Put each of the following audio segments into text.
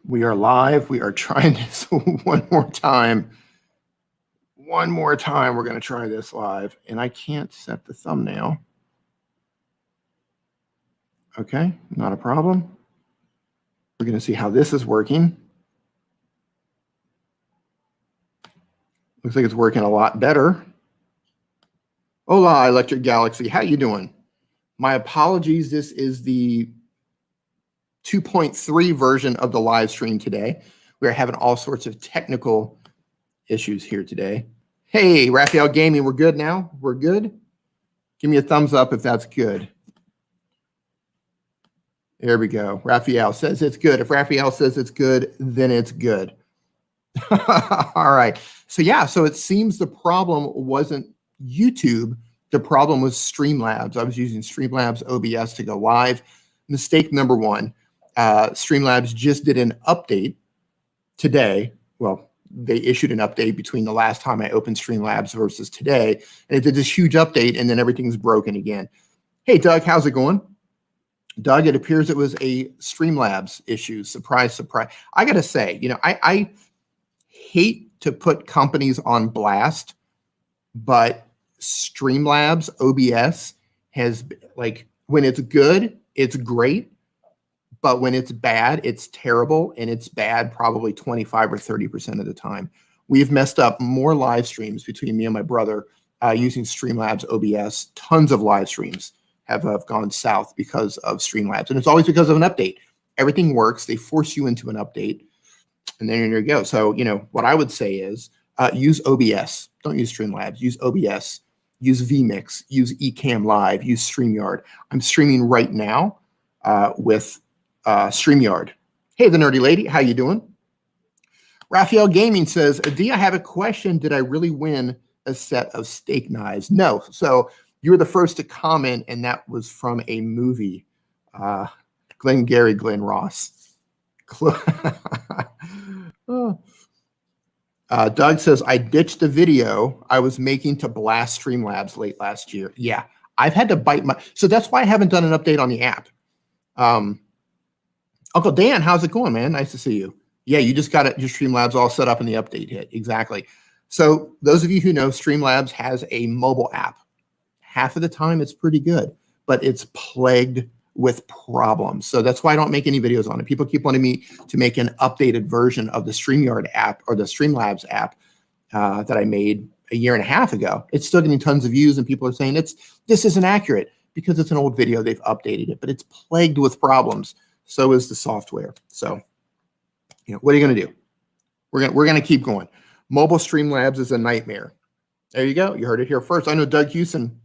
We are live. We are trying this one more time. One more time, we're going to try this live. And I can't set the thumbnail. Okay, not a problem. We're going to see how this is working. Looks like it's working a lot better. Hola, Electric Galaxy. How you doing? My apologies. This is the 2.3 version of the live stream today. We're having all sorts of technical issues here today. Hey, Raphael Gaming, we're good now? We're good? Give me a thumbs up if that's good. There we go. Raphael says it's good. If Raphael says it's good, then it's good. All right. So yeah, so it seems the problem wasn't YouTube. The problem was Streamlabs. I was using Streamlabs OBS to go live. Mistake number one. Streamlabs just did an update today. Well, they issued an update between the last time I opened Streamlabs versus today, and it did this huge update, and then everything's broken again. Hey, Doug, how's it going? Doug, it appears it was a Streamlabs issue. Surprise, surprise. I got to say, you know, I hate to put companies on blast, but Streamlabs OBS has, like, when it's good, it's great. But when it's bad, it's terrible, and it's bad probably 25 or 30% of the time. We've messed up more live streams between me and my brother using Streamlabs OBS. Tons of live streams have gone south because of Streamlabs, and it's always because of an update. Everything works. They force you into an update, and then there you go. So, you know, what I would say is use OBS. Don't use Streamlabs. Use OBS. Use vMix. Use Ecamm Live. Use StreamYard. I'm streaming right now with StreamYard. Hey, the nerdy lady, how you doing? Raphael Gaming says, D, I have a question. Did I really win a set of steak knives? No. So you were the first to comment, and that was from a movie. Glenn Ross. Doug says, I ditched the video I was making to blast Streamlabs late last year. Yeah, I've had to bite my... So that's why I haven't done an update on the app. Uncle Dan, how's it going, man? Nice to see you. Yeah, you just got your Streamlabs all set up and the update hit. Exactly. So those of you who know, Streamlabs has a mobile app. Half of the time, it's pretty good, but it's plagued with problems. So that's why I don't make any videos on it. People keep wanting me to make an updated version of the StreamYard app or the Streamlabs app that I made a year and a half ago. It's still getting tons of views, and people are saying this isn't accurate because it's an old video. They've updated it, but it's plagued with problems. So is the software. So, you know, what are you going to do? We're gonna keep going. Mobile Streamlabs is a nightmare. There you go. You heard it here first. I know Doug Hewson.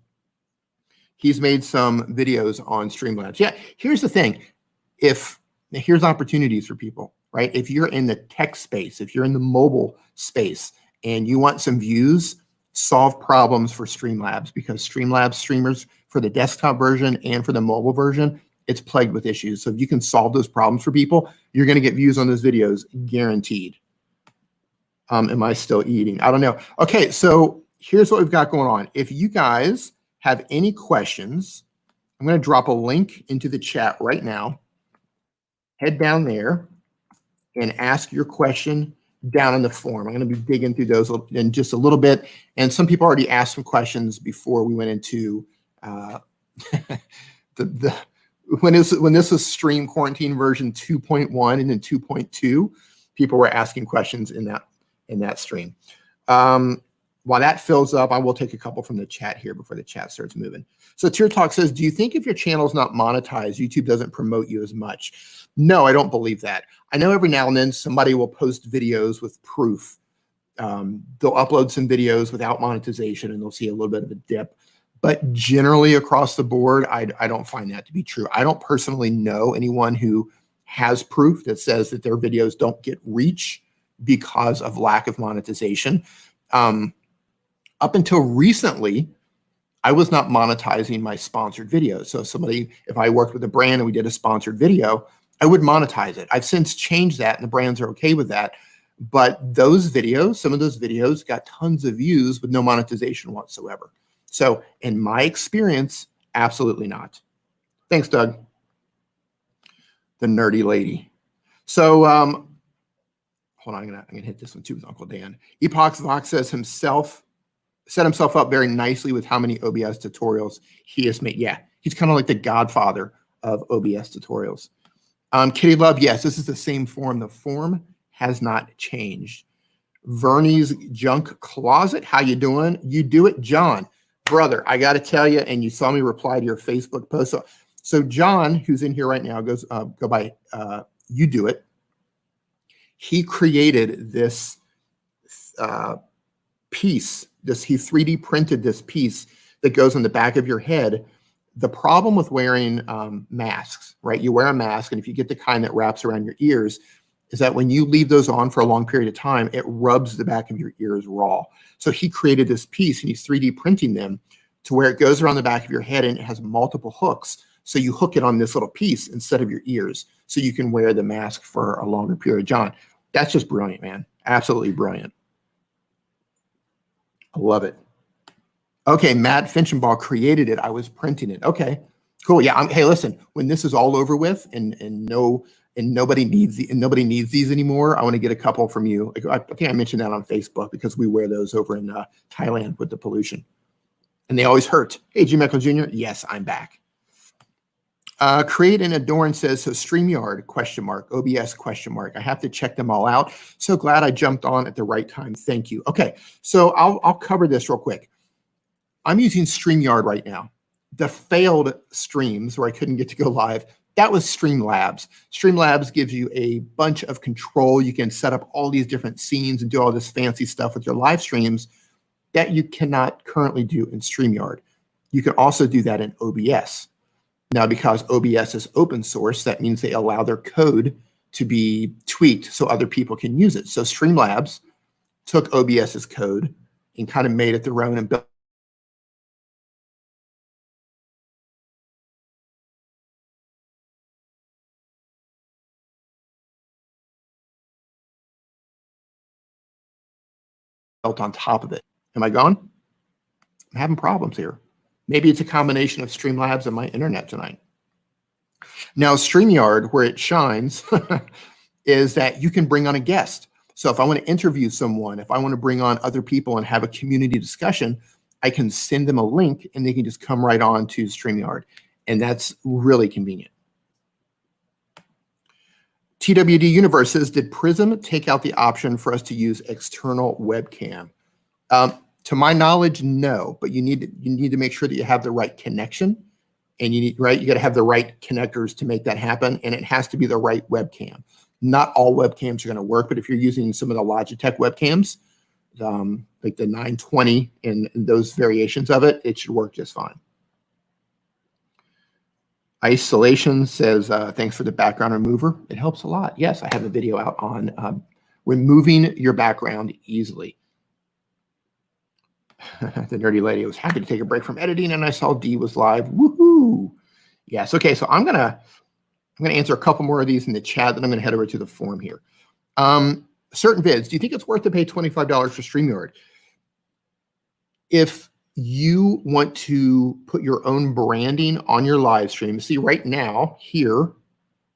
He's made some videos on Streamlabs. Yeah. Here's the thing. Here's opportunities for people, right? If you're in the tech space, if you're in the mobile space, and you want some views, solve problems for Streamlabs, because Streamlabs streamers for the desktop version and for the mobile version, it's plagued with issues. So if you can solve those problems for people, you're going to get views on those videos, guaranteed. Am I still eating? I don't know. Okay, so here's what we've got going on. If you guys have any questions, I'm going to drop a link into the chat right now. Head down there and ask your question down in the form. I'm going to be digging through those in just a little bit. And some people already asked some questions before we went into when this was Stream Quarantine version 2.1 and then 2.2, people were asking questions in that stream. While that fills up, I will take a couple from the chat here before the chat starts moving. So Tier Talk says, do you think if your channel is not monetized, YouTube doesn't promote you as much? No, I don't believe that. I know every now and then somebody will post videos with proof. They'll upload some videos without monetization, and they'll see a little bit of a dip. But generally across the board, I don't find that to be true. I don't personally know anyone who has proof that says that their videos don't get reach because of lack of monetization. Up until recently, I was not monetizing my sponsored videos. So if I worked with a brand and we did a sponsored video, I would monetize it. I've since changed that, and the brands are okay with that. But those videos, some of those videos got tons of views with no monetization whatsoever. So in my experience, absolutely not. Thanks, Doug. The nerdy lady. So hold on, I'm gonna hit this one too with Uncle Dan. Epoch Vox says set himself up very nicely with how many OBS tutorials he has made. Yeah, he's kind of like the godfather of OBS tutorials. Kitty Love, yes, this is the same form. The form has not changed. Vernie's Junk Closet, how you doing? You do it, John. Brother, I got to tell you, and you saw me reply to your Facebook post. So John, who's in here right now, goes go by You Do It. He created this piece. He 3D printed this piece that goes on the back of your head. The problem with wearing masks, right? You wear a mask, and if you get the kind that wraps around your ears, is that when you leave those on for a long period of time, it rubs the back of your ears raw. So he created this piece, and he's 3D printing them to where it goes around the back of your head, and it has multiple hooks. So you hook it on this little piece instead of your ears, so you can wear the mask for a longer period. John, that's just brilliant, man. Absolutely brilliant. I love it. Okay, Matt Finchenbaugh created it. I was printing it. Okay, cool. Yeah. Hey, listen. When this is all over with, and nobody needs these anymore, I want to get a couple from you. I think I mentioned that on Facebook because we wear those over in Thailand with the pollution, and they always hurt. Hey, G. Michael Jr. Yes, I'm back. Create and Adorn says, so StreamYard, OBS ? I have to check them all out. So glad I jumped on at the right time. Thank you. Okay, so I'll cover this real quick. I'm using StreamYard right now. The failed streams where I couldn't get to go live, that was Streamlabs. Streamlabs gives you a bunch of control. You can set up all these different scenes and do all this fancy stuff with your live streams that you cannot currently do in StreamYard. You can also do that in OBS. Now, because OBS is open source, that means they allow their code to be tweaked so other people can use it. So Streamlabs took OBS's code and kind of made it their own and built on top of it. Am I gone? I'm having problems here. Maybe it's a combination of Streamlabs and my internet tonight. Now, StreamYard, where it shines, is that you can bring on a guest. So if I want to interview someone, if I want to bring on other people and have a community discussion, I can send them a link and they can just come right on to StreamYard. And that's really convenient. TWD Universe says, did Prism take out the option for us to use external webcam? To my knowledge, no, but you need to make sure that you have the right connection, and you got to have the right connectors to make that happen, and it has to be the right webcam. Not all webcams are going to work, but if you're using some of the Logitech webcams, like the 920 and those variations of it, it should work just fine. Isolation says, thanks for the background remover. It helps a lot. Yes, I have a video out on removing your background easily. The nerdy lady was happy to take a break from editing, and I saw D was live. Woohoo! Yes. Okay. So I'm gonna answer a couple more of these in the chat, then I'm gonna head over to the forum here. Certain vids. Do you think it's worth to pay $25 for StreamYard? If you want to put your own branding on your live stream, see right now here,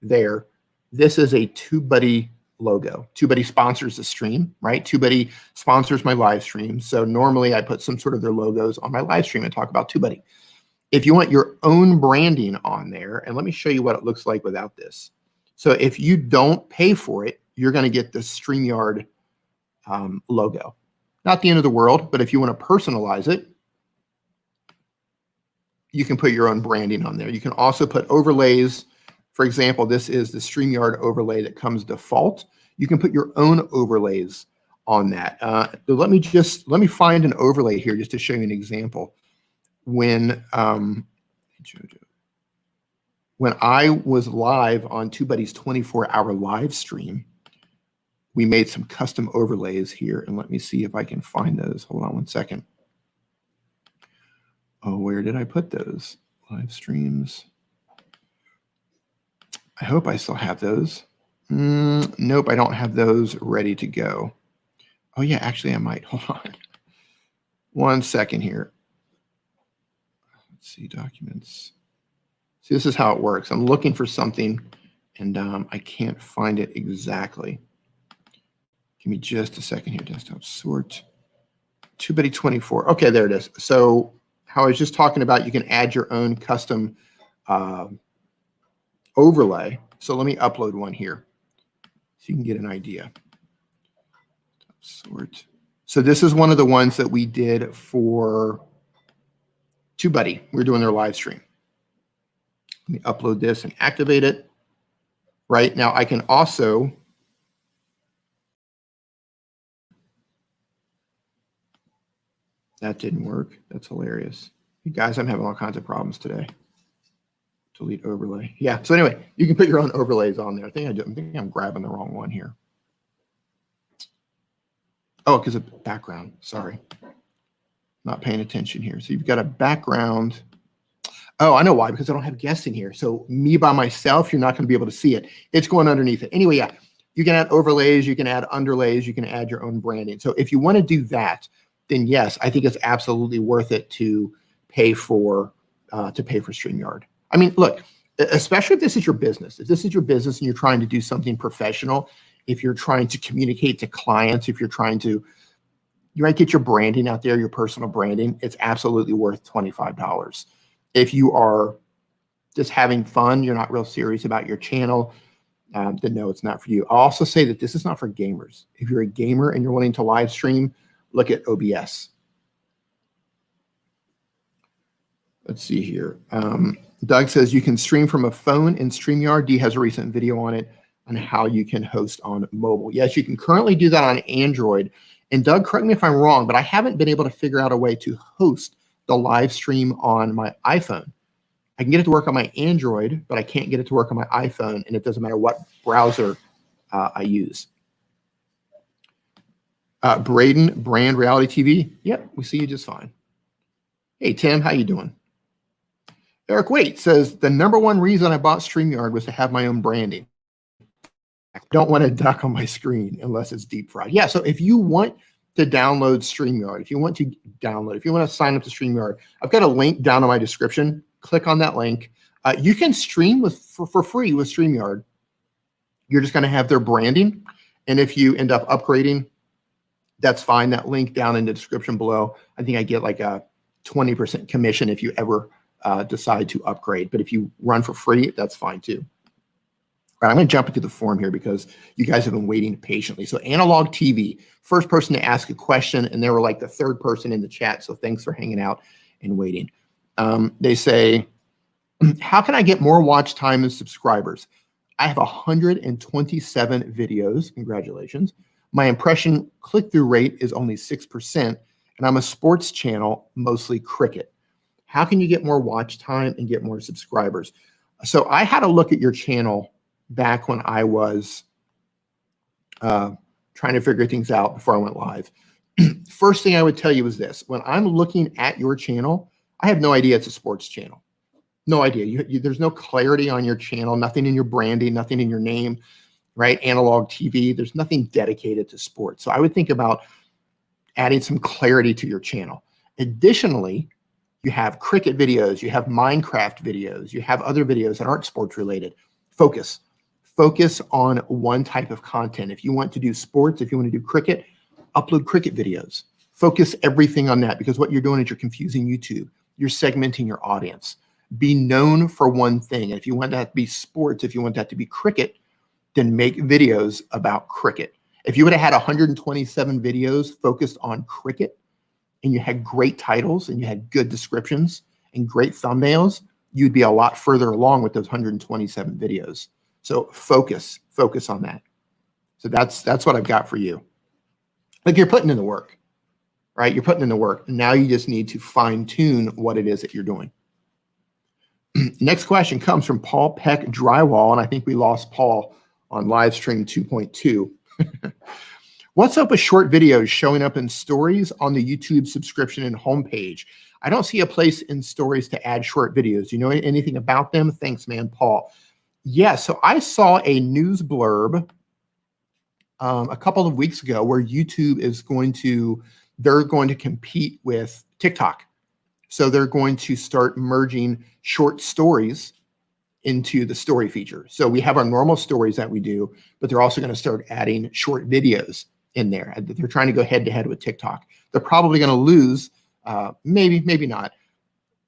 there, this is a TubeBuddy logo. TubeBuddy sponsors the stream, right? TubeBuddy sponsors my live stream. So normally I put some sort of their logos on my live stream and talk about TubeBuddy. If you want your own branding on there, and let me show you what it looks like without this. So if you don't pay for it, you're going to get the StreamYard logo. Not the end of the world, but if you want to personalize it, you can put your own branding on there. You can also put overlays. For example, this is the StreamYard overlay that comes default. You can put your own overlays on that. Let me find an overlay here just to show you an example. When I was live on TubeBuddy's 24-hour live stream, we made some custom overlays here, and let me see if I can find those. Hold on one second. Oh, where did I put those? Live streams. I hope I still have those. Nope, I don't have those ready to go. Oh yeah, actually I might. Hold on. One second here. Let's see, documents. See, this is how it works. I'm looking for something, and I can't find it exactly. Give me just a second here. Desktop sort. TubeBuddy 24. Okay, there it is. So how I was just talking about, you can add your own custom overlay. So let me upload one here so you can get an idea. Sort. So this is one of the ones that we did for TubeBuddy. We're doing their live stream. Let me upload this and activate it. Right now, I can also that didn't work. That's hilarious. You guys, I'm having all kinds of problems today. Delete overlay. Yeah. So anyway, you can put your own overlays on there. I think I'm grabbing the wrong one here. Oh, because of background. Sorry. Not paying attention here. So you've got a background. Oh, I know why, because I don't have guests in here. So me by myself, you're not going to be able to see it. It's going underneath it. Anyway, yeah, you can add overlays, you can add underlays, you can add your own branding. So if you want to do that, then yes, I think it's absolutely worth it to pay for StreamYard. I mean, look, especially if this is your business. If this is your business and you're trying to do something professional, if you're trying to communicate to clients, if you're trying to, you might get your branding out there, your personal branding, it's absolutely worth $25. If you are just having fun, you're not real serious about your channel, then no, it's not for you. I'll also say that this is not for gamers. If you're a gamer and you're wanting to live stream, look at OBS. Let's see here. Doug says you can stream from a phone in StreamYard. Dee has a recent video on it on how you can host on mobile. Yes, you can currently do that on Android. And Doug, correct me if I'm wrong, but I haven't been able to figure out a way to host the live stream on my iPhone. I can get it to work on my Android, but I can't get it to work on my iPhone, and it doesn't matter what browser I use. Braden, Brand Reality TV. Yep, we see you just fine. Hey, Tim, how you doing? Eric Waite says, the #1 reason I bought StreamYard was to have my own branding. I don't want a duck on my screen unless it's deep fried. Yeah, so if you want to download StreamYard, if you want to sign up to StreamYard, I've got a link down in my description. Click on that link. You can stream for free with StreamYard. You're just going to have their branding. And if you end up upgrading, that's fine. That link down in the description below, I think I get like a 20% commission if you ever decide to upgrade. But if you run for free, that's fine too. All right, I'm going to jump into the form here because you guys have been waiting patiently. So Analog TV, first person to ask a question, and they were like the third person in the chat. So thanks for hanging out and waiting. They say, how can I get more watch time and subscribers? I have 127 videos. Congratulations. My impression click-through rate is only 6%, and I'm a sports channel, mostly cricket. How can you get more watch time and get more subscribers? So I had a look at your channel back when I was trying to figure things out before I went live. First thing I would tell you is this. When I'm looking at your channel, I have no idea it's a sports channel. No idea. There's no clarity on your channel, nothing in your branding, nothing in your name, right? Analog TV, there's nothing dedicated to sports. So I would think about adding some clarity to your channel. Additionally, you have cricket videos, you have Minecraft videos, you have other videos that aren't sports related. Focus on one type of content. If you want to do sports, if you want to do cricket, upload cricket videos. Focus everything on that, because what you're doing is you're confusing YouTube. You're segmenting your audience. Be known for one thing. And if you want that to be sports, if you want that to be cricket, then make videos about cricket. If you would have had 127 videos focused on cricket, and you had great titles and you had good descriptions and great thumbnails, you'd be a lot further along with those 127 videos. So focus on that. So that's what I've got for you. Like, you're putting in the work, right? You're putting in the work. Now you just need to fine tune what it is that you're doing. Next question comes from Paul Peck Drywall, and I think we lost Paul on live stream 2.2. What's up with short videos showing up in stories on the YouTube subscription and homepage? I don't see a place in stories to add short videos. Do you know anything about them? Thanks, man, Paul. Yeah, so I saw a news blurb a couple of weeks ago where YouTube is they're going to compete with TikTok. So they're going to start merging short stories into the story feature. So we have our normal stories that we do, but they're also going to start adding short videos in there. They're trying to go head to head with TikTok. They're probably going to lose, maybe not.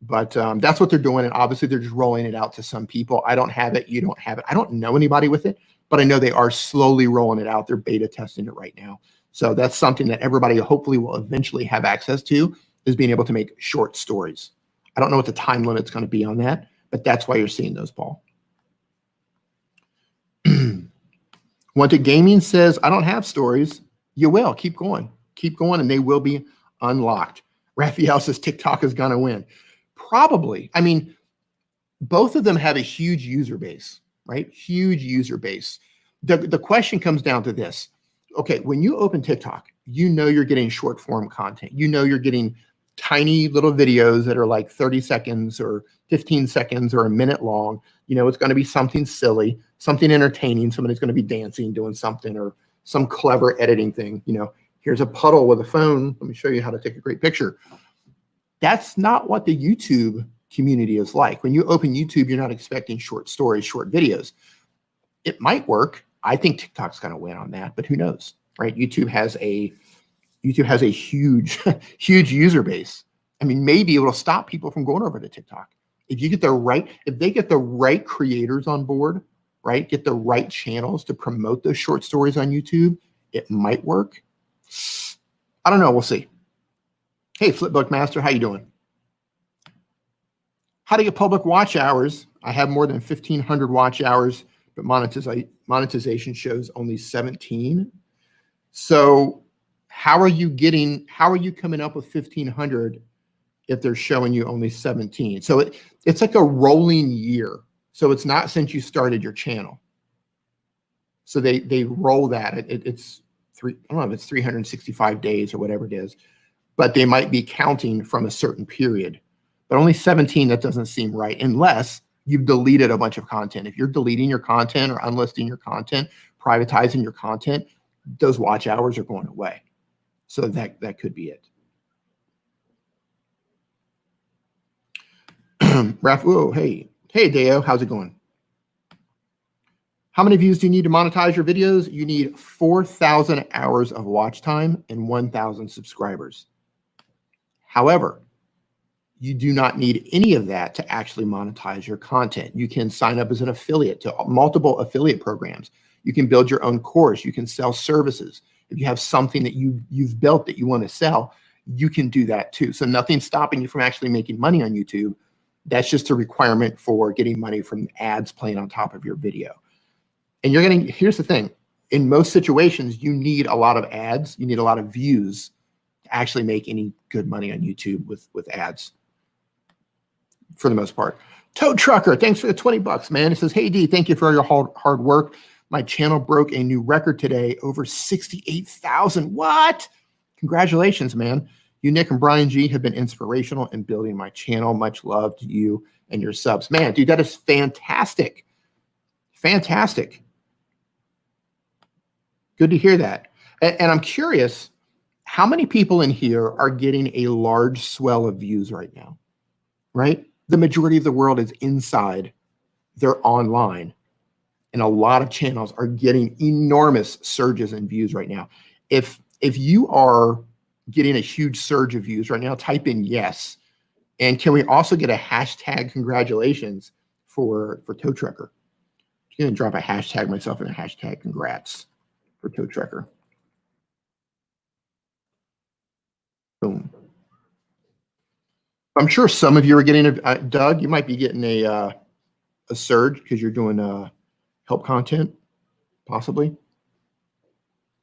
But that's what they're doing. And obviously, they're just rolling it out to some people. I don't have it. You don't have it. I don't know anybody with it, but I know they are slowly rolling it out. They're beta testing it right now. So that's something that everybody hopefully will eventually have access to, is being able to make short stories. I don't know what the time limit's going to be on that, but that's why you're seeing those, Paul. Wanted Gaming says, I don't have stories. You will. Keep going. Keep going, and they will be unlocked. Raphael says TikTok is going to win. Probably. I mean, both of them have a huge user base, right? Huge user base. The question comes down to this. Okay, when you open TikTok, you know you're getting short form content. You know you're getting tiny little videos that are like 30 seconds or 15 seconds or a minute long. You know, it's going to be something silly, something entertaining. Somebody's going to be dancing, doing something, or some clever editing thing. You know, here's a puddle with a phone. Let me show you how to take a great picture. That's not what the YouTube community is like. When you open YouTube, you're not expecting short stories, short videos. It might work. I think TikTok's going to win on that, but who knows, right? YouTube has a huge, huge user base. I mean, maybe it will stop people from going over to TikTok. If they get the right creators on board, right? Get the right channels to promote those short stories on YouTube, it might work. I don't know. We'll see. Hey, Flipbook Master, how you doing? How to get public watch hours. I have more than 1,500 watch hours, but monetization shows only 17. So how are you coming up with 1,500 if they're showing you only 17? So it's like a rolling year. So it's not since you started your channel. So they roll that. It's I don't know if it's 365 days or whatever it is, but they might be counting from a certain period. But only 17, that doesn't seem right, unless you've deleted a bunch of content. If you're deleting your content or unlisting your content, privatizing your content, those watch hours are going away. So that could be it. Raph, whoa, hey Deo, how's it going? How many views do you need to monetize your videos? You need 4,000 hours of watch time and 1,000 subscribers. However, you do not need any of that to actually monetize your content. You can sign up as an affiliate to multiple affiliate programs. You can build your own course. You can sell services. If you have something that you've built that you want to sell, you can do that too. So nothing's stopping you from actually making money on YouTube. That's just a requirement for getting money from ads playing on top of your video. And here's the thing, in most situations, you need a lot of ads. You need a lot of views to actually make any good money on YouTube with ads, for the most part. Toad Trucker, thanks for the 20 bucks, man. It says, hey D, thank you for all your hard work. My channel broke a new record today, over 68,000. What? Congratulations, man. You, Nick, and Brian G have been inspirational in building my channel. Much love to you and your subs. Man, dude, that is fantastic. Fantastic. Good to hear that. And I'm curious, how many people in here are getting a large swell of views right now, right? The majority of the world is inside. They're online. And a lot of channels are getting enormous surges in views right now. If you are getting a huge surge of views right now, type in yes. And can we also get a hashtag congratulations for Toad Trucker? I'm going to drop a hashtag myself and a hashtag congrats for Toad Trucker. Boom. I'm sure some of you are getting Doug, you might be getting a surge because you're doing help content, possibly.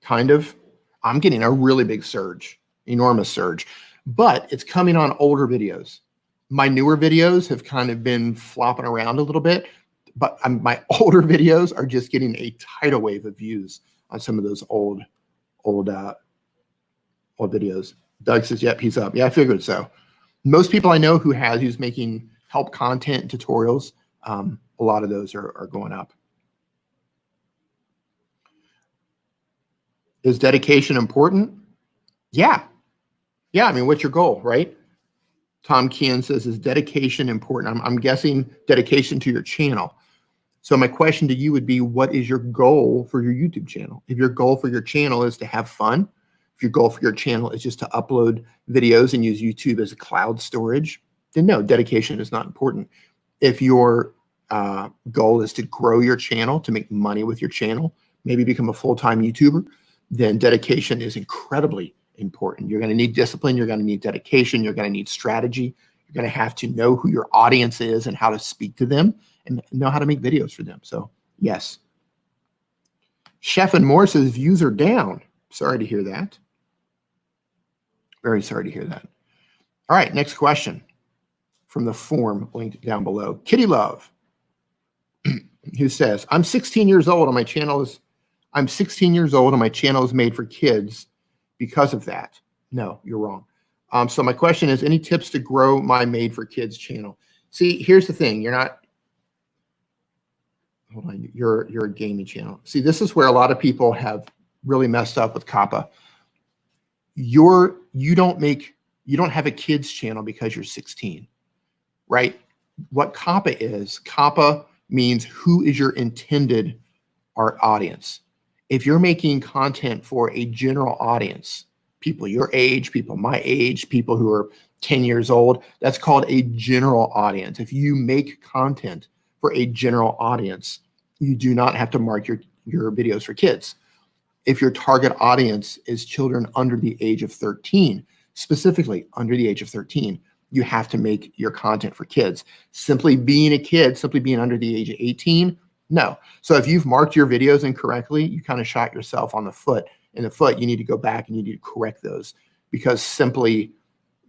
Kind of. I'm getting a really big surge, enormous surge, but it's coming on older videos. My newer videos have kind of been flopping around a little bit, but my older videos are just getting a tidal wave of views on some of those old videos. Doug says, yep, he's up. Yeah, I figured so. Most people I know who's making help content and tutorials, a lot of those are going up. Is dedication important? Yeah. Yeah, I mean, what's your goal, right? Tom Kean says, is dedication important? I'm guessing dedication to your channel. So my question to you would be, what is your goal for your YouTube channel? If your goal for your channel is to have fun, if your goal for your channel is just to upload videos and use YouTube as a cloud storage, then no, dedication is not important. If your goal is to grow your channel, to make money with your channel, maybe become a full-time YouTuber, then dedication is incredibly important. You're going to need discipline. You're going to need dedication. You're going to need strategy. You're going to have to know who your audience is and how to speak to them and know how to make videos for them. So yes. Chef and Moore says views are down. Sorry to hear that. Very sorry to hear that. All right, next question from the form linked down below. Kitty Love, who says, I'm 16 years old and my channel is made for kids because of that. No, you're wrong. So my question is, any tips to grow my Made for Kids channel? See, here's the thing. You're not, hold on, you're a gaming channel. See, this is where a lot of people have really messed up with CAPA. You don't have a kids channel because you're 16, right? What CAPA means who is your intended audience. If you're making content for a general audience, people your age, people my age, people who are 10 years old, that's called a general audience. If you make content for a general audience, you do not have to mark your videos for kids. If your target audience is children under the age of 13, specifically under the age of 13, you have to make your content for kids. Simply being a kid, simply being under the age of 18, no. So if you've marked your videos incorrectly, you kind of shot yourself on the foot. In the foot, you need to go back and you need to correct those, because simply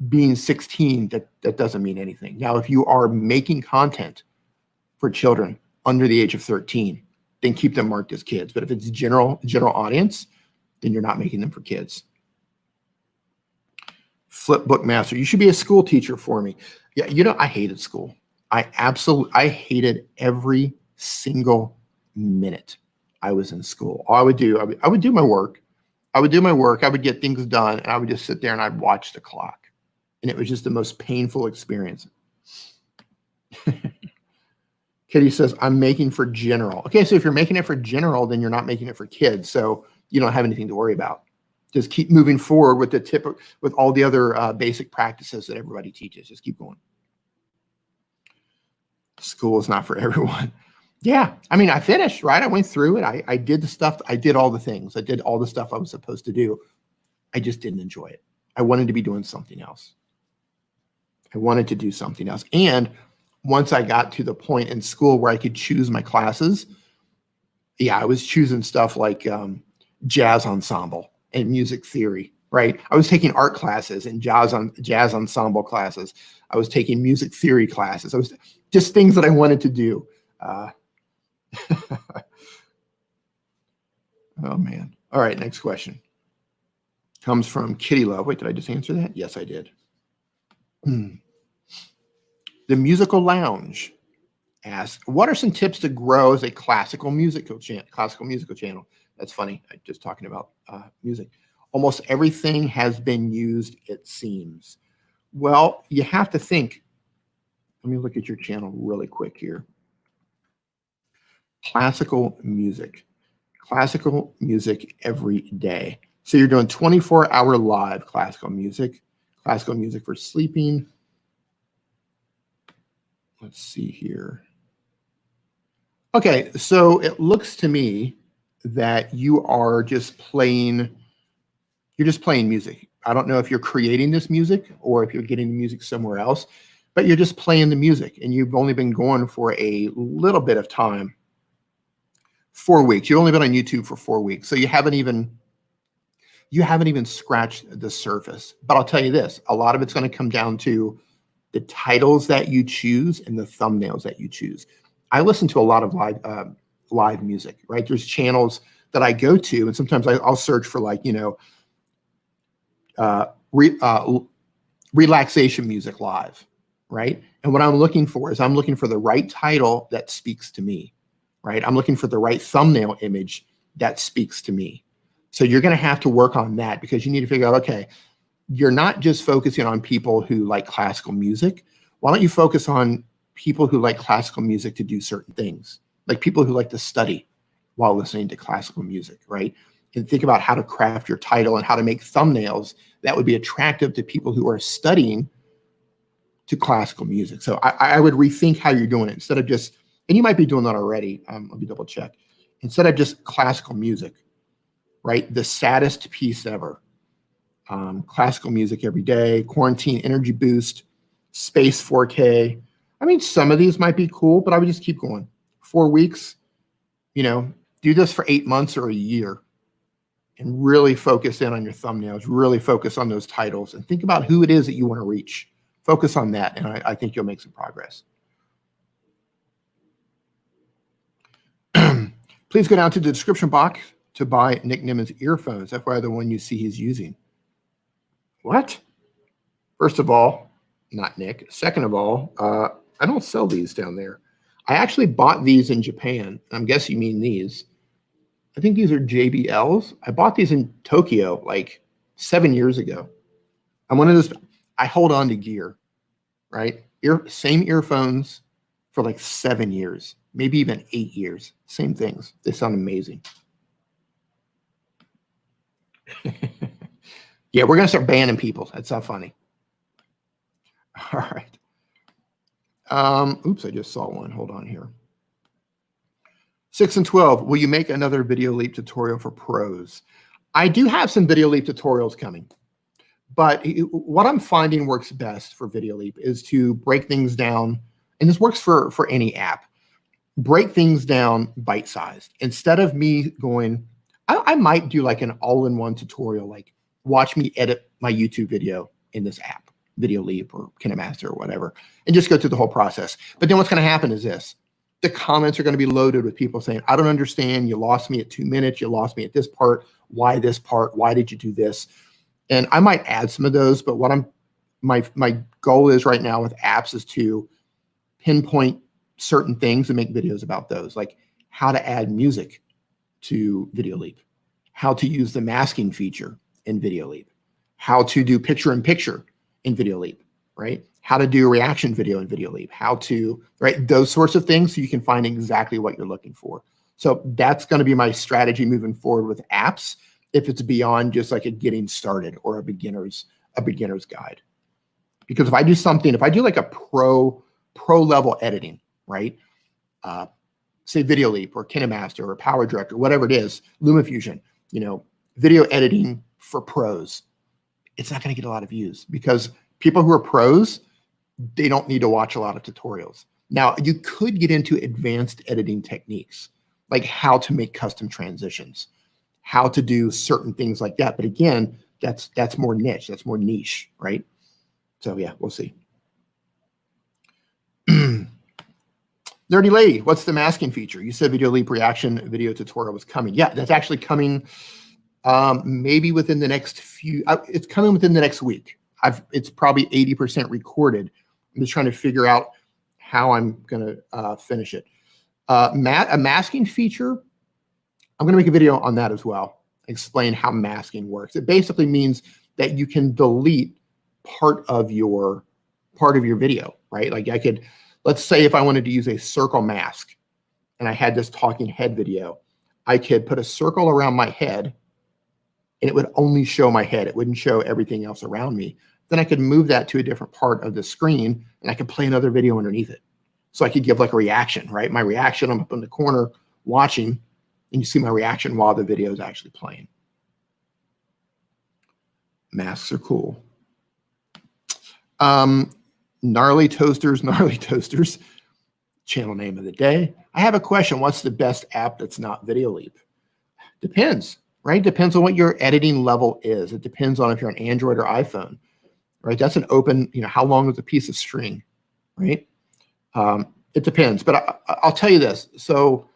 being 16, that doesn't mean anything. Now, if you are making content for children under the age of 13, then keep them marked as kids. But if it's general audience, then you're not making them for kids. Flip Bookmaster, you should be a school teacher for me. Yeah, you know, I hated school. I hated every single minute I was in school. All I would do, I would do my work. I would get things done, and I would just sit there and I'd watch the clock. And it was just the most painful experience. Kitty says, I'm making for general. Okay, so if you're making it for general, then you're not making it for kids. So you don't have anything to worry about. Just keep moving forward with all the other basic practices that everybody teaches. Just keep going. School is not for everyone. Yeah, I mean, I finished, right? I went through it. I did the stuff. I did all the things. I did all the stuff I was supposed to do. I just didn't enjoy it. I wanted to be doing something else. I wanted to do something else. And once I got to the point in school where I could choose my classes, yeah, I was choosing stuff like jazz ensemble and music theory, right? I was taking art classes and jazz ensemble classes. I was taking music theory classes. I was just things that I wanted to do. Oh, man. All right, next question. Comes from Kitty Love. Wait, did I just answer that? Yes, I did. The Musical Lounge asks, what are some tips to grow as a classical musical channel? That's funny. I'm just talking about music. Almost everything has been used, it seems. Well, you have to think. Let me look at your channel really quick here. Classical music every day. So you're doing 24-hour live classical music for sleeping. Let's see here. Okay, so it looks to me that you are just playing, music. I don't know if you're creating this music or if you're getting the music somewhere else, but you're just playing the music, and you've only been going for a little bit of time. 4 weeks. You've only been on YouTube for 4 weeks. So you haven't even scratched the surface. But I'll tell you this, a lot of it's going to come down to the titles that you choose and the thumbnails that you choose. I listen to a lot of live music, right? There's channels that I go to, and sometimes I'll search for, like, relaxation music live, right? And what I'm looking for is I'm looking for the right title that speaks to me, right? I'm looking for the right thumbnail image that speaks to me. So you're going to have to work on that, because you need to figure out, okay, you're not just focusing on people who like classical music. Why don't you focus on people who like classical music to do certain things? like people who like to study while listening to classical music, right? And think about how to craft your title and how to make thumbnails that would be attractive to people who are studying to classical music. So I would rethink how you're doing it instead of just, and you might be doing that already. Let me double check. Instead of just classical music, right? The saddest piece ever. Classical music every day, quarantine energy boost, space 4K. I mean, some of these might be cool, but I would just keep going. 4 weeks, do this for 8 months or a year and really focus in on your thumbnails, really focus on those titles and think about who it is that you want to reach. Focus on that, and I think you'll make some progress. Please go down to the description box to buy Nick Nimmin's earphones. That's why the one you see he's using. What? First of all, not Nick. Second of all, I don't sell these down there. I actually bought these in Japan. I'm guessing you mean these. I think these are JBLs. I bought these in Tokyo like 7 years ago. I'm one of those. I hold on to gear, right? Same earphones for like 7 years, maybe even 8 years. Same things. They sound amazing. Yeah, we're going to start banning people. That's not funny. All right. Oops, I just saw one. Hold on here. 6 and 12. Will you make another Videoleap tutorial for pros? I do have some Videoleap tutorials coming. But what I'm finding works best for Videoleap is to break things down, and this works for any app. Break things down bite-sized. Instead of me going, I might do like an all-in-one tutorial, like watch me edit my YouTube video in this app, Videoleap or KineMaster or whatever, and just go through the whole process. But then what's going to happen is this. The comments are going to be loaded with people saying, I don't understand. You lost me at 2 minutes. You lost me at this part. Why this part? Why did you do this? And I might add some of those, but what my goal is right now with apps is to pinpoint certain things and make videos about those, like how to add music to Videoleap, how to use the masking feature in Videoleap, how to do picture-in-picture in Videoleap, right? How to do reaction video in Videoleap, how to, right? Those sorts of things so you can find exactly what you're looking for. So that's going to be my strategy moving forward with apps, if it's beyond just like a getting started or a beginner's guide. Because if I do like a pro level editing, right? Say Videoleap or KineMaster or Power Director, whatever it is, LumaFusion, video editing for pros, it's not going to get a lot of views because people who are pros, they don't need to watch a lot of tutorials. Now, you could get into advanced editing techniques, like how to make custom transitions, how to do certain things like that. But again, that's more niche, that's more niche, right? So yeah, we'll see. Nerdy Lady, what's the masking feature? You said Videoleap reaction video tutorial was coming. Yeah, that's actually coming maybe within the next it's coming within the next week. It's probably 80% recorded. I'm just trying to figure out how I'm going to finish it. A masking feature, I'm going to make a video on that as well. Explain how masking works. It basically means that you can delete part of your video, right? Like let's say if I wanted to use a circle mask and I had this talking head video, I could put a circle around my head and it would only show my head. It wouldn't show everything else around me. Then I could move that to a different part of the screen and I could play another video underneath it. So I could give like a reaction, right? My reaction, I'm up in the corner watching, and you see my reaction while the video is actually playing. Masks are cool. Gnarly Toasters, channel name of the day. I have a question. What's the best app that's not Videoleap? Depends, right? Depends on what your editing level is. It depends on if you're on Android or iPhone, right? That's an open, how long is a piece of string, right? It depends, but I'll tell you this. So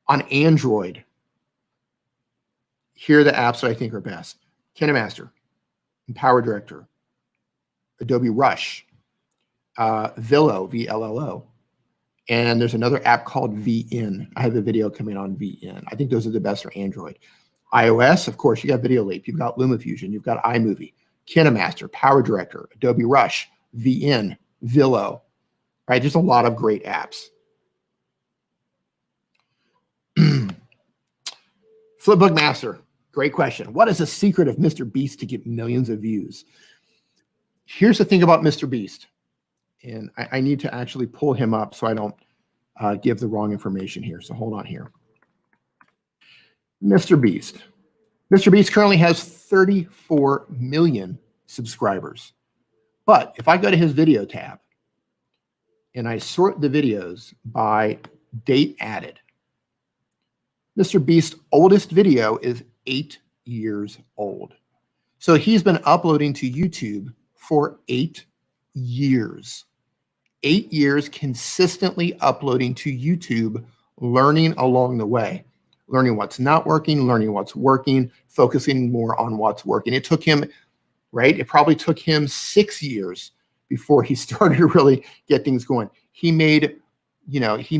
on Android, here are the apps that I think are best. KineMaster, Power Director, Adobe Rush, VLLO, VLLO, and there's another app called VN. I have a video coming on VN. I think those are the best for Android. iOS, of course, you got Videoleap, you've got LumaFusion, you've got iMovie, KineMaster, Power Director, Adobe Rush, VN, VLLO, right? There's a lot of great apps. Flipbook Master, great question. What is the secret of Mr. Beast to get millions of views? Here's the thing about Mr. Beast, and I need to actually pull him up so I don't give the wrong information here. So hold on here. Mr. Beast. Mr. Beast currently has 34 million subscribers. But if I go to his video tab and I sort the videos by date added, Mr. Beast's oldest video is 8 years old. So he's been uploading to YouTube for 8 years. 8 years consistently uploading to YouTube, learning along the way, learning what's not working, learning what's working, focusing more on what's working. It took him, right? It probably took him 6 years before he started to really get things going. He made, what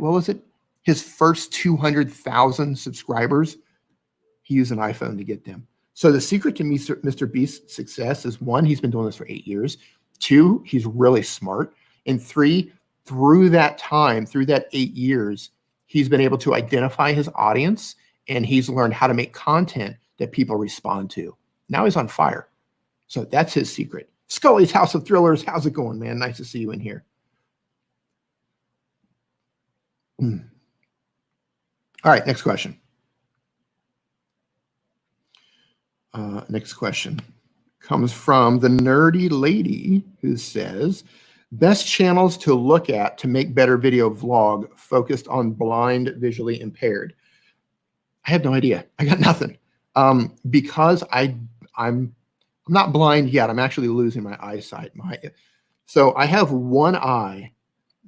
was it? His first 200,000 subscribers, he used an iPhone to get them. So the secret to Mr. Beast's success is, 1, he's been doing this for 8 years. 2, he's really smart. And 3, through that time, through that 8 years, he's been able to identify his audience, and he's learned how to make content that people respond to. Now he's on fire. So that's his secret. Scully's House of Thrillers, how's it going, man? Nice to see you in here. All right, next question. Next question comes from the nerdy lady who says, best channels to look at to make better video vlog focused on blind, visually impaired. I have no idea. I got nothing. Because I'm not blind yet. I'm actually losing my eyesight. So I have one eye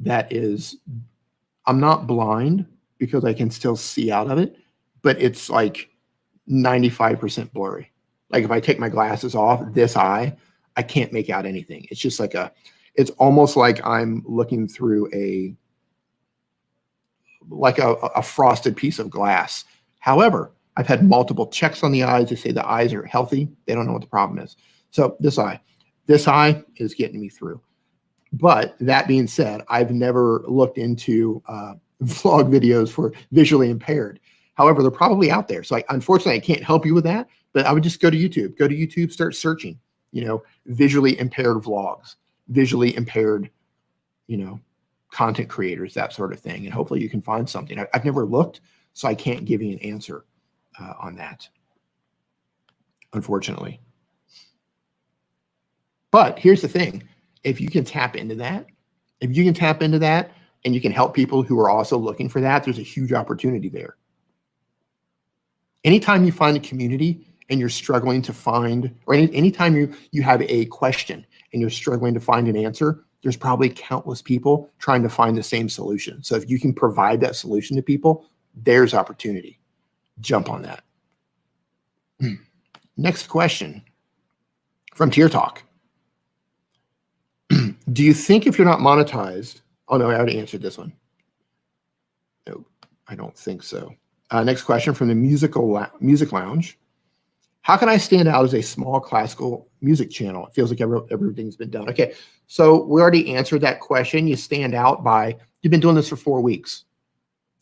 that is, I'm not blind because I can still see out of it, but it's like 95% blurry. Like if I take my glasses off, this eye, I can't make out anything. It's just like it's almost like I'm looking through a frosted piece of glass. However, I've had multiple checks on the eyes. They say the eyes are healthy. They don't know what the problem is. So this eye is getting me through. But that being said, I've never looked into vlog videos for visually impaired. However, they're probably out there. So unfortunately, I can't help you with that, but I would just go to YouTube. Go to YouTube, start searching, visually impaired vlogs, visually impaired, content creators, that sort of thing. And hopefully you can find something. I've never looked, so I can't give you an answer on that, unfortunately. But here's the thing. If you can tap into that, and you can help people who are also looking for that, there's a huge opportunity there. Anytime you find a community and you're struggling to find, or anytime you have a question and you're struggling to find an answer, there's probably countless people trying to find the same solution. So if you can provide that solution to people, there's opportunity. Jump on that. Next question from Tier Talk. Do you think if you're not monetized, oh no, I already answered this one. No, I don't think so. Next question from the Music Lounge. How can I stand out as a small classical music channel? It feels like everything's been done. Okay, so we already answered that question. You stand out by, you've been doing this for 4 weeks.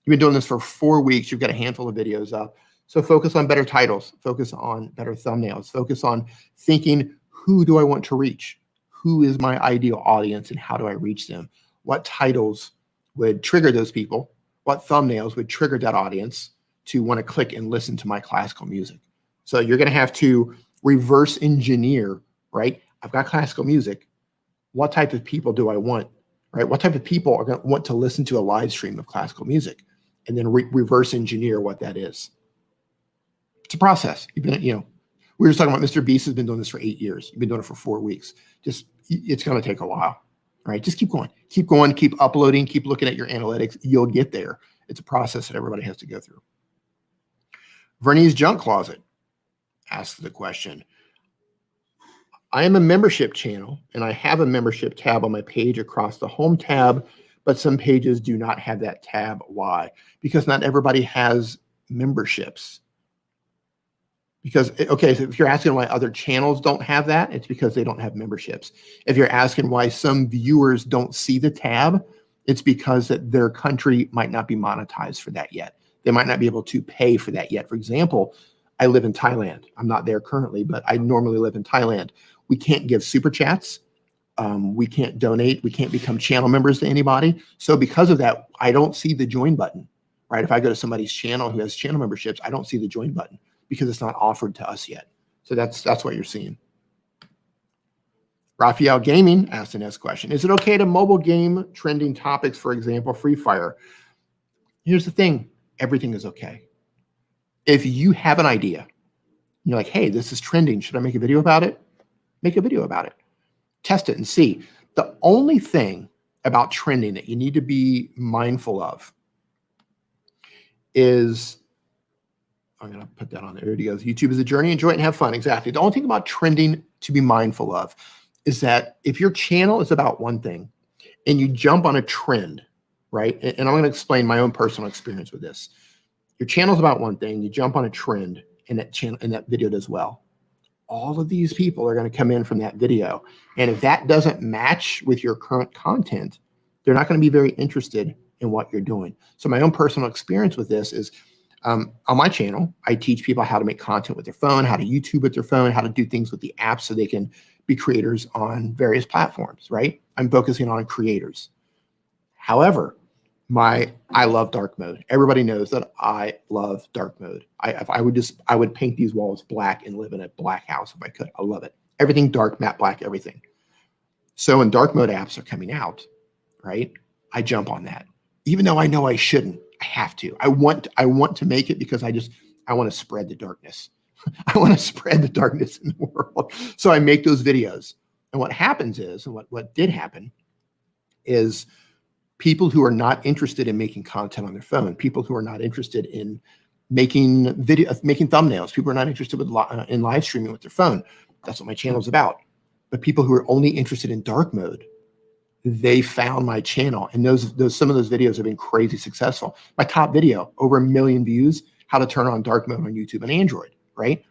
You've been doing this for 4 weeks. You've got a handful of videos up. So focus on better titles. Focus on better thumbnails. Focus on thinking, who do I want to reach? Who is my ideal audience and how do I reach them? What titles would trigger those people? What thumbnails would trigger that audience to want to click and listen to my classical music? So you're going to have to reverse engineer, right? I've got classical music. What type of people do I want, right? What type of people are going to want to listen to a live stream of classical music? And then reverse engineer what that is. It's a process. You've been, we were just talking about Mr. Beast has been doing this for 8 years. You've been doing it for 4 weeks. It's going to take a while, right? Just keep going, keep uploading, keep looking at your analytics. You'll get there. It's a process that everybody has to go through. Vernie's Junk Closet asks the question. I am a membership channel and I have a membership tab on my page across the home tab, but some pages do not have that tab. Why? Because not everybody has memberships. Because, okay, so if you're asking why other channels don't have that, it's because they don't have memberships. If you're asking why some viewers don't see the tab, it's because that their country might not be monetized for that yet. They might not be able to pay for that yet. For example, I live in Thailand. I'm not there currently, but I normally live in Thailand. We can't give super chats. We can't donate. We can't become channel members to anybody. So because of that, I don't see the join button, right? If I go to somebody's channel who has channel memberships, I don't see the join button because it's not offered to us yet. So that's what you're seeing. Raphael Gaming asked the next question. Is it okay to mobile game trending topics, for example, Free Fire? Here's the thing. Everything is okay. If you have an idea, you're like, hey, this is trending. Should I make a video about it? Make a video about it. Test it and see. The only thing about trending that you need to be mindful of is, I'm going to put that on there. There it goes. YouTube is a journey. Enjoy it and have fun. Exactly. The only thing about trending to be mindful of is that if your channel is about one thing and you jump on a trend, right? And I'm going to explain my own personal experience with this. Your channel's about one thing, you jump on a trend and that channel and that video does well. All of these people are going to come in from that video. And if that doesn't match with your current content, they're not going to be very interested in what you're doing. So my own personal experience with this is on my channel, I teach people how to make content with their phone, how to YouTube with their phone, how to do things with the app so they can be creators on various platforms, right? I'm focusing on creators. However, I love dark mode. Everybody knows that I love dark mode. I would paint these walls black and live in a black house if I could. I love it. Everything dark, matte black, everything. So when dark mode apps are coming out, right? I jump on that. Even though I know I shouldn't, I have to. I want to make it because I want to spread the darkness. I want to spread the darkness in the world. So I make those videos. And what happens is, and what did happen is people who are not interested in making content on their phone, people who are not interested in making thumbnails, people who are not interested in live streaming with their phone. That's what my channel is about. But people who are only interested in dark mode, they found my channel. And some of those videos have been crazy successful. My top video, over 1 million views, how to turn on dark mode on YouTube and Android, right?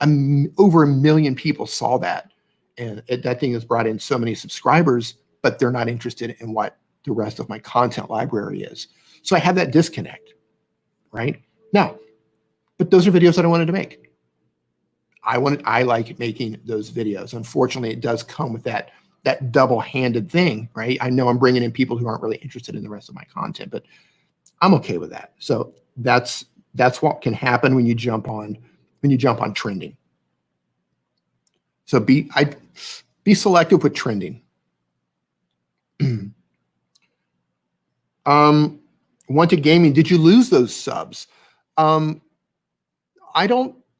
Over 1 million people saw that. And that thing has brought in so many subscribers, but they're not interested in what the rest of my content library is. So I have that disconnect, right? Now, but those are videos that I wanted to make. I like making those videos. Unfortunately, it does come with that double-handed thing, right? I know I'm bringing in people who aren't really interested in the rest of my content, but I'm okay with that. So that's what can happen when you jump on trending. So be selective with trending. Wanted Gaming, did you lose those subs?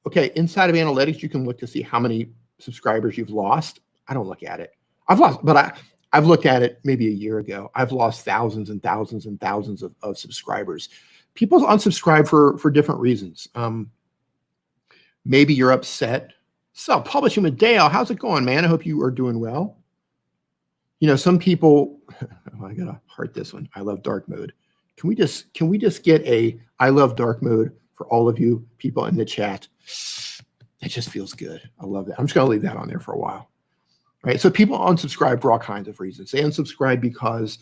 Okay, inside of analytics, you can look to see how many subscribers you've lost. I don't look at it. I've looked at it maybe a year ago. I've lost thousands and thousands and thousands of subscribers. People unsubscribe for different reasons. Maybe you're upset. So, Publishing with Dale, how's it going, man? I hope you are doing well. You know, some people, I gotta heart this one. I love dark mode. Can we just get a I love dark mode for all of you people in the chat? That just feels good. I love that. I'm just gonna leave that on there for a while. Right? So people unsubscribe for all kinds of reasons. They unsubscribe because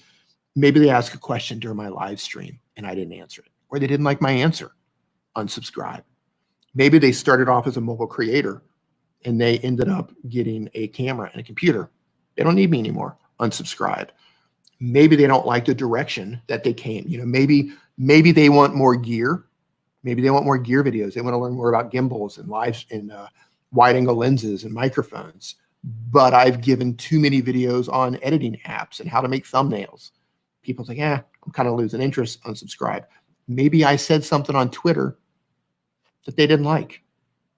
maybe they asked a question during my live stream and I didn't answer it, or they didn't like my answer. Unsubscribe. Maybe they started off as a mobile creator and they ended up getting a camera and a computer. They don't need me anymore. Unsubscribe. Maybe they don't like the direction that they came. You know, maybe they want more gear. Maybe they want more gear videos. They want to learn more about gimbals and wide angle lenses and microphones. But I've given too many videos on editing apps and how to make thumbnails. People think, I'm kind of losing interest. Unsubscribe. Maybe I said something on Twitter that they didn't like.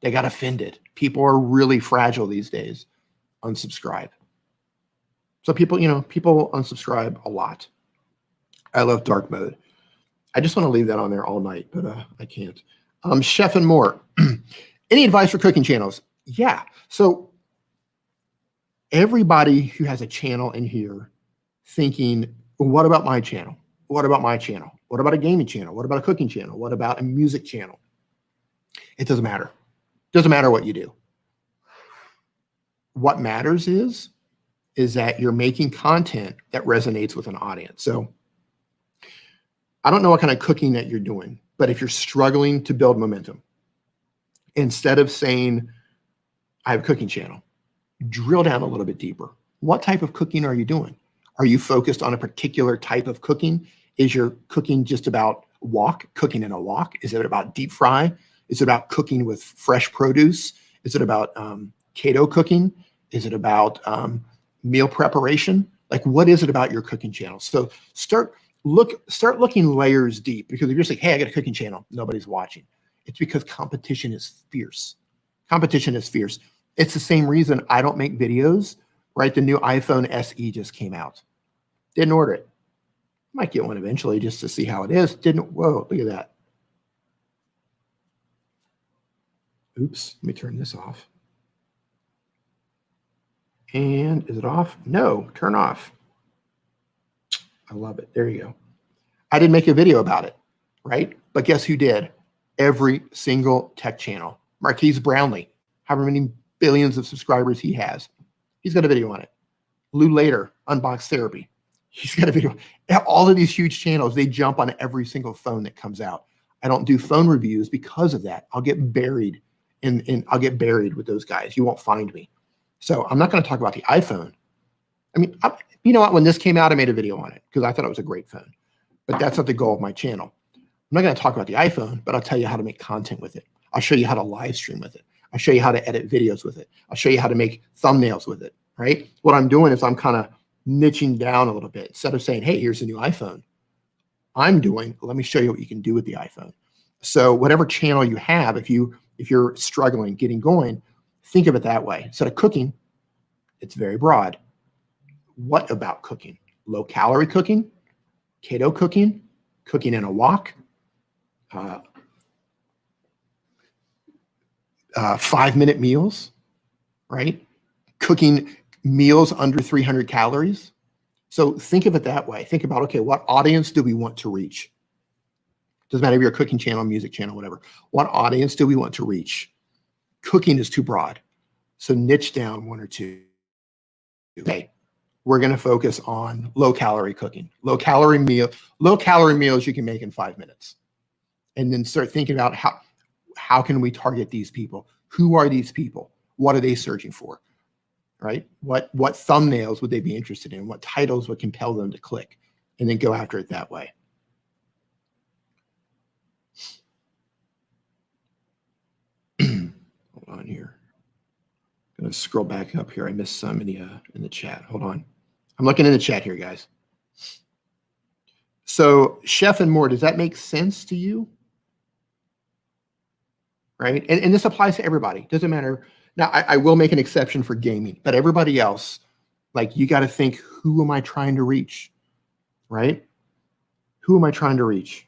They got offended. People are really fragile these days. Unsubscribe. So people unsubscribe a lot. I love dark mode. I just want to leave that on there all night, but I can't. Chef and More. Any advice for cooking channels? Yeah. So everybody who has a channel in here thinking, well, what about my channel? What about my channel? What about a gaming channel? What about a cooking channel? What about a music channel? It doesn't matter. It doesn't matter what you do. What matters is that you're making content that resonates with an audience. So I don't know what kind of cooking that you're doing, But if you're struggling to build momentum, instead of saying, I have a cooking channel, drill down a little bit deeper. What type of cooking are you doing? Are you focused on a particular type of cooking? Is your cooking just about cooking in a wok? Is it about deep fry? Is it about cooking with fresh produce? Is it about keto cooking? Is it about meal preparation? Like, what is it about your cooking channel? So start looking layers deep, because if you're saying, hey, I got a cooking channel, nobody's watching. It's because competition is fierce. Competition is fierce. It's the same reason I don't make videos, right? The new iPhone SE just came out. Didn't order it. Might get one eventually just to see how it is. Whoa, look at that. Oops, let me turn this off. And is it off? No, turn off. I love it. There you go. I didn't make a video about it, right? But guess who did? Every single tech channel. Marquise Brownlee, however many billions of subscribers he has, he's got a video on it. Lou Later, Unbox Therapy, he's got a video. All of these huge channels, they jump on every single phone that comes out. I don't do phone reviews because of that. I'll get buried I'll get buried with those guys. You won't find me. So I'm not going to talk about the iPhone. I mean, you know what? When this came out, I made a video on it because I thought it was a great phone. But that's not the goal of my channel. I'm not going to talk about the iPhone, but I'll tell you how to make content with it. I'll show you how to live stream with it. I'll show you how to edit videos with it. I'll show you how to make thumbnails with it, right? What I'm doing is I'm kind of niching down a little bit. Instead of saying, hey, here's a new iPhone, let me show you what you can do with the iPhone. So whatever channel you have, if you're struggling getting going, think of it that way. Instead of cooking, it's very broad. What about cooking? Low calorie cooking, keto cooking, cooking in a wok, 5-minute meals, right? Cooking meals under 300 calories. So think of it that way. Think about, okay, what audience do we want to reach? Doesn't matter if you're a cooking channel, music channel, whatever. What audience do we want to reach? Cooking is too broad. So niche down one or two. Okay, we're going to focus on low calorie cooking. Low calorie meals you can make in 5 minutes. And then start thinking about how can we target these people? Who are these people? What are they searching for? Right? What thumbnails would they be interested in? What titles would compel them to click? And then go after it that way. Hold on here. I'm going to scroll back up here. I missed some in the chat. Hold on. I'm looking in the chat here, guys. So Chef and More, does that make sense to you? Right? And this applies to everybody. Doesn't matter. Now, I will make an exception for gaming, but everybody else, like, you got to think, who am I trying to reach? Right? Who am I trying to reach?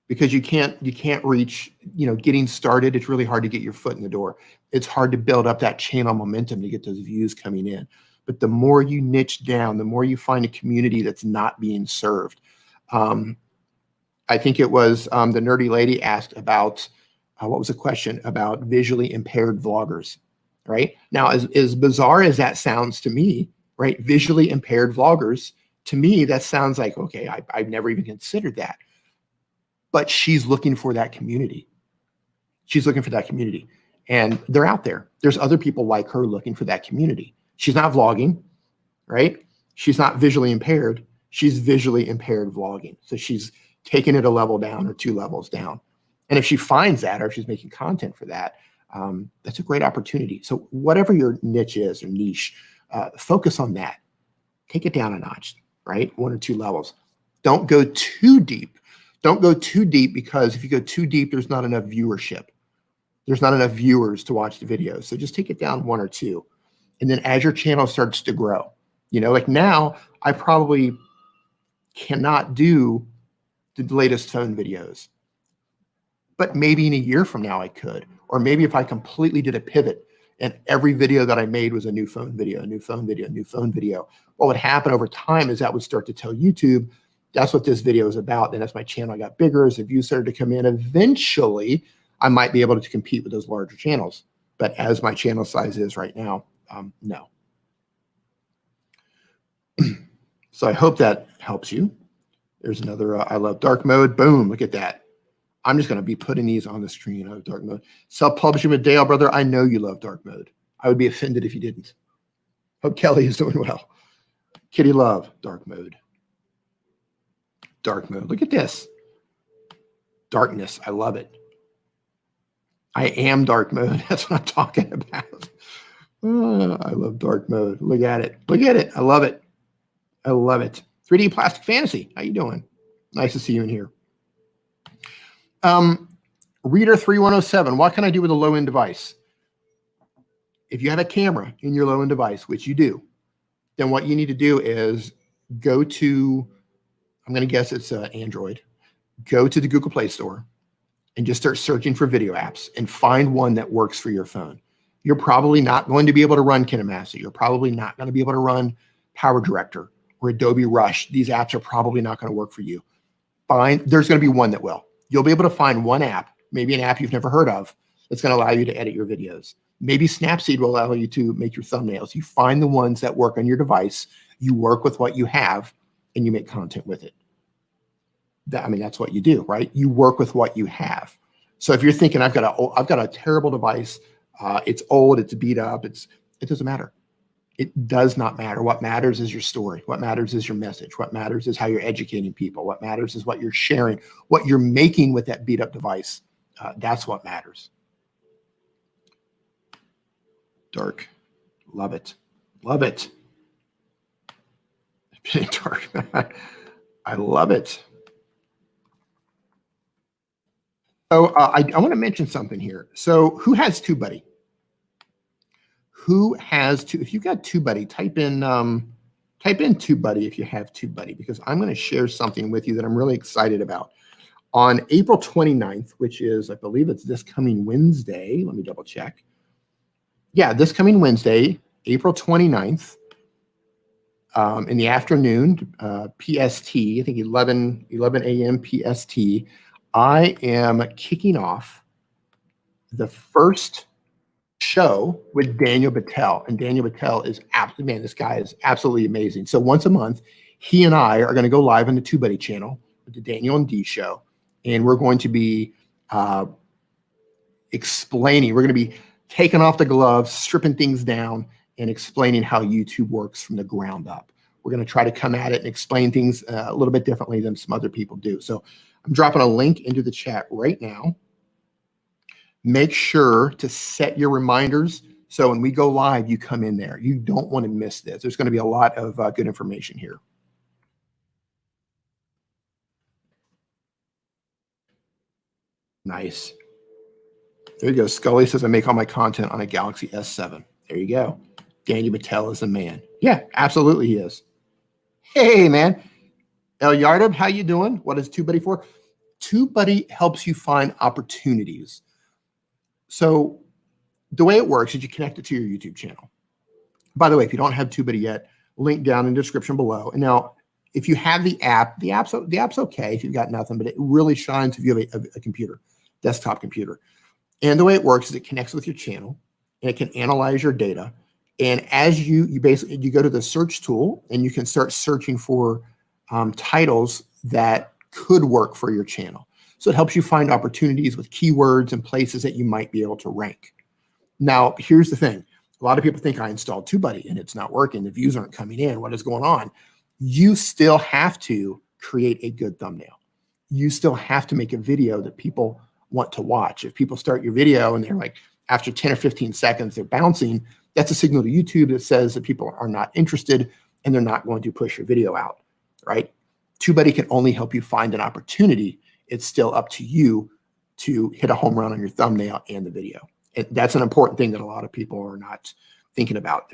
Because you can't reach, getting started. It's really hard to get your foot in the door. It's hard to build up that channel momentum to get those views coming in. But the more you niche down, the more you find a community that's not being served. I think it was the nerdy lady asked about, what was the question? About visually impaired vloggers, right? Now, as bizarre as that sounds to me, right? Visually impaired vloggers, to me, that sounds like, okay, I've never even considered that. But she's looking for that community. She's looking for that community. And they're out there. There's other people like her looking for that community. She's not vlogging, right? She's not visually impaired. She's visually impaired vlogging. So she's taking it a level down or 2 levels down. And if she finds that, or if she's making content for that, that's a great opportunity. So whatever your niche is or niche, focus on that. Take it down a notch, right? 1 or 2 levels. Don't go too deep. Don't go too deep, because if you go too deep, there's not enough viewership. There's not enough viewers to watch the videos. So just take it down 1 or 2. And then as your channel starts to grow, like now, I probably cannot do the latest phone videos. But maybe in a year from now I could. Or maybe if I completely did a pivot and every video that I made was a new phone video, a new phone video, a new phone video, what would happen over time is that would start to tell YouTube, that's what this video is about. And as my channel got bigger, as the views started to come in, eventually I might be able to compete with those larger channels. But as my channel size is right now, no. So I hope that helps you. There's another I love dark mode. Boom, look at that. I'm just going to be putting these on the screen. I love dark mode. Self-publishing with Dale, brother. I know you love dark mode. I would be offended if you didn't. Hope Kelly is doing well. Kitty love, dark mode. Dark mode. Look at this. Darkness. I love it. I am dark mode. That's what I'm talking about. I love dark mode. Look at it. Look at it. I love it. I love it. 3D Plastic Fantasy. How you doing? Nice to see you in here. Reader 3107. What can I do with a low-end device? If you have a camera in your low-end device, which you do, then what you need to do is go to, I'm going to guess it's Android. Go to the Google Play Store and just start searching for video apps and find one that works for your phone. You're probably not going to be able to run KineMaster. You're probably not going to be able to run Power Director or Adobe Rush. These apps are probably not going to work for you. There's going to be one that will. You'll be able to find one app, maybe an app you've never heard of, that's going to allow you to edit your videos. Maybe Snapseed will allow you to make your thumbnails. You find the ones that work on your device, you work with what you have, and you make content with it. That's what you do, right? You work with what you have. So if you're thinking, I've got a terrible device, it's old, it's beat up, it doesn't matter. It does not matter. What matters is your story. What matters is your message. What matters is how you're educating people. What matters is what you're sharing, what you're making with that beat up device. That's what matters. Dark. Love it. Love it. Dark. I love it. So I want to mention something here. So who has TubeBuddy? Who has if you've got TubeBuddy, type in TubeBuddy if you have TubeBuddy, because I'm going to share something with you that I'm really excited about. On April 29th, which is, I believe it's this coming Wednesday. Let me double check. Yeah, this coming Wednesday, April 29th, in the afternoon, PST, I think 11 a.m. PST, I am kicking off the first show with Daniel Battelle. And Daniel Battelle is absolutely, man, this guy is absolutely amazing. So once a month, he and I are going to go live on the TubeBuddy channel with the Daniel and D show. And we're going to be explaining, we're going to be taking off the gloves, stripping things down, and explaining how YouTube works from the ground up. We're going to try to come at it and explain things a little bit differently than some other people do. So I'm dropping a link into the chat right now. Make sure to set your reminders so when we go live, you come in there. You don't want to miss this. There's going to be a lot of good information here. Nice. There you go. Scully says, I make all my content on a Galaxy S7. There you go. Daniel Battelle is the man. Yeah, absolutely he is. Hey, man. El Yardab, how you doing? What is TubeBuddy for? TubeBuddy helps you find opportunities. So the way it works is you connect it to your YouTube channel. By the way, if you don't have TubeBuddy yet, link down in the description below. And now, if you have the app's okay if you've got nothing, but it really shines if you have a computer, desktop computer. And the way it works is it connects with your channel, and it can analyze your data. And as you go to the search tool, and you can start searching for titles that could work for your channel. So it helps you find opportunities with keywords and places that you might be able to rank. Now, here's the thing. A lot of people think I installed TubeBuddy and it's not working. The views aren't coming in. What is going on? You still have to create a good thumbnail. You still have to make a video that people want to watch. If people start your video and they're like, after 10 or 15 seconds, they're bouncing, that's a signal to YouTube that says that people are not interested and they're not going to push your video out, right? TubeBuddy can only help you find an opportunity. It's still up to you to hit a home run on your thumbnail and the video. That's an important thing that a lot of people are not thinking about.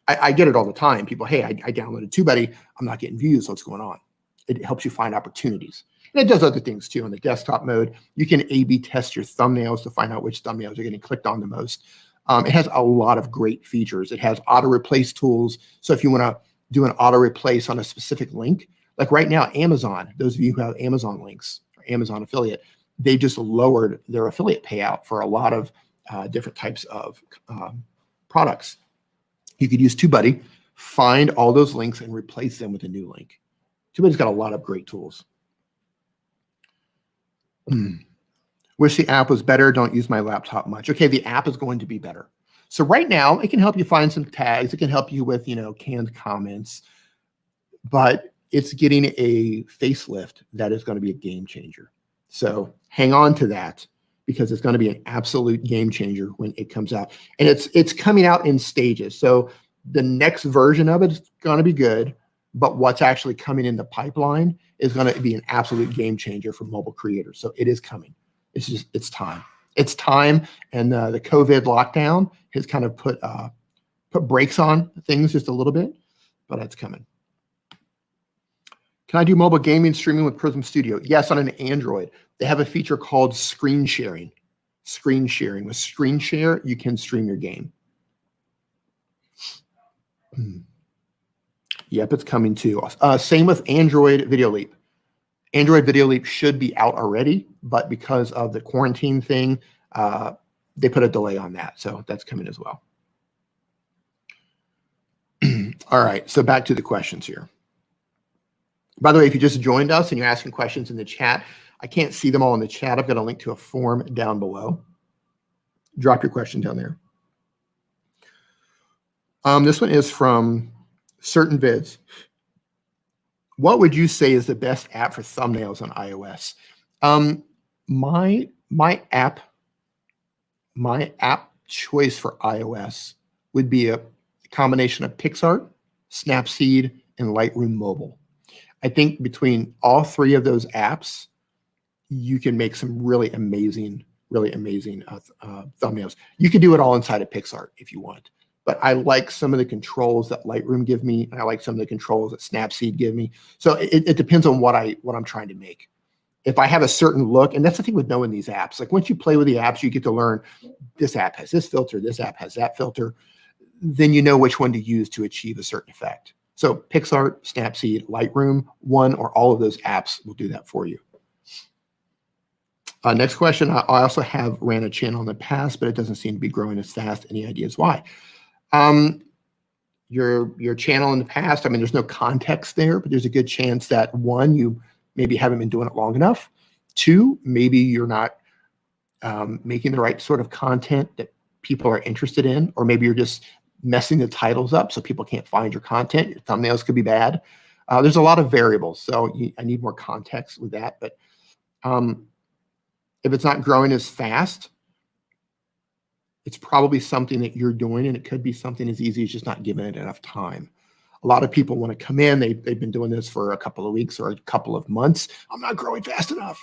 I get it all the time. People, hey, I downloaded TubeBuddy. I'm not getting views. What's going on? It helps you find opportunities. And it does other things too. In the desktop mode, you can A/B test your thumbnails to find out which thumbnails are getting clicked on the most. It has a lot of great features. It has auto replace tools. So if you want to do an auto replace on a specific link, like right now, Amazon, those of you who have Amazon links or Amazon affiliate, they just lowered their affiliate payout for a lot of different types of products. You could use TubeBuddy, find all those links and replace them with a new link. TubeBuddy's got a lot of great tools. Wish the app was better. Don't use my laptop much. Okay, the app is going to be better. So right now, it can help you find some tags. It can help you with, canned comments, but it's getting a facelift that is going to be a game changer. So hang on to that, because it's going to be an absolute game changer when it comes out. And it's coming out in stages. So the next version of it is going to be good, but what's actually coming in the pipeline is going to be an absolute game changer for mobile creators. So it is coming. It's time. It's time. And the COVID lockdown has kind of put brakes on things just a little bit, but it's coming. Can I do mobile gaming streaming with Prism Studio? Yes, on an Android. They have a feature called screen sharing. Screen sharing. With screen share, you can stream your game. Yep, it's coming too. Same with Android Videoleap. Android Videoleap should be out already, but because of the quarantine thing, they put a delay on that. So that's coming as well. All right, so back to the questions here. By the way, if you just joined us and you're asking questions in the chat, I can't see them all in the chat. I've got a link to a form down below. Drop your question down there. This one is from Certain Vids. What would you say is the best app for thumbnails on iOS? My app choice for iOS would be a combination of PixArt, Snapseed, and Lightroom Mobile. I think between all three of those apps, you can make some really amazing thumbnails. You can do it all inside of PixArt if you want, but I like some of the controls that Lightroom give me, and I like some of the controls that Snapseed give me. So it depends on what I'm trying to make. If I have a certain look, and that's the thing with knowing these apps, like once you play with the apps, you get to learn this app has this filter, this app has that filter, then you know which one to use to achieve a certain effect. So PixArt, Snapseed, Lightroom, one or all of those apps will do that for you. Next question. I also have ran a channel in the past, but it doesn't seem to be growing as fast. Any ideas why? Your channel in the past, I mean, there's no context there, but there's a good chance that one, you maybe haven't been doing it long enough. Two, maybe you're not making the right sort of content that people are interested in, or maybe you're just messing the titles up so people can't find your content. Your thumbnails could be bad. There's a lot of variables, so I need more context with that. But if it's not growing as fast, it's probably something that you're doing, and it could be something as easy as just not giving it enough time. A lot of people want to come in. They've been doing this for a couple of weeks or a couple of months. I'm not growing fast enough.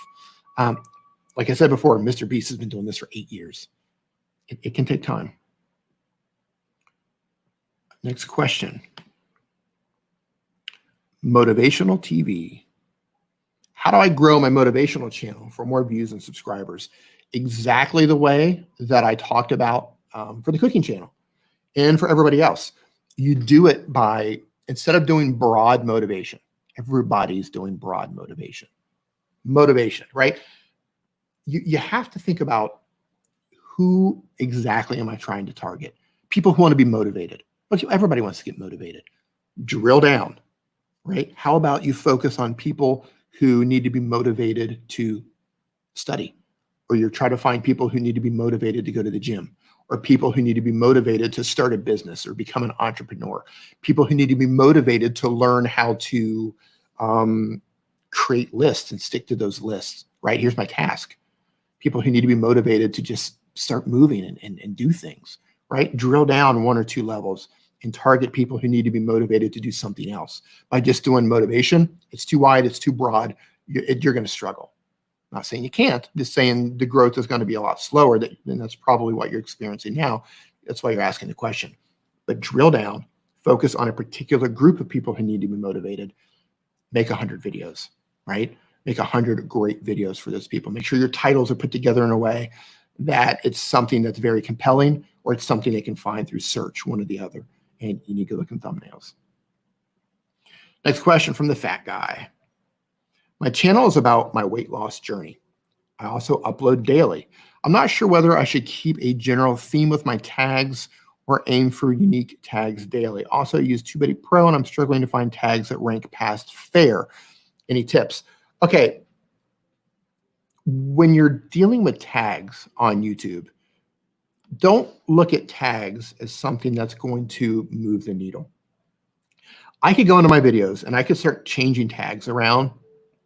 Like I said before, Mr. Beast has been doing this for 8 years. It can take time. Next question. Motivational TV. How do I grow my motivational channel for more views and subscribers? Exactly the way that I talked about for the cooking channel and for everybody else. You do it by, instead of doing broad motivation, everybody's doing broad motivation. Motivation, right? You have to think about who exactly am I trying to target? People who want to be motivated. Everybody wants to get motivated. Drill down, right? How about you focus on people who need to be motivated to study, or you're trying to find people who need to be motivated to go to the gym, or people who need to be motivated to start a business or become an entrepreneur, people who need to be motivated to learn how to create lists and stick to those lists, right? Here's my task. People who need to be motivated to just start moving and do things, right? Drill down 1 or 2 levels and target people who need to be motivated to do something else. By just doing motivation, it's too wide, it's too broad, you're going to struggle. I'm not saying you can't, just saying the growth is going to be a lot slower, and that's probably what you're experiencing now. That's why you're asking the question. But drill down, focus on a particular group of people who need to be motivated. Make 100 videos, right? Make 100 great videos for those people. Make sure your titles are put together in a way that it's something that's very compelling, or it's something they can find through search, one or the other. And you need to look in thumbnails. Next question from the fat guy. My channel is about my weight loss journey. I also upload daily. I'm not sure whether I should keep a general theme with my tags or aim for unique tags daily. Also use TubeBuddy Pro, and I'm struggling to find tags that rank past fair. Any tips? Okay. when you're dealing with tags on YouTube, don't look at tags as something that's going to move the needle. I could go into my videos and I could start changing tags around.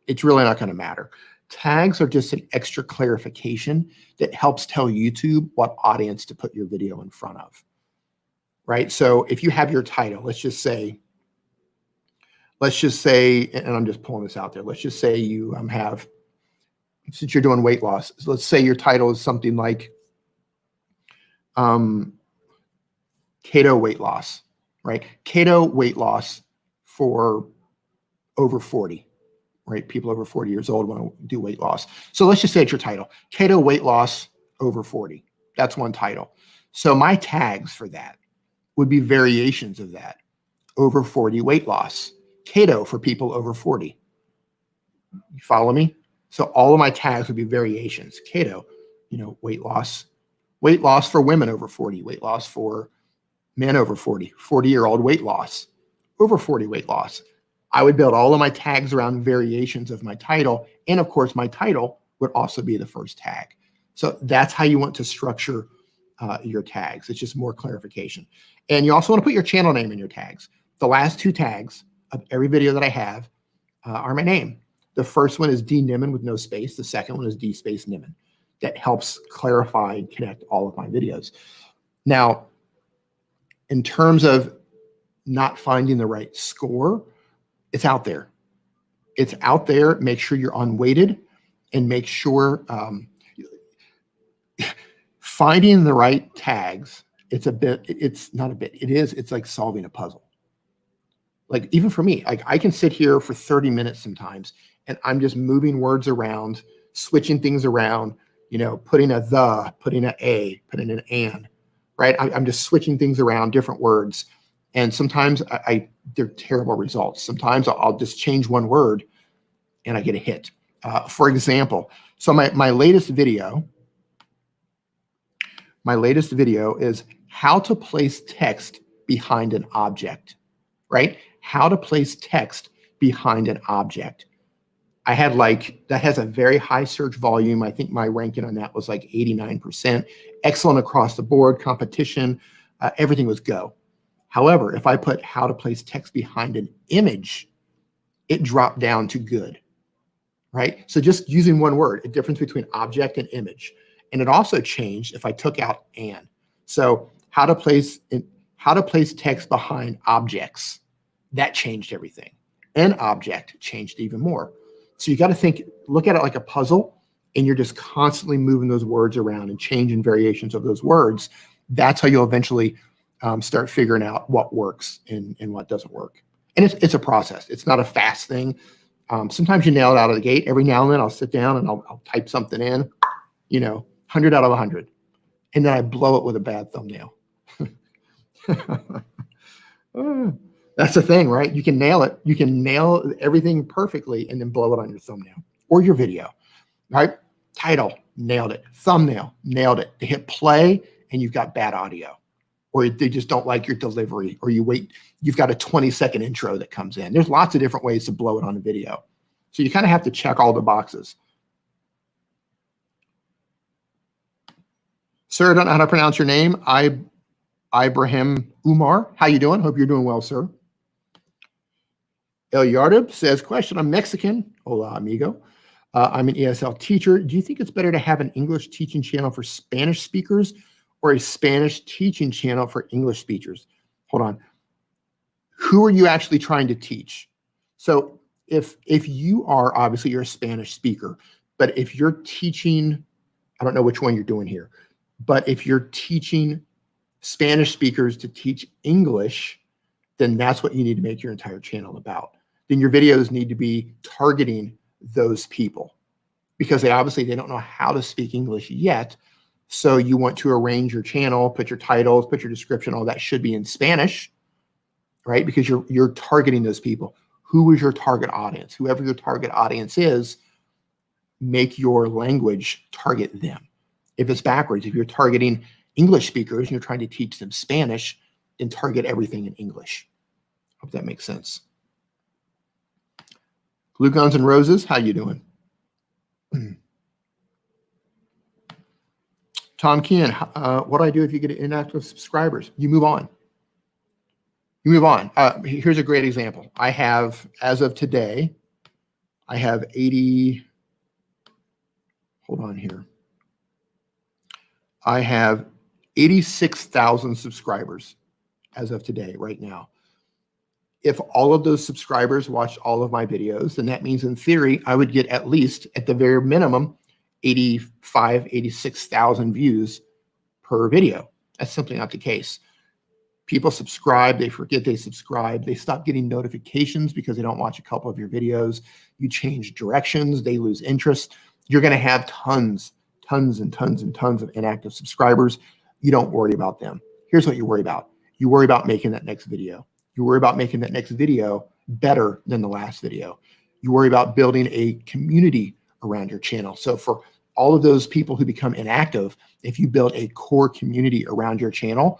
It's really not going to matter. Tags are just an extra clarification that helps tell YouTube what audience to put your video in front of, right? So if you have your title, let's just say, and I'm just pulling this out there. Let's just say you have, since you're doing weight loss, so let's say your title is something like keto weight loss, right? Keto weight loss for over 40, right? People over 40 years old want to do weight loss. So let's just say it's your title, keto weight loss over 40. That's one title. So my tags for that would be variations of that. Over 40 weight loss, keto for people over 40. You follow me? So all of my tags would be variations. Keto, weight loss for women over 40, weight loss for men over 40, 40-year-old weight loss, over 40 weight loss. I would build all of my tags around variations of my title. And of course, my title would also be the first tag. So that's how you want to structure your tags. It's just more clarification. And you also want to put your channel name in your tags. The last two tags of every video that I have are my name. The first one is D Nimmin with no space. The second one is D space Nimmin. That helps clarify and connect all of my videos. Now, in terms of not finding the right score, it's out there. It's out there. Make sure you're unweighted and make sure finding the right tags, it's like solving a puzzle. Like even for me, I can sit here for 30 minutes sometimes and I'm just moving words around, switching things around, putting a the, putting an a, putting an and, right? I'm just switching things around, different words. And sometimes they're terrible results. Sometimes I'll just change one word and I get a hit. For example, so my latest video is how to place text behind an object, right? How to place text behind an object. I had that has a very high search volume. I think my ranking on that was like 89%. Excellent across the board, competition, everything was go. However, if I put how to place text behind an image, it dropped down to good, right? So just using one word, a difference between object and image. And it also changed if I took out and. So how to place text behind objects, that changed everything. An object changed even more. So you got to look at it like a puzzle, and you're just constantly moving those words around and changing variations of those words. That's how you'll eventually start figuring out what works and what doesn't work. And it's a process. It's not a fast thing. Sometimes you nail it out of the gate. Every now and then I'll sit down and I'll type something in, 100 out of 100. And then I blow it with a bad thumbnail. That's the thing, right? You can nail it. You can nail everything perfectly and then blow it on your thumbnail or your video, right? Title, nailed it. Thumbnail, nailed it. They hit play and you've got bad audio, or they just don't like your delivery, or you've got a 20-second intro that comes in. There's lots of different ways to blow it on a video. So you kind of have to check all the boxes. Sir, I don't know how to pronounce your name. Ibrahim Umar. How you doing? Hope you're doing well, sir. El Yardib says, question, I'm Mexican. Hola, amigo. I'm an ESL teacher. Do you think it's better to have an English teaching channel for Spanish speakers or a Spanish teaching channel for English speakers? Hold on. Who are you actually trying to teach? So if you are, obviously you're a Spanish speaker, but if you're teaching, I don't know which one you're doing here, but if you're teaching Spanish speakers to teach English, then that's what you need to make your entire channel about. Then your videos need to be targeting those people because they don't know how to speak English yet. So you want to arrange your channel, put your titles, put your description, all that should be in Spanish, right? Because you're targeting those people. Who is your target audience? Whoever your target audience is, make your language target them. If it's backwards, if you're targeting English speakers and you're trying to teach them Spanish, then target everything in English. Hope that makes sense. Blue Guns and Roses, how you doing? Tom Kean, what do I do if you get inactive subscribers? You move on. You move on. Here's a great example. I have, as of today, I have 80, hold on here. I have 86,000 subscribers as of today, right now. If all of those subscribers watched all of my videos, then that means in theory, I would get at least, at the very minimum, 85, 86,000 views per video. That's simply not the case. People subscribe, they forget they subscribe, they stop getting notifications because they don't watch a couple of your videos. You change directions, they lose interest. You're gonna have tons and tons of inactive subscribers. You don't worry about them. Here's what you worry about. You worry about making that next video. You worry about making that next video better than the last video. You worry about building a community around your channel. So for all of those people who become inactive, if you build a core community around your channel,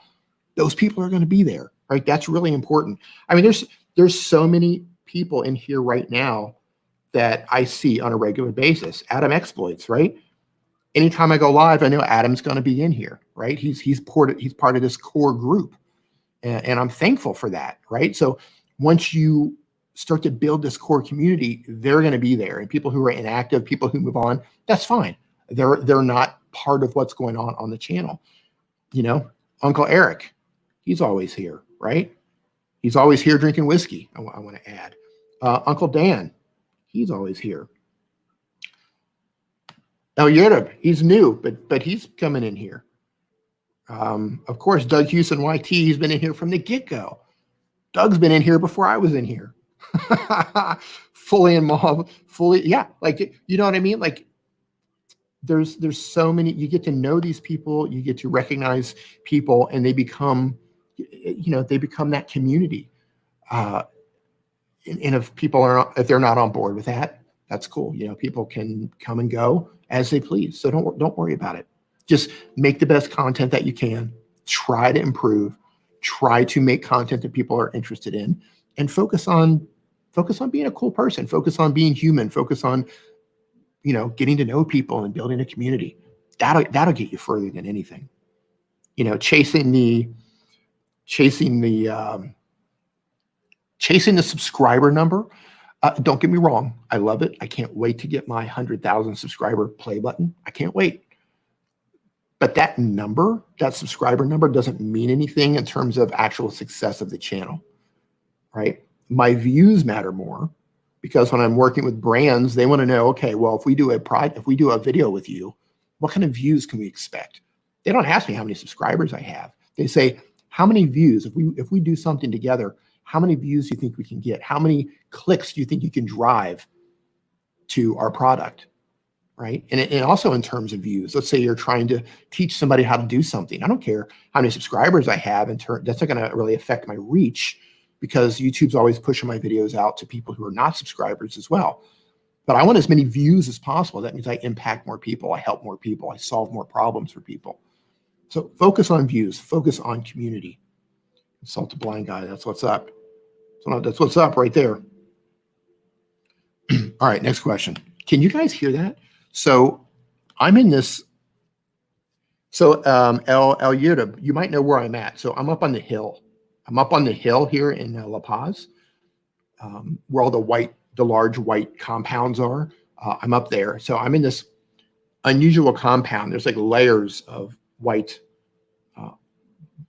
those people are going to be there, right? That's really important. I mean, there's so many people in here right now that I see on a regular basis. Adam Exploits, right? Anytime I go live, I know Adam's going to be in here, right? He's part of this core group, and I'm thankful for that, right? So once you start to build this core community, they're going to be there, and people who are inactive, people who move on, that's fine. They're not part of what's going on the channel. You know, Uncle Eric, he's always here, right? He's always here drinking whiskey. I want to add, Uncle Dan, he's always here. El Yurub, he's new, but he's coming in here. Of course, Doug Houston YT, he's been in here from the get-go. Doug's been in here before I was in here. Fully involved, yeah, like, you know what I mean? Like, there's so many, you get to know these people, you get to recognize people, and they become, you know, they become that community. And if if they're not on board with that, that's cool. You know, people can come and go as they please. So don't worry about it. Just make the best content that you can. Try to improve. Try to make content that people are interested in, and focus on being a cool person. Focus on being human. Focus on, you know, getting to know people and building a community. That'll get you further than anything. You know, chasing the subscriber number. Don't get me wrong. I love it. I can't wait to get my 100,000 subscriber play button. I can't wait. But that number, that subscriber number, doesn't mean anything in terms of actual success of the channel, right? My views matter more, because when I'm working with brands, they want to know, okay, well, if we do a video with you, what kind of views can we expect? They don't ask me how many subscribers I have. They say, how many views, if we do something together, how many views do you think we can get? How many clicks do you think you can drive to our product, right? And also in terms of views, let's say you're trying to teach somebody how to do something. I don't care how many subscribers I have, that's not going to really affect my reach, because YouTube's always pushing my videos out to people who are not subscribers as well. But I want as many views as possible. That means I impact more people, I help more people, I solve more problems for people. So focus on views, focus on community. Insult the blind guy, that's what's up. So that's what's up right there. All right, next question. Can you guys hear that? So I'm in this. So El Yurub, you might know where I'm at. So I'm up on the hill. I'm up on the hill here in La Paz, where all the large white compounds are. I'm up there. So I'm in this unusual compound. There's like layers of white,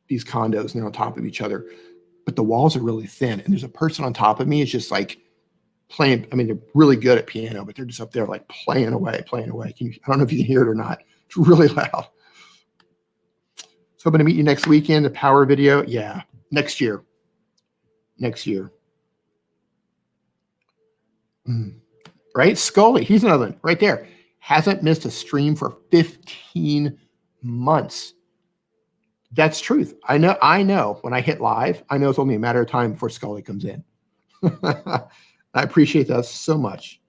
these condos, and they're on top of each other, but the walls are really thin. And there's a person on top of me. It's just like playing. I mean, they're really good at piano, but they're just up there like playing away. I don't know if you can hear it or not. It's really loud. So I'm going to meet you next weekend, the power video. Yeah. Next year. Right? Scully, he's another one right there. Hasn't missed a stream for 15 months. That's truth. I know when I hit live, I know it's only a matter of time before Scully comes in. I appreciate that so much.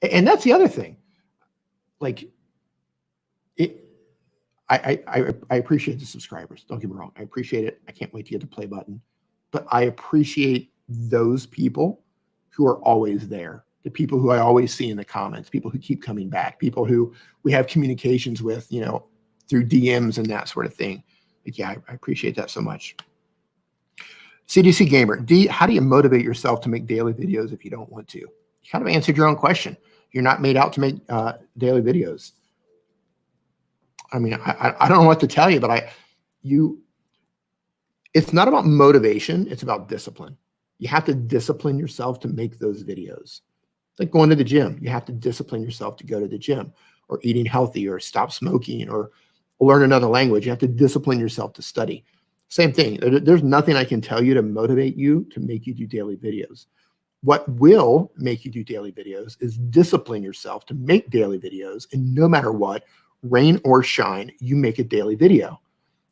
And that's the other thing. Like, I appreciate the subscribers. Don't get me wrong. I appreciate it. I can't wait to get the play button. But I appreciate those people who are always there. The people who I always see in the comments, people who keep coming back, people who we have communications with, you know, through DMs and that sort of thing. But yeah, I appreciate that so much. CDC Gamer, D, how do you motivate yourself to make daily videos if you don't want to? You kind of answered your own question. You're not made out to make daily videos. I mean, I don't know what to tell you, but it's not about motivation. It's about discipline. You have to discipline yourself to make those videos. It's like going to the gym. You have to discipline yourself to go to the gym, or eating healthy, or stop smoking, or learn another language. You have to discipline yourself to study. Same thing. There's nothing I can tell you to motivate you to make you do daily videos. What will make you do daily videos is discipline yourself to make daily videos. And no matter what, rain or shine, you make a daily video.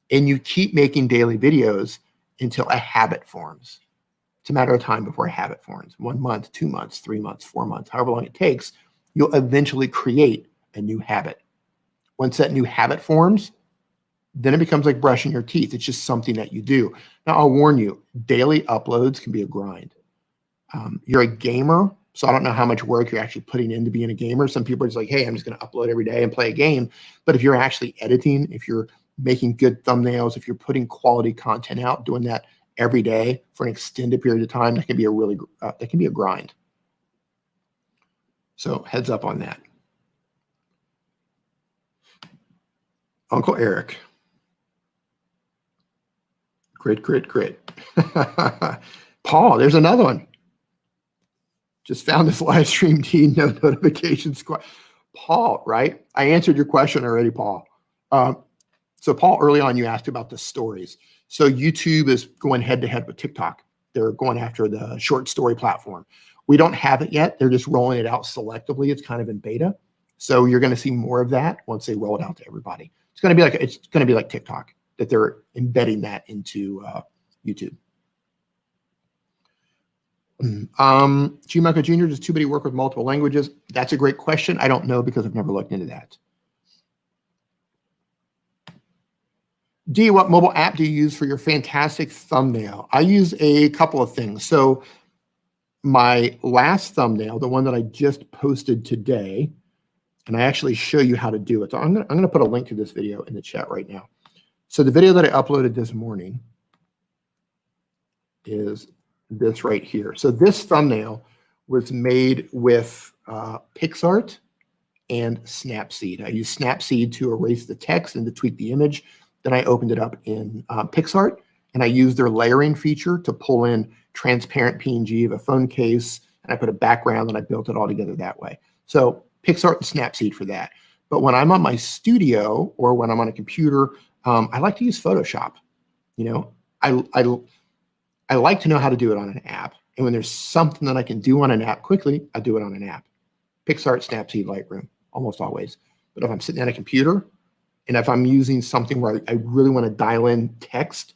And you keep making daily videos until a habit forms. It's a matter of time before a habit forms. 1 month, 2 months, 3 months, 4 months, however long it takes, you'll eventually create a new habit. Once that new habit forms, then it becomes like brushing your teeth. It's just something that you do. Now, I'll warn you, daily uploads can be a grind. You're a gamer, so I don't know how much work you're actually putting into being a gamer. Some people are just like, hey, I'm just going to upload every day and play a game. But if you're actually editing, if you're making good thumbnails, if you're putting quality content out, doing that every day for an extended period of time, that can be a grind. So heads up on that. Uncle Eric. Grit. Paul, there's another one. Just found this live stream, D, no notifications. Paul, right? I answered your question already, Paul. So Paul, early on, you asked about the stories. So YouTube is going head to head with TikTok. They're going after the short story platform. We don't have it yet. They're just rolling it out selectively. It's kind of in beta. So you're going to see more of that once they roll it out to everybody. It's going to be like TikTok, that they're embedding that into YouTube. G. Michael Jr., does TubeBuddy work with multiple languages? That's a great question. I don't know because I've never looked into that. D, what mobile app do you use for your fantastic thumbnail? I use a couple of things. So my last thumbnail, the one that I just posted today, and I actually show you how to do it. So I'm going to put a link to this video in the chat right now. So the video that I uploaded this morning is this right here. So this thumbnail was made with PixArt and Snapseed. I used Snapseed to erase the text and to tweak the image. Then I opened it up in PixArt, and I used their layering feature to pull in transparent PNG of a phone case, and I put a background, and I built it all together that way. So PixArt and Snapseed for that. But when I'm on my studio or when I'm on a computer, I like to use Photoshop. You know, I like to know how to do it on an app. And when there's something that I can do on an app quickly, I do it on an app. PixArt, Snapseed, Lightroom, almost always. But if I'm sitting at a computer, and if I'm using something where I really want to dial in text,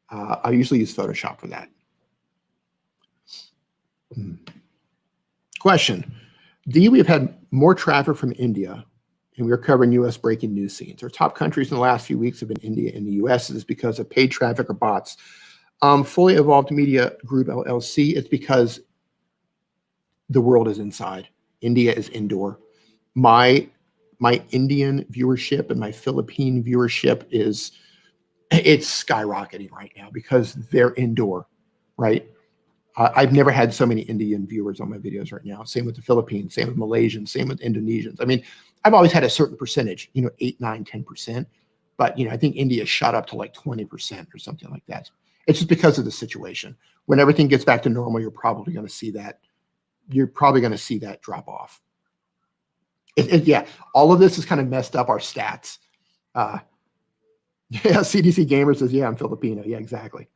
I usually use Photoshop for that. Question. D, we've had more traffic from India, and we're covering U.S. breaking news scenes. Our top countries in the last few weeks have been India and the U.S. Is because of paid traffic or bots. Fully Evolved Media Group, LLC, it's because the world is inside. India is indoor. My Indian viewership and my Philippine viewership it's skyrocketing right now because they're indoor, right? I've never had so many Indian viewers on my videos right now. Same with the Philippines, same with Malaysians, same with Indonesians. I mean, I've always had a certain percentage, 8, 9, 10%. But, I think India shot up to like 20% or something like that. It's just because of the situation. When everything gets back to normal, you're probably going to see that. You're probably going to see that drop off. Yeah, all of this has kind of messed up our stats. Yeah, CDC Gamer says, yeah, I'm Filipino. Yeah, exactly.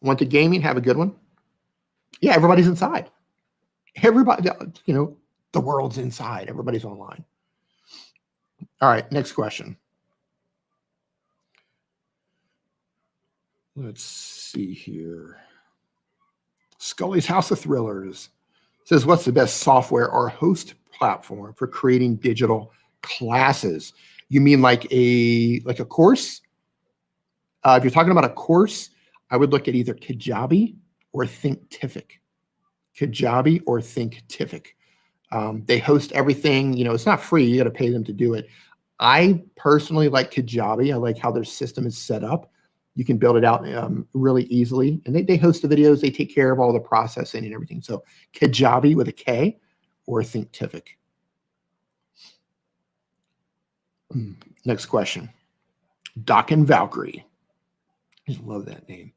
Want to gaming? Have a good one. Yeah, everybody's inside. Everybody, the world's inside. Everybody's online. All right, next question. Let's see here. Scully's House of Thrillers says, what's the best software or host platform for creating digital classes? You mean like a course? If you're talking about a course, I would look at either Kajabi or Thinkific. Kajabi or Thinkific. They host everything. It's not free. You got to pay them to do it. I personally like Kajabi. I like how their system is set up. You can build it out really easily. And they host the videos. They take care of all the processing and everything. So Kajabi with a K or Thinkific. Next question. Doc and Valkyrie. I just love that name.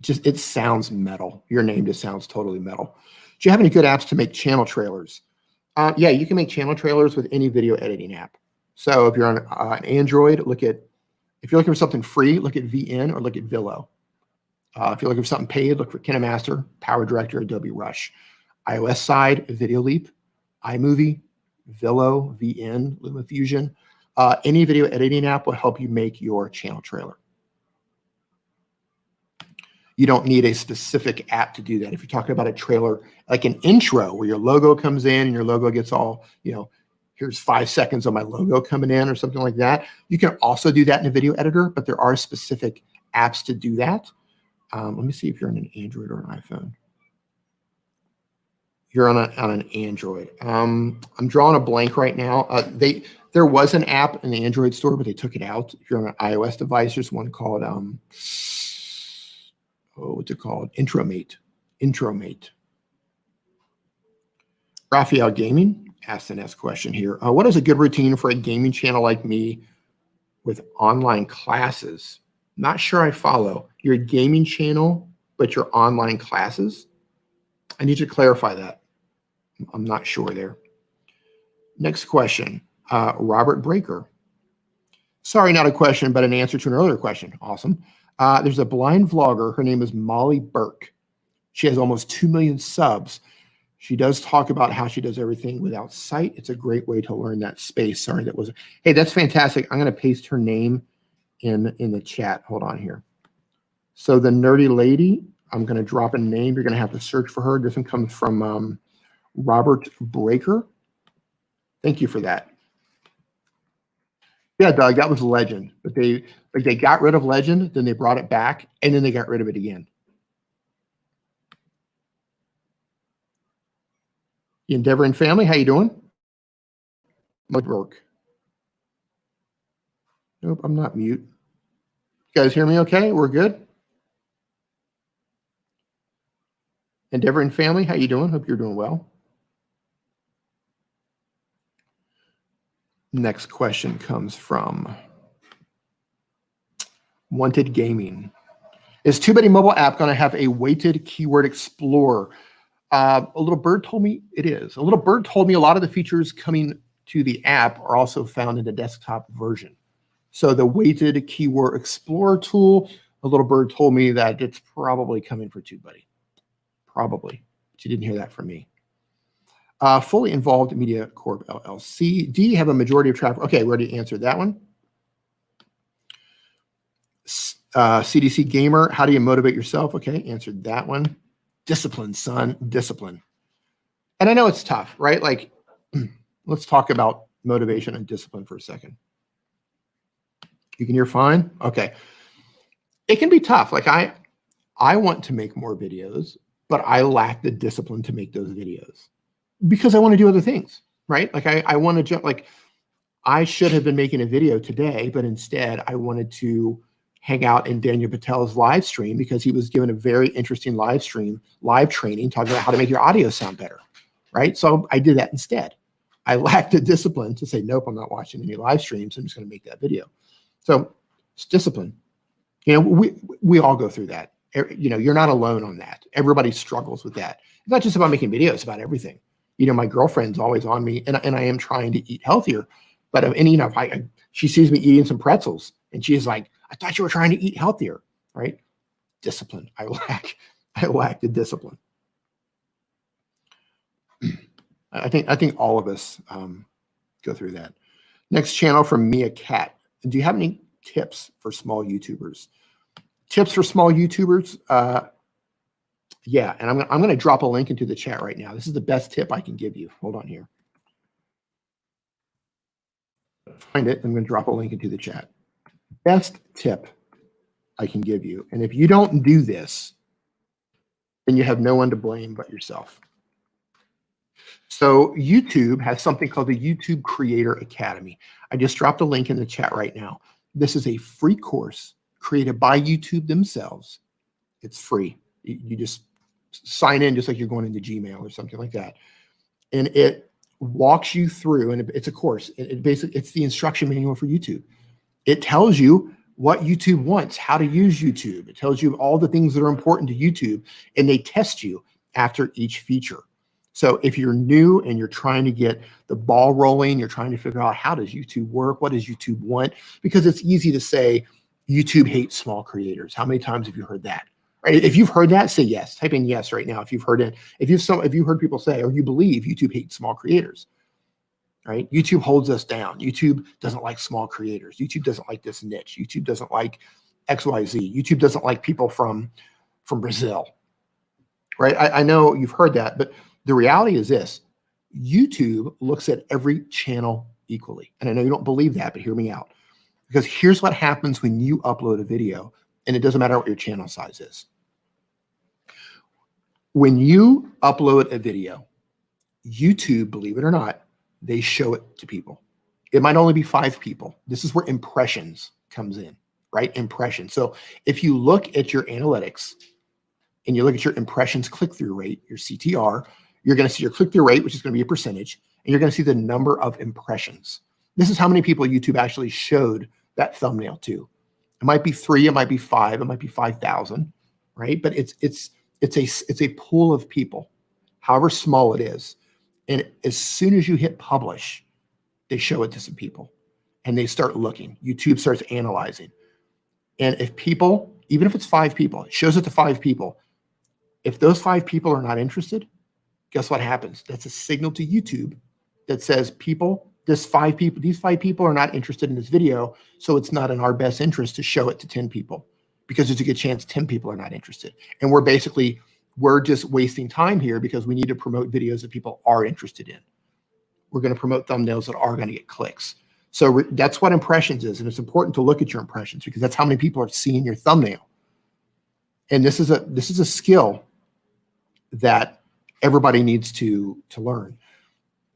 It sounds metal. Your name just sounds totally metal. Do you have any good apps to make channel trailers? Yeah, you can make channel trailers with any video editing app. So if you're on an Android, if you're looking for something free, look at VN or look at VLLO. If you're looking for something paid, look for KineMaster, PowerDirector, Adobe Rush. iOS side, Videoleap, iMovie, VLLO, VN, LumaFusion. Any video editing app will help you make your channel trailer. You don't need a specific app to do that. If you're talking about a trailer, like an intro where your logo comes in and your logo gets all, here's 5 seconds of my logo coming in or something like that. You can also do that in a video editor, but there are specific apps to do that. Let me see if you're on an Android or an iPhone. You're on an Android. I'm drawing a blank right now. There was an app in the Android store, but they took it out. If you're on an iOS device, there's one called what's it called? Intromate. Raphael Gaming asked the next question here. What is a good routine for a gaming channel like me with online classes? Not sure I follow. Your gaming channel, but your online classes? I need to clarify that. I'm not sure there. Next question. Robert Breaker. Sorry, not a question, but an answer to an earlier question. Awesome. There's a blind vlogger. Her name is Molly Burke. She has almost 2 million subs. She does talk about how she does everything without sight. It's a great way to learn that space. Sorry, that was. Hey, that's fantastic. I'm going to paste her name in the chat. Hold on here. So the nerdy lady, I'm going to drop a name. You're going to have to search for her. This one comes from Robert Breaker. Thank you for that. Yeah, Doug, that was Legend. But they got rid of Legend, then they brought it back, and then they got rid of it again. Endeavor and family, how you doing? Much work. Nope, I'm not mute. You guys hear me okay? We're good? Endeavor and family, how you doing? Hope you're doing well. Next question comes from Wanted Gaming. Is TubeBuddy mobile app going to have a weighted keyword explorer? A little bird told me it is. A little bird told me a lot of the features coming to the app are also found in the desktop version. So the weighted keyword explorer tool, a little bird told me that it's probably coming for TubeBuddy. Probably. But you didn't hear that from me. Fully Involved Media Corp LLC. Do you have a majority of traffic? Okay, we already answered that one. CDC Gamer, how do you motivate yourself? Okay, answered that one. Discipline, son, discipline. And I know it's tough, right? Like, let's talk about motivation and discipline for a second. You can hear fine? Okay. It can be tough. Like I want to make more videos, but I lack the discipline to make those videos because I want to do other things, right? Like I want to jump, like I should have been making a video today, but instead I wanted to hang out in Daniel Patel's live stream because he was given a very interesting live training talking about how to make your audio sound better, right? So I did that instead. I lacked the discipline to say, nope, I'm not watching any live streams. I'm just going to make that video. So it's discipline. You know, we all go through that. You know, you're not alone on that. Everybody struggles with that. It's not just about making videos, it's about everything. You know, my girlfriend's always on me, and I am trying to eat healthier. But and you know, if she sees me eating some pretzels, and she's like, "I thought you were trying to eat healthier," right? Discipline. I lack the discipline. I think all of us go through that. Next channel from Mia Cat. Do you have any tips for small YouTubers? Tips for small YouTubers? Yeah, and I'm going to drop a link into the chat right now. This is the best tip I can give you. Hold on here. Find it. I'm going to drop a link into the chat. Best tip I can give you. And if you don't do this, then you have no one to blame but yourself. So YouTube has something called the YouTube Creator Academy. I just dropped a link in the chat right now. This is a free course created by YouTube themselves. It's free. You just sign in just like you're going into Gmail or something like that. And it walks you through, and it's a course. It basically, it's the instruction manual for YouTube. It tells you what YouTube wants, how to use YouTube. It tells you all the things that are important to YouTube, and they test you after each feature. So if you're new and you're trying to get the ball rolling, you're trying to figure out how does YouTube work? What does YouTube want? Because it's easy to say YouTube hates small creators. How many times have you heard that? Right? If you've heard that, say yes. Type in yes right now if you've heard it. If you've heard people say or you believe YouTube hates small creators. Right? YouTube holds us down. YouTube doesn't like small creators. YouTube doesn't like this niche. YouTube doesn't like XYZ. YouTube doesn't like people from Brazil. Right? I know you've heard that, but the reality is this. YouTube looks at every channel equally. And I know you don't believe that, but hear me out. Because here's what happens when you upload a video, and it doesn't matter what your channel size is. When you upload a video, YouTube, believe it or not, they show it to people. It might only be 5 people. This is where impressions comes in, right? Impressions. So if you look at your analytics and you look at your impressions click-through rate, your CTR, you're going to see your click-through rate, which is going to be a percentage, and you're going to see the number of impressions. This is how many people YouTube actually showed that thumbnail to. It might be 3, it might be 5, it might be 5,000, right? But it's a pool of people, however small it is. And as soon as you hit publish, they show it to some people and they start looking. YouTube starts analyzing. And if people, even if it's 5 people, it shows it to 5 people. If those 5 people are not interested, guess what happens? That's a signal to YouTube that says these 5 people are not interested in this video. So it's not in our best interest to show it to 10 people because there's a good chance 10 people are not interested. And we're just wasting time here because we need to promote videos that people are interested in. We're going to promote thumbnails that are going to get clicks. So that's what impressions is. And it's important to look at your impressions because that's how many people are seeing your thumbnail. And this is a skill that everybody needs to learn.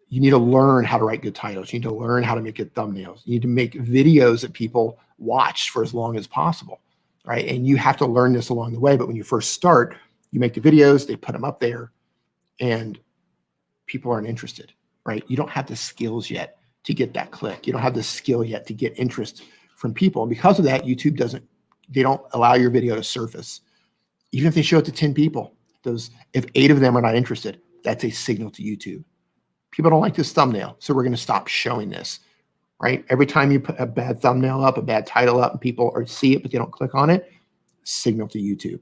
You need to learn how to write good titles. You need to learn how to make good thumbnails. You need to make videos that people watch for as long as possible, right? And you have to learn this along the way. But when you first start, you make the videos, they put them up there, and people aren't interested, right? You don't have the skills yet to get that click. You don't have the skill yet to get interest from people. And because of that, YouTube they don't allow your video to surface. Even if they show it to 10 people, if 8 of them are not interested, that's a signal to YouTube. People don't like this thumbnail, so we're going to stop showing this, right? Every time you put a bad thumbnail up, a bad title up, and people see it, but they don't click on it, signal to YouTube.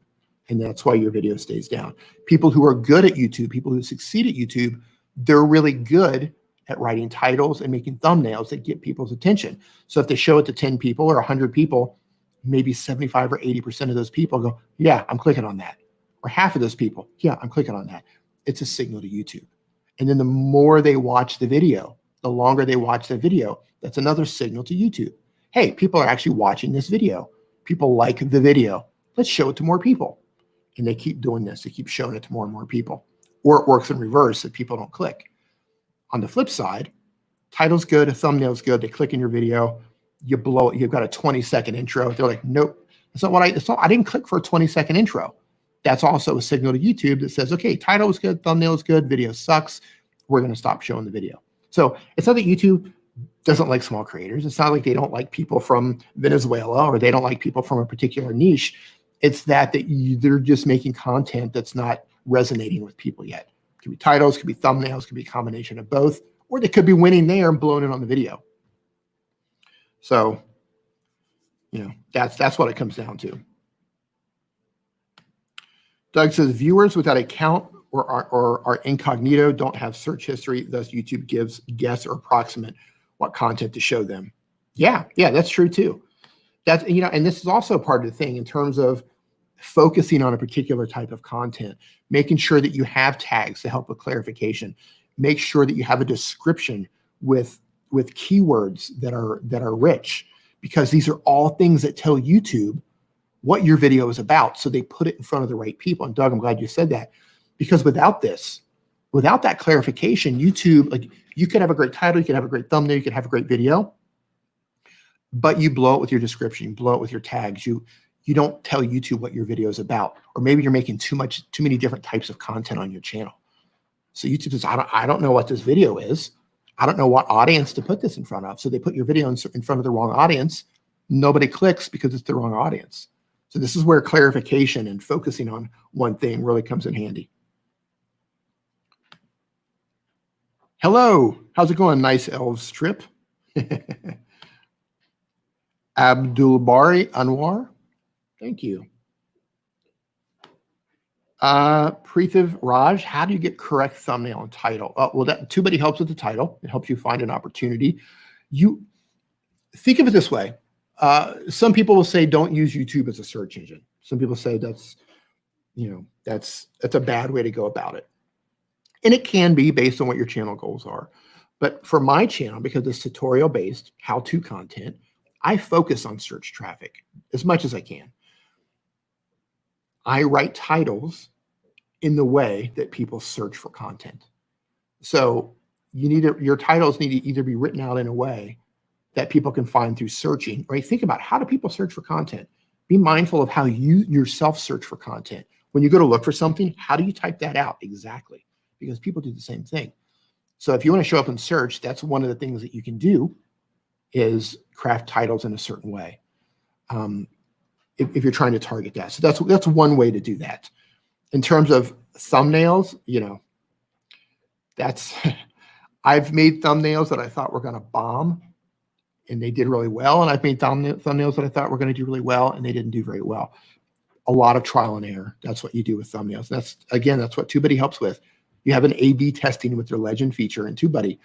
And that's why your video stays down. People who are good at YouTube, people who succeed at YouTube, they're really good at writing titles and making thumbnails that get people's attention. So if they show it to 10 people or 100 people, maybe 75 or 80% of those people go, yeah, I'm clicking on that. Or half of those people, yeah, I'm clicking on that. It's a signal to YouTube. And then the more they watch the video, the longer they watch the video, that's another signal to YouTube. Hey, people are actually watching this video. People like the video. Let's show it to more people. And they keep doing this. They keep showing it to more and more people. Or it works in reverse if people don't click. On the flip side, title's good, a thumbnail's good. They click in your video. You blow it. You've got a 20-second intro. They're like, nope, I didn't click for a 20-second intro. That's also a signal to YouTube that says, okay, title is good, thumbnail is good, video sucks. We're going to stop showing the video. So it's not that YouTube doesn't like small creators. It's not like they don't like people from Venezuela or they don't like people from a particular niche. It's that they're just making content that's not resonating with people yet. It could be titles, it could be thumbnails, it could be a combination of both, or they could be winning there and blowing it on the video. So, that's what it comes down to. Doug says, viewers without a count or are incognito don't have search history, thus YouTube gives guess or approximate what content to show them. Yeah, that's true too. That's, and this is also part of the thing in terms of focusing on a particular type of content, making sure that you have tags to help with clarification, make sure that you have a description with keywords that are rich, because these are all things that tell YouTube what your video is about. So they put it in front of the right people. And Doug, I'm glad you said that, because without this, without that clarification, YouTube, like you could have a great title, you could have a great thumbnail, you could have a great video, but you blow it with your description, you blow it with your tags, you don't tell YouTube what your video is about, or maybe you're making too many different types of content on your channel. So YouTube says, I don't know what this video is. I don't know what audience to put this in front of. So they put your video in front of the wrong audience. Nobody clicks because it's the wrong audience. So this is where clarification and focusing on one thing really comes in handy. Hello, how's it going? Nice elves trip. Abdul Bari Anwar, thank you. Preethav Raj, how do you get correct thumbnail and title? Well, TubeBuddy helps with the title. It helps you find an opportunity. You think of it this way. Some people will say don't use YouTube as a search engine. Some people say that's a bad way to go about it. And it can be based on what your channel goals are. But for my channel, because it's tutorial-based, how-to content, I focus on search traffic as much as I can. I write titles in the way that people search for content. So your titles need to either be written out in a way that people can find through searching, right? Think about, how do people search for content? Be mindful of how you yourself search for content. When you go to look for something, how do you type that out exactly? Because people do the same thing. So if you want to show up in search, that's one of the things that you can do, is craft titles in a certain way. If you're trying to target that. So that's one way to do that. In terms of thumbnails, I've made thumbnails that I thought were going to bomb and they did really well. And I've made thumbnails that I thought were going to do really well and they didn't do very well. A lot of trial and error. That's what you do with thumbnails. That's what TubeBuddy helps with. You have an A/B testing with your legend feature in TubeBuddy,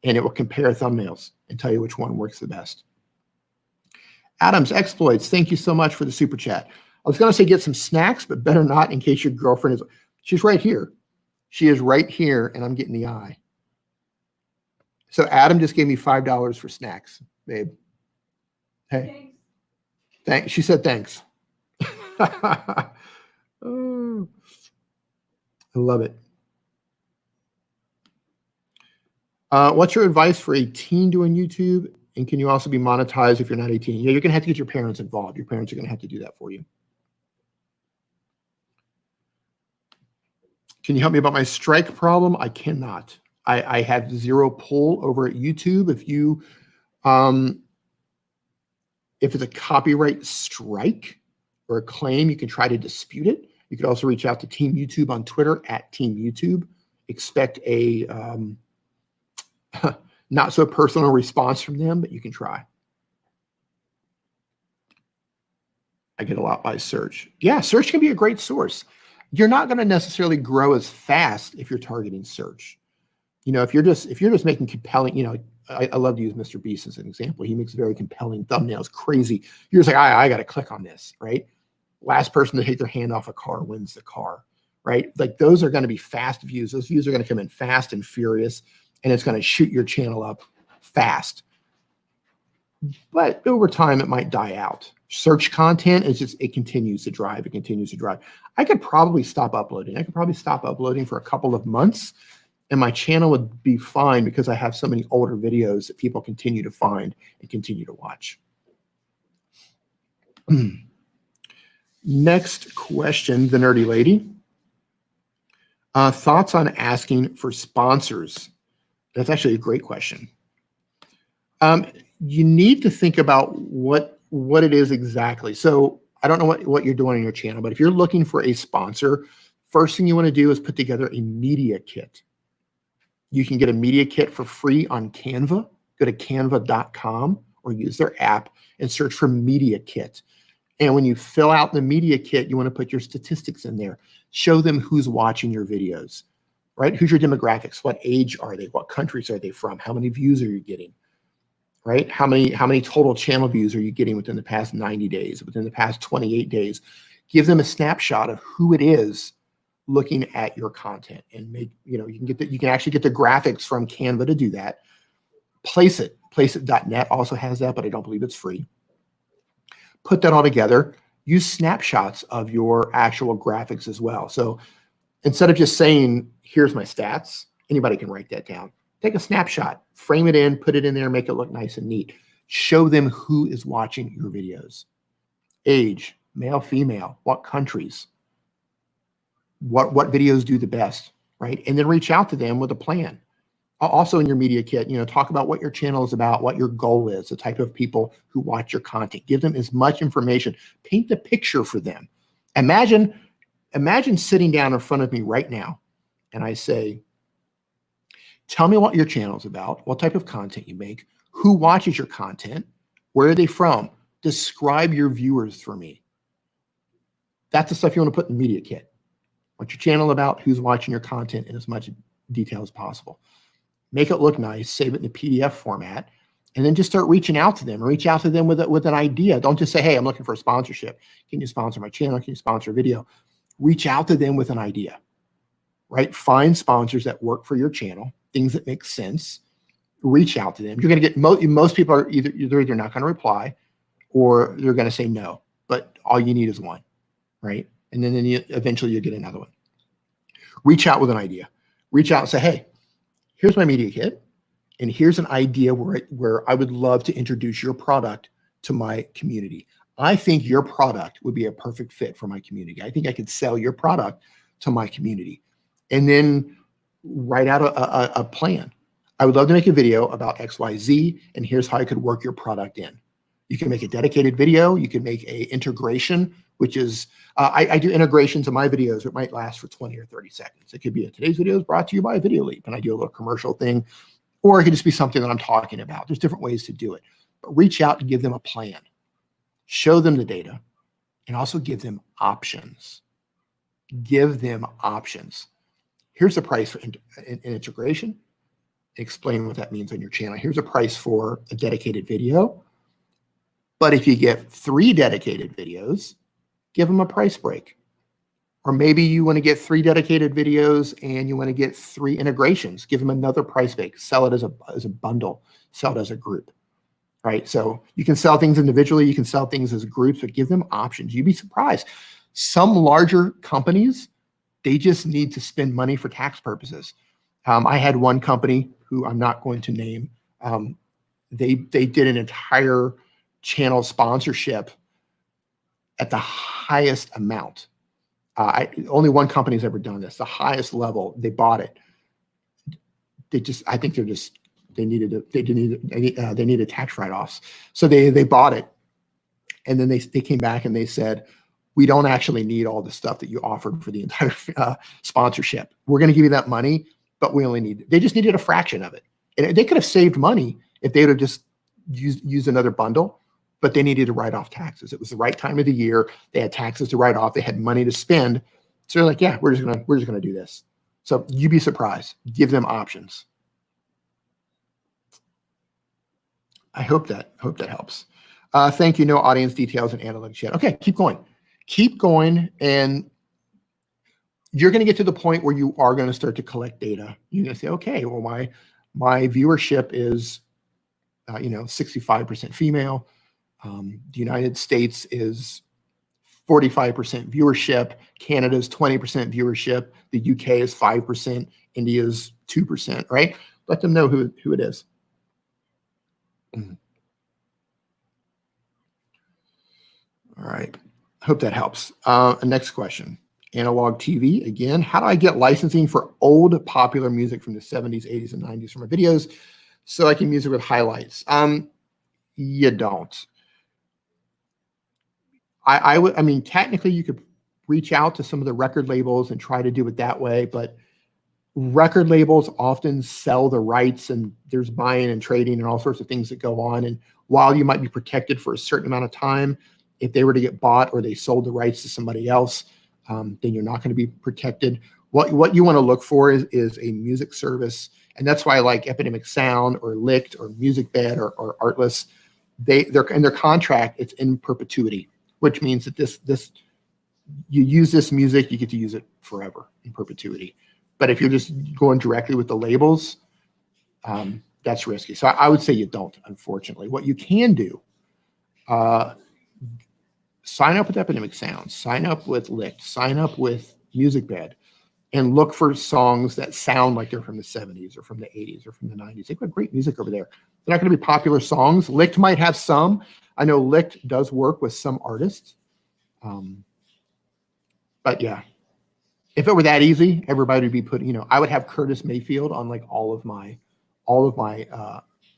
and it will compare thumbnails and tell you which one works the best. Adams Exploits, thank you so much for the super chat. I was going to say get some snacks, but better not, in case your girlfriend she's right here. She is right here, and I'm getting the eye. So Adam just gave me $5 for snacks, babe. Hey. Thanks. She said thanks. Oh, I love it. What's your advice for a teen doing YouTube? And can you also be monetized if you're not 18? Yeah, you're going to have to get your parents involved. Your parents are going to have to do that for you. Can you help me about my strike problem? I cannot. I have zero pull over at YouTube. If it's a copyright strike or a claim, you can try to dispute it. You could also reach out to Team YouTube on Twitter at Team YouTube. Expect a not so personal response from them, but you can try. I get a lot by search. Yeah, search can be a great source. You're not going to necessarily grow as fast if you're targeting search. If you're just making compelling, I love to use Mr. Beast as an example. He makes very compelling thumbnails, crazy. You're just like, I got to click on this, right? Last person to take their hand off a car wins the car, right? Like those are going to be fast views. Those views are going to come in fast and furious, and it's going to shoot your channel up fast. But over time, it might die out. Search content it continues to drive. It continues to drive. I could probably stop uploading. I could probably stop uploading for a couple of months, and my channel would be fine because I have so many older videos that people continue to find and continue to watch. Next question, the nerdy lady. Thoughts on asking for sponsors? That's actually a great question. You need to think about what it is exactly. So I don't know what you're doing on your channel, but if you're looking for a sponsor, first thing you want to do is put together a media kit. You can get a media kit for free on Canva. Go to canva.com or use their app and search for media kit. And when you fill out the media kit, you want to put your statistics in there. Show them who's watching your videos, right? Who's your demographics? What age are they? What countries are they from? How many views are you getting? Right? How many total channel views are you getting within the past 90 days, within the past 28 days? Give them a snapshot of who it is looking at your content, and you can actually get the graphics from Canva to do that. Placeit.net also has that, but I don't believe it's free. Put that all together. Use snapshots of your actual graphics as well. So instead of just saying, here's my stats. Anybody can write that down. Take a snapshot, frame it in, put it in there, make it look nice and neat. Show them who is watching your videos. Age, male, female, what countries, what videos do the best, right? And then reach out to them with a plan. Also in your media kit, talk about what your channel is about, what your goal is, the type of people who watch your content. Give them as much information. Paint the picture for them. Imagine sitting down in front of me right now and I say, tell me what your channel is about, what type of content you make, who watches your content, where are they from? Describe your viewers for me. That's the stuff you want to put in the media kit. What's your channel about, who's watching your content in as much detail as possible. Make it look nice, save it in a PDF format, and then just start reaching out to them. Reach out to them with an idea. Don't just say, hey, I'm looking for a sponsorship. Can you sponsor my channel? Can you sponsor a video? Reach out to them with an idea, right? Find sponsors that work for your channel, things that make sense. Reach out to them. You're going to get, most people are either not going to reply or they're going to say no, but all you need is one, right? And then eventually you'll get another one. Reach out with an idea. Reach out and say, hey, here's my media kit, and here's an idea where I would love to introduce your product to my community. I think your product would be a perfect fit for my community. I think I could sell your product to my community. And then write out a plan. I would love to make a video about XYZ, and here's how I could work your product in. You can make a dedicated video. You can make a integration, which is, I do integrations in my videos that might last for 20 or 30 seconds. It could be today's video is brought to you by Videoleap, and I do a little commercial thing, or it could just be something that I'm talking about. There's different ways to do it, but reach out and give them a plan. Show them the data, and also give them options. Give them options. Here's the price for an integration. Explain what that means on your channel. Here's a price for a dedicated video. But if you get 3 dedicated videos, give them a price break. Or maybe you want to get 3 dedicated videos and you want to get 3 integrations. Give them another price break. Sell it as a bundle. Sell it as a group, right? So you can sell things individually. You can sell things as groups, but give them options. You'd be surprised. Some larger companies, they just need to spend money for tax purposes. I had one company who I'm not going to name. They did an entire channel sponsorship at the highest amount. Only one company's ever done this. The highest level, they bought it. I think they needed tax write-offs. So they bought it, and then they came back and they said, we don't actually need all the stuff that you offered for the entire sponsorship. We're going to give you that money, but they just needed a fraction of it. And they could have saved money if they would have just used another bundle, but they needed to write off taxes. It was the right time of the year. They had taxes to write off. They had money to spend. So they're like, yeah, we're just gonna do this. So you'd be surprised. Give them options. I hope that helps. Thank you. No audience details and analytics yet. Okay, keep going. Keep going, and you're going to get to the point where you are going to start to collect data. You're going to say, okay, well, my viewership is, 65% female. The United States is 45% viewership. Canada's 20% viewership. The UK is 5%. India's 2%, right? Let them know who it is. All right. Hope that helps. Next question. Analog TV again. How do I get licensing for old popular music from the 70s, 80s, and 90s from my videos so I can use it with highlights? You don't. I mean, technically you could reach out to some of the record labels and try to do it that way, but record labels often sell the rights, and there's buying and trading and all sorts of things that go on. And while you might be protected for a certain amount of time, if they were to get bought or they sold the rights to somebody else, then you're not going to be protected. What you want to look for is a music service. And that's why I like Epidemic Sound or Licked or MusicBed or Artlist. They're in their contract, it's in perpetuity, which means that you use this music, you get to use it forever in perpetuity. But if you're just going directly with the labels, that's risky. So I would say you don't, unfortunately. What you can do, sign up with Epidemic Sound, sign up with Licked, sign up with MusicBed, and look for songs that sound like they're from the 70s or from the 80s or from the 90s. They've got great music over there. They're not going to be popular songs. Licked might have some. I know Licked does work with some artists. But yeah, if it were that easy, everybody would be putting, you know, I would have Curtis Mayfield on like all of my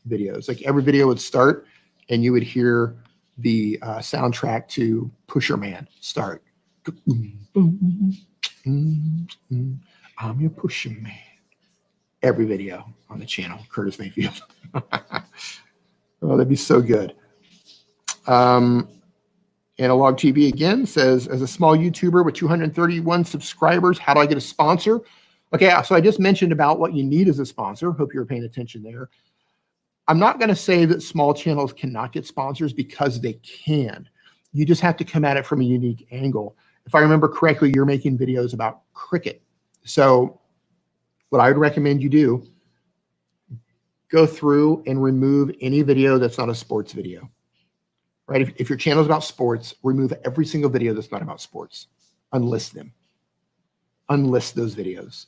videos. Like every video would start and you would hear the soundtrack to Pusher Man start. I'm your Pusher Man. Every video on the channel, Curtis Mayfield. Oh, that'd be so good. Analog TV again says, as a small YouTuber with 231 subscribers, how do I get a sponsor? Okay, so I just mentioned about what you need as a sponsor. Hope you were paying attention there. I'm not going to say that small channels cannot get sponsors, because they can. You just have to come at it from a unique angle. If I remember correctly, you're making videos about cricket. So what I would recommend you do, go through and remove any video that's not a sports video. Right? If your channel is about sports, remove every single video that's not about sports. Unlist them. Unlist those videos.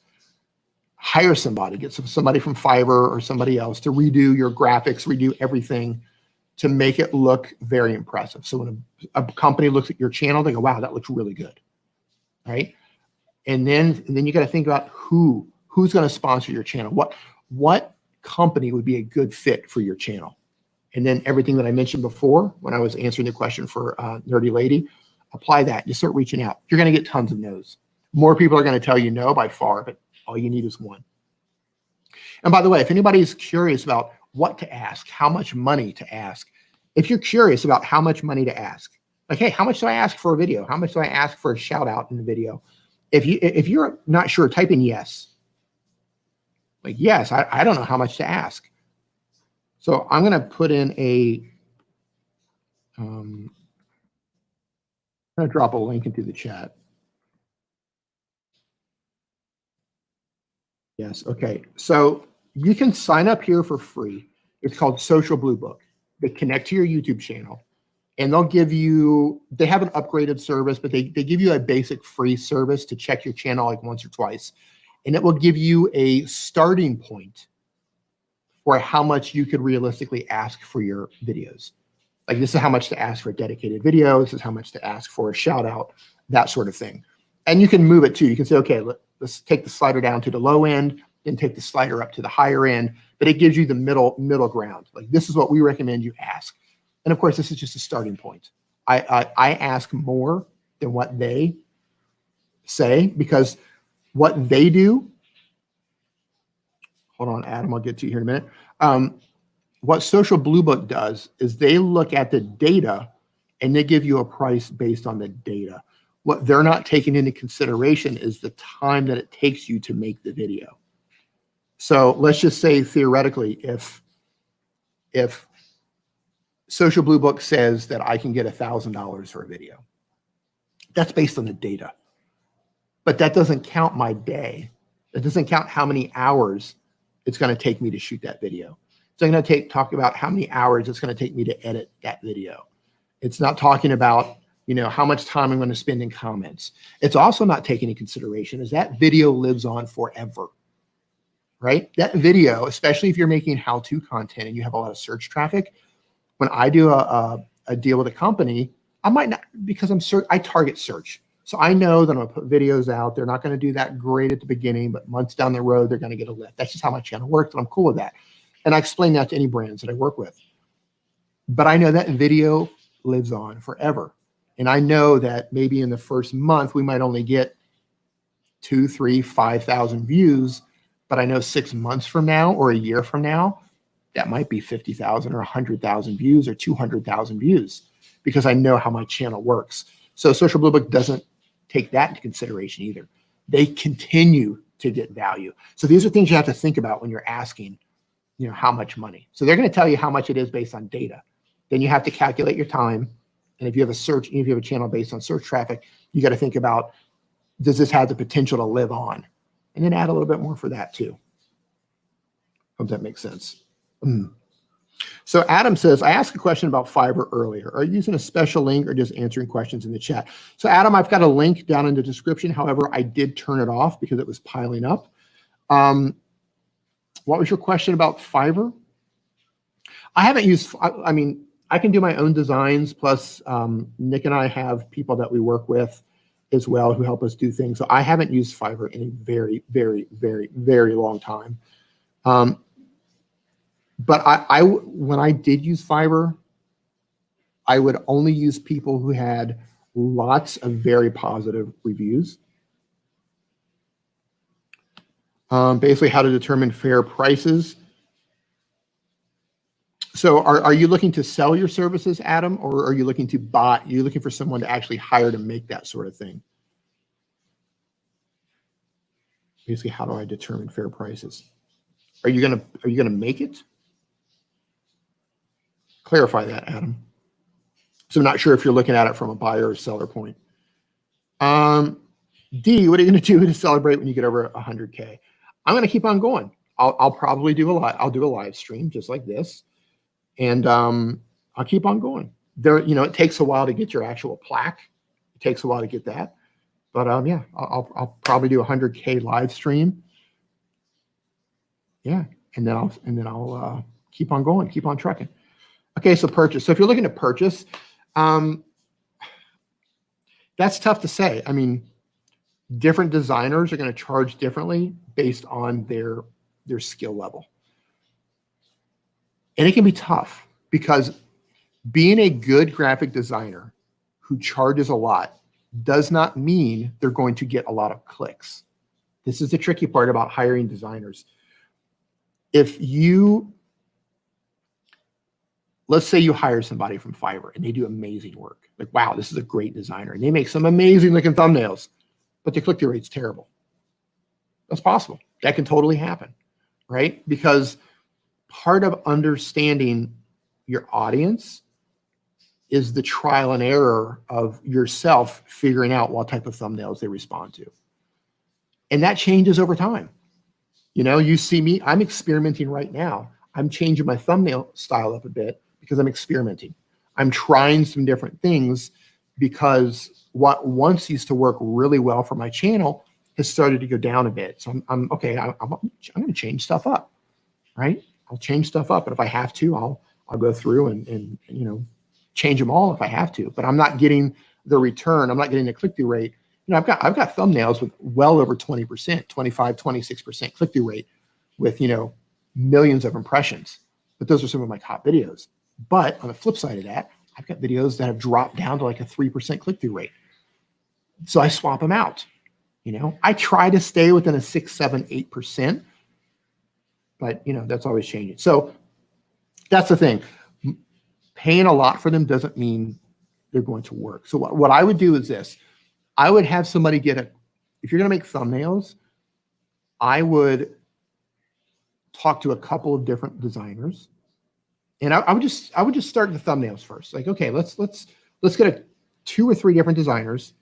Hire somebody. Get somebody from Fiverr or somebody else to redo your graphics, redo everything to make it look very impressive. So when a company looks at your channel, they go, wow, that looks really good. Right? And then you got to think about who's going to sponsor your channel. What company would be a good fit for your channel? And then everything that I mentioned before when I was answering the question for Nerdy Lady, apply that. You start reaching out. You're going to get tons of no's. More people are going to tell you no by far, but all you need is one. And by the way, if anybody's curious about what to ask, how much money to ask, if you're curious about how much money to ask, like, hey, how much do I ask for a video? How much do I ask for a shout out in the video? If you're not sure, type in yes. Like, yes, I don't know how much to ask. So I'm going to put in I'm going to drop a link into the chat. Yes, okay. So you can sign up here for free. It's called Social Blue Book. They connect to your YouTube channel, and they'll give you, they have an upgraded service, but they give you a basic free service to check your channel like once or twice. And it will give you a starting point for how much you could realistically ask for your videos. Like, this is how much to ask for a dedicated video. This is how much to ask for a shout out, that sort of thing. And you can move it too. You can say, okay, let's take the slider down to the low end, then take the slider up to the higher end, but it gives you the middle ground. Like, this is what we recommend you ask. And of course, this is just a starting point. I ask more than what they say, because what they do, hold on, Adam, I'll get to you here in a minute. What Social Blue Book does is they look at the data and they give you a price based on the data. What they're not taking into consideration is the time that it takes you to make the video. So let's just say theoretically, if Social Blue Book says that I can get $1,000 for a video, that's based on the data. But that doesn't count my day. It doesn't count how many hours it's going to take me to shoot that video. So I'm going to talk about how many hours it's going to take me to edit that video. It's not talking about, you know, how much time I'm going to spend in comments. It's also not taking into consideration is that video lives on forever, right? That video, especially if you're making how-to content and you have a lot of search traffic, when I do a deal with a company, I might not, because I target search. So I know that I'm going to put videos out. They're not going to do that great at the beginning, but months down the road, they're going to get a lift. That's just how my channel works, and I'm cool with that. And I explain that to any brands that I work with. But I know that video lives on forever. And I know that maybe in the first month, we might only get 2, 3, 5,000 views. But I know 6 months from now or a year from now, that might be 50,000 or 100,000 views or 200,000 views, because I know how my channel works. So Social Blue Book doesn't take that into consideration either. They continue to get value. So these are things you have to think about when you're asking, you know, how much money. So they're going to tell you how much it is based on data. Then you have to calculate your time. And if you have a channel based on search traffic, you got to think about, does this have the potential to live on? And then add a little bit more for that too. Hope that makes sense. So Adam says, I asked a question about Fiverr earlier. Are you using a special link or just answering questions in the chat? So Adam, I've got a link down in the description. However, I did turn it off because it was piling up. What was your question about Fiverr? I haven't used, I mean, I can do my own designs. Plus Nick and I have people that we work with as well who help us do things. So I haven't used Fiverr in a very, very, very, very long time. But when I did use Fiverr, I would only use people who had lots of very positive reviews. Basically, how to determine fair prices. So are you looking to sell your services, Adam, or are you looking to buy? You're looking for someone to actually hire to make that sort of thing? Basically, how do I determine fair prices? Are you gonna make it? Clarify that, Adam. So I'm not sure if you're looking at it from a buyer or seller point. D, what are you going to do to celebrate when you get over 100K? I'm going to keep on going. I'll probably do I'll do a live stream just like this, and I'll keep on going. There, you know, it takes a while to get your actual plaque. It takes a while to get that, but yeah, I'll probably do a 100K live stream. Yeah, and then I'll keep on going, keep on trucking. Okay, so purchase. So if you're looking to purchase, that's tough to say. I mean, different designers are going to charge differently based on their skill level. And it can be tough because being a good graphic designer who charges a lot does not mean they're going to get a lot of clicks. This is the tricky part about hiring designers. If you, let's say you hire somebody from Fiverr and they do amazing work. Like, wow, this is a great designer. And they make some amazing looking thumbnails, but the click-through rate's terrible. That's possible. That can totally happen, right? Because part of understanding your audience is the trial and error of yourself figuring out what type of thumbnails they respond to. And that changes over time. You know, you see me, I'm experimenting right now. I'm changing my thumbnail style up a bit because I'm experimenting. I'm trying some different things because what once used to work really well for my channel has started to go down a bit. So I'm okay. I'm going to change stuff up, right? I'll change stuff up, and if I have to, I'll go through and you know, change them all if I have to. But I'm not getting the return. I'm not getting the click-through rate. You know, I've got thumbnails with well over 20%, 25, 26% click-through rate with, you know, millions of impressions. But those are some of my top videos. But on the flip side of that, I've got videos that have dropped down to like a 3% click-through rate. So I swap them out. You know, I try to stay within a 6, 7, 8%, but you know, that's always changing. So that's the thing. Paying a lot for them doesn't mean they're going to work. So what I would do is this. I would have somebody if you're going to make thumbnails, I would talk to a couple of different designers, and I would just start the thumbnails first. Like, okay, let's get 2 or 3 different designers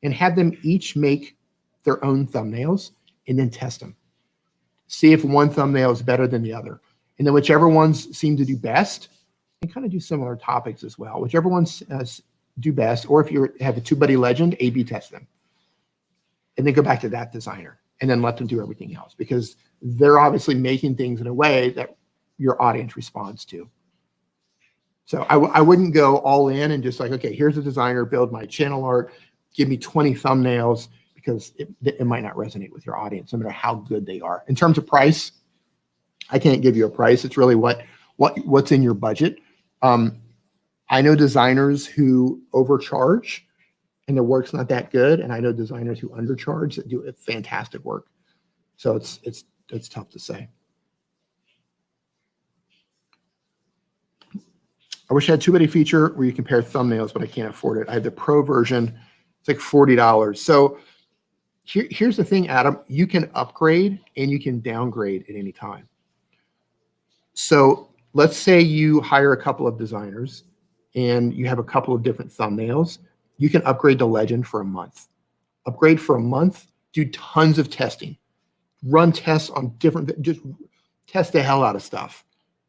and have them each make their own thumbnails and then test them. See if one thumbnail is better than the other. And then whichever ones seem to do best, and kind of do similar topics as well, whichever ones do best, or if you have a TubeBuddy legend, A/B test them. And then go back to that designer and then let them do everything else, because they're obviously making things in a way that your audience responds to. So I wouldn't go all in and just like, okay, here's a designer, build my channel art, give me 20 thumbnails, because it might not resonate with your audience, no matter how good they are. In terms of price, I can't give you a price. It's really what's in your budget. I know designers who overcharge and their work's not that good, and I know designers who undercharge that do fantastic work. So it's tough to say. I wish I had a TubeBuddy feature where you compare thumbnails, but I can't afford it. I have the pro version. It's like $40. So here's the thing, Adam. You can upgrade and you can downgrade at any time. So let's say you hire a couple of designers and you have a couple of different thumbnails. You can upgrade to Legend for a month. Upgrade for a month, do tons of testing. Run tests on just test the hell out of stuff.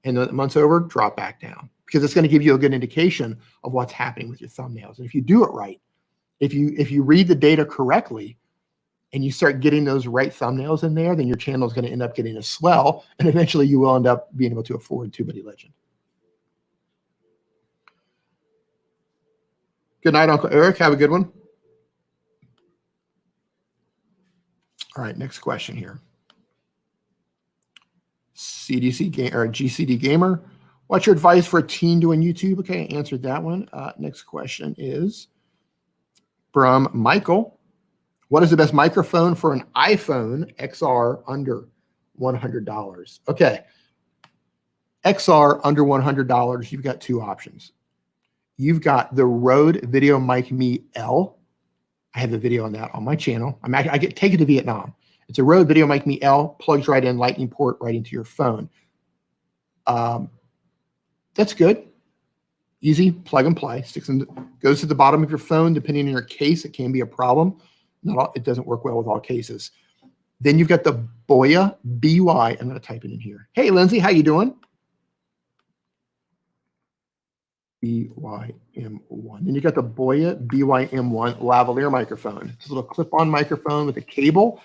And then the month's over, drop back down, because it's going to give you a good indication of what's happening with your thumbnails. And if you do it right, if you read the data correctly and you start getting those right thumbnails in there, then your channel is going to end up getting a swell, and eventually you will end up being able to afford TubeBuddy Legend. Good night, Uncle Eric. Have a good one. All right, next question here. CDC game or GCD Gamer, what's your advice for a teen doing YouTube? Okay, I answered that one. Next question is from Michael. What is the best microphone for an iPhone XR under $100? Okay, XR under $100, you've got two options. You've got the Rode VideoMic Me L. I have a video on that on my channel. I get taken to Vietnam. It's a Rode VideoMic Me L, plugs right in, lightning port right into your phone. That's good. Easy, plug and play. Goes to the bottom of your phone. Depending on your case, it can be a problem. It doesn't work well with all cases. Then you've got the Boya BY. I'm going to type it in here. Hey, Lindsay, how you doing? BYM1. Then you got the Boya BYM1 lavalier microphone. It's a little clip-on microphone with a cable.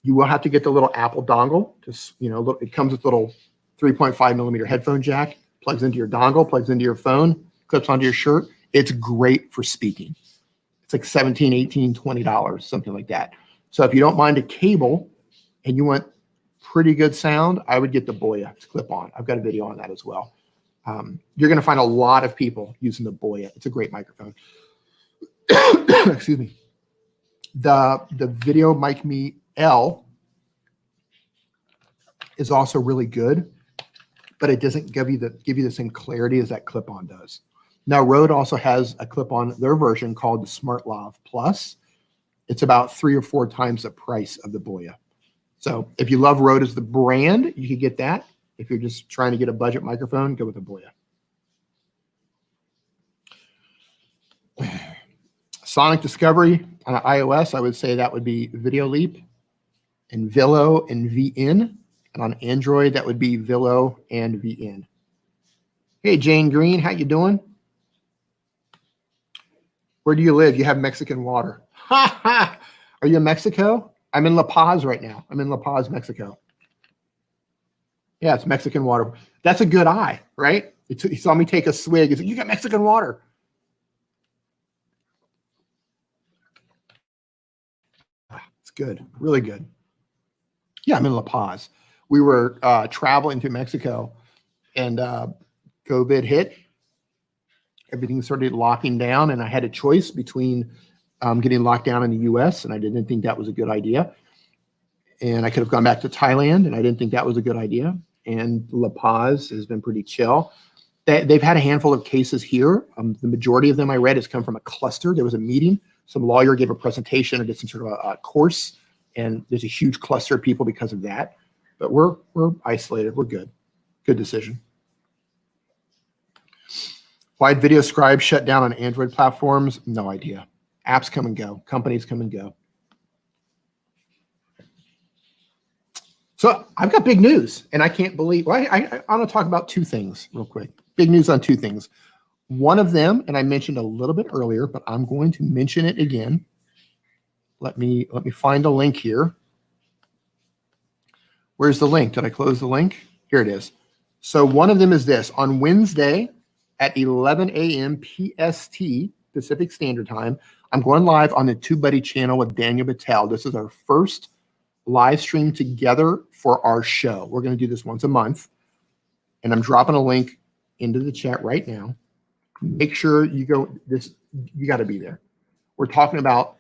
You will have to get the little Apple dongle. Just, it comes with a little 3.5 millimeter headphone jack. Plugs into your dongle, plugs into your phone, clips onto your shirt. It's great for speaking. It's like $17, $18, $20, something like that. So if you don't mind a cable and you want pretty good sound, I would get the Boya. It's clip-on. I've got a video on that as well. You're going to find a lot of people using the Boya. It's a great microphone. Excuse me. The VideoMic Me L is also really good, but it doesn't give you the same clarity as that clip-on does. Now, Rode also has a clip-on, their version called the SmartLav Plus. It's about 3 or 4 times the price of the Boya. So if you love Rode as the brand, you can get that. If you're just trying to get a budget microphone, go with the Boya. Sonic Discovery on iOS, I would say that would be Videoleap and VLLO and VN. And on Android, that would be VLLO and VN. Hey, Jane Green, how you doing? Where do you live? You have Mexican water. Ha ha! Are you in Mexico? I'm in La Paz right now. I'm in La Paz, Mexico. Yeah, it's Mexican water. That's a good eye, right? He saw me take a swig. He's like, you got Mexican water. It's good, really good. Yeah, I'm in La Paz. We were traveling to Mexico, and COVID hit. Everything started locking down, and I had a choice between getting locked down in the U.S., and I didn't think that was a good idea. And I could have gone back to Thailand, and I didn't think that was a good idea. And La Paz has been pretty chill. They've had a handful of cases here. The majority of them I read has come from a cluster. There was a meeting. Some lawyer gave a presentation or did some sort of a course, and there's a huge cluster of people because of that. But we're isolated. We're good. Good decision. Why did VideoScribe shut down on Android platforms? No idea. Apps come and go. Companies come and go. So I've got big news, and I can't believe. Well, I want to talk about 2 things real quick. Big news on 2 things. One of them, and I mentioned a little bit earlier, but I'm going to mention it again. Let me find a link here. Where's the link? Did I close the link? Here it is. So one of them is this. On Wednesday at 11 a.m. PST, Pacific Standard Time, I'm going live on the TubeBuddy channel with Daniel Battelle. This is our first live stream together for our show. We're going to do this once a month, and I'm dropping a link into the chat right now. Make sure you go. You got to be there. We're talking about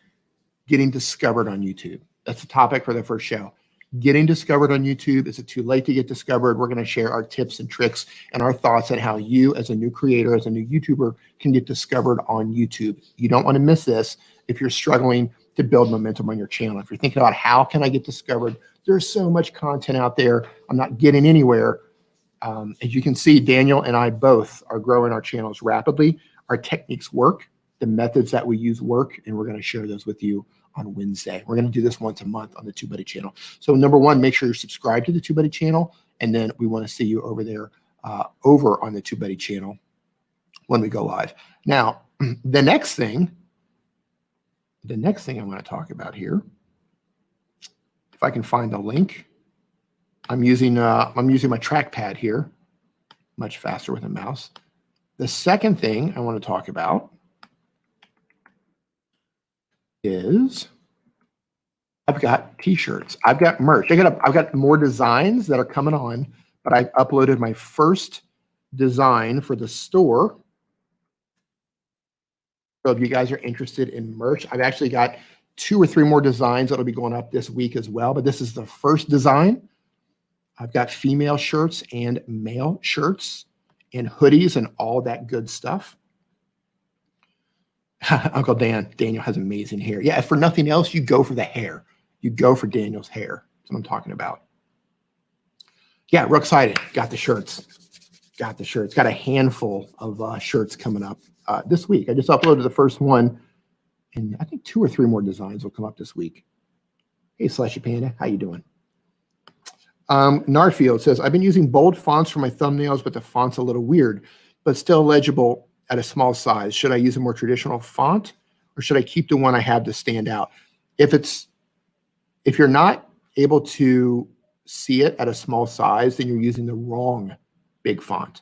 getting discovered on YouTube. That's the topic for the first show. Getting discovered on YouTube. Is it too late to get discovered? We're going to share our tips and tricks and our thoughts on how you, as a new creator, as a new YouTuber, can get discovered on YouTube. You don't want to miss this if you're struggling to build momentum on your channel. If you're thinking about how can I get discovered, there's so much content out there. I'm not getting anywhere. As you can see, Daniel and I both are growing our channels rapidly. Our techniques work. The methods that we use work, and we're going to share those with you on Wednesday. We're going to do this once a month on the TubeBuddy channel. So number one, make sure you're subscribed to the TubeBuddy channel, and then we want to see you over there over on the TubeBuddy channel when we go live. Now, the next thing I want to talk about here, if I can find the link, I'm using my trackpad here, much faster with a mouse. The second thing I want to talk about is I've got t-shirts. I've got merch. I've got more designs that are coming on, but I've uploaded my first design for the store. So if you guys are interested in merch, I've actually got 2 or 3 more designs that'll be going up this week as well, but this is the first design. I've got female shirts and male shirts and hoodies and all that good stuff. Uncle Daniel has amazing hair. Yeah, if for nothing else, you go for the hair. You go for Daniel's hair. That's what I'm talking about. Yeah, real excited. Got the shirts. Got a handful of shirts coming up this week. I just uploaded the first one, and I think 2 or 3 more designs will come up this week. Hey, Slushy Panda, how you doing? Narfield says, I've been using bold fonts for my thumbnails, but the font's a little weird, but still legible at a small size. Should I use a more traditional font, or should I keep the one I have to stand out? If you're not able to see it at a small size, then you're using the wrong big font.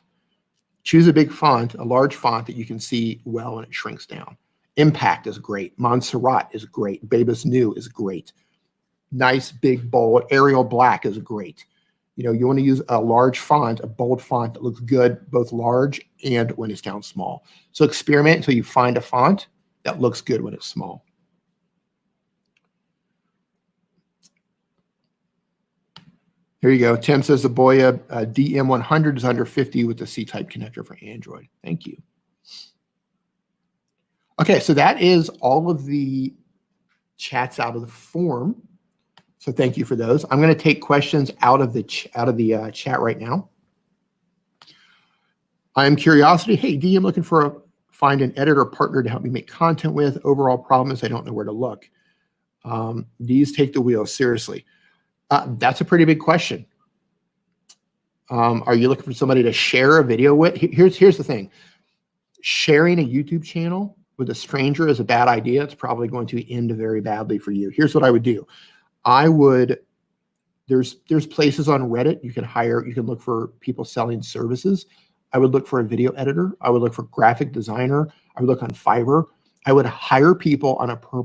Choose a big font, a large font that you can see well when it shrinks down. Impact is great. Montserrat is great. Babus New is great. Nice, big, bold. Arial Black is great. You know, you want to use a large font, a bold font that looks good, both large and when it's down small. So experiment until you find a font that looks good when it's small. Here you go. Tim says the Boya DM100 is under 50 with the C-type connector for Android. Thank you. Okay, so that is all of the chats out of the form. So thank you for those. I'm going to take questions out of the chat right now. I'm Curiosity. Hey, D, I'm looking for find an editor partner to help me make content with. Overall problem is I don't know where to look. These take the wheel seriously. That's a pretty big question. Are you looking for somebody to share a video with? Here's the thing. Sharing a YouTube channel with a stranger is a bad idea. It's probably going to end very badly for you. Here's what I would do. There's places on Reddit you can look for people selling services. I would look for a video editor. I would look for graphic designer. I would look on Fiverr. I would hire people on a per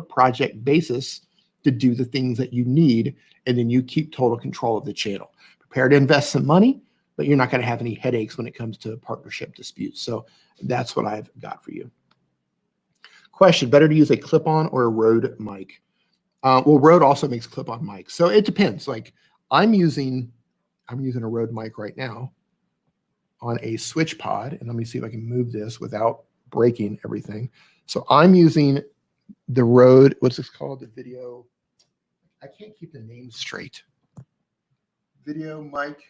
project basis to do the things that you need, and then you keep total control of the channel. Prepare to invest some money, but you're not going to have any headaches when it comes to partnership disputes. So that's what I've got for you. Question, better to use a clip-on or a Rode mic? Well, Rode also makes clip-on mics. So it depends. Like I'm using a Rode mic right now on a switch pod, and let me see if I can move this without breaking everything. So I'm using the Rode, what's this called? The video, I can't keep the name straight. Video mic.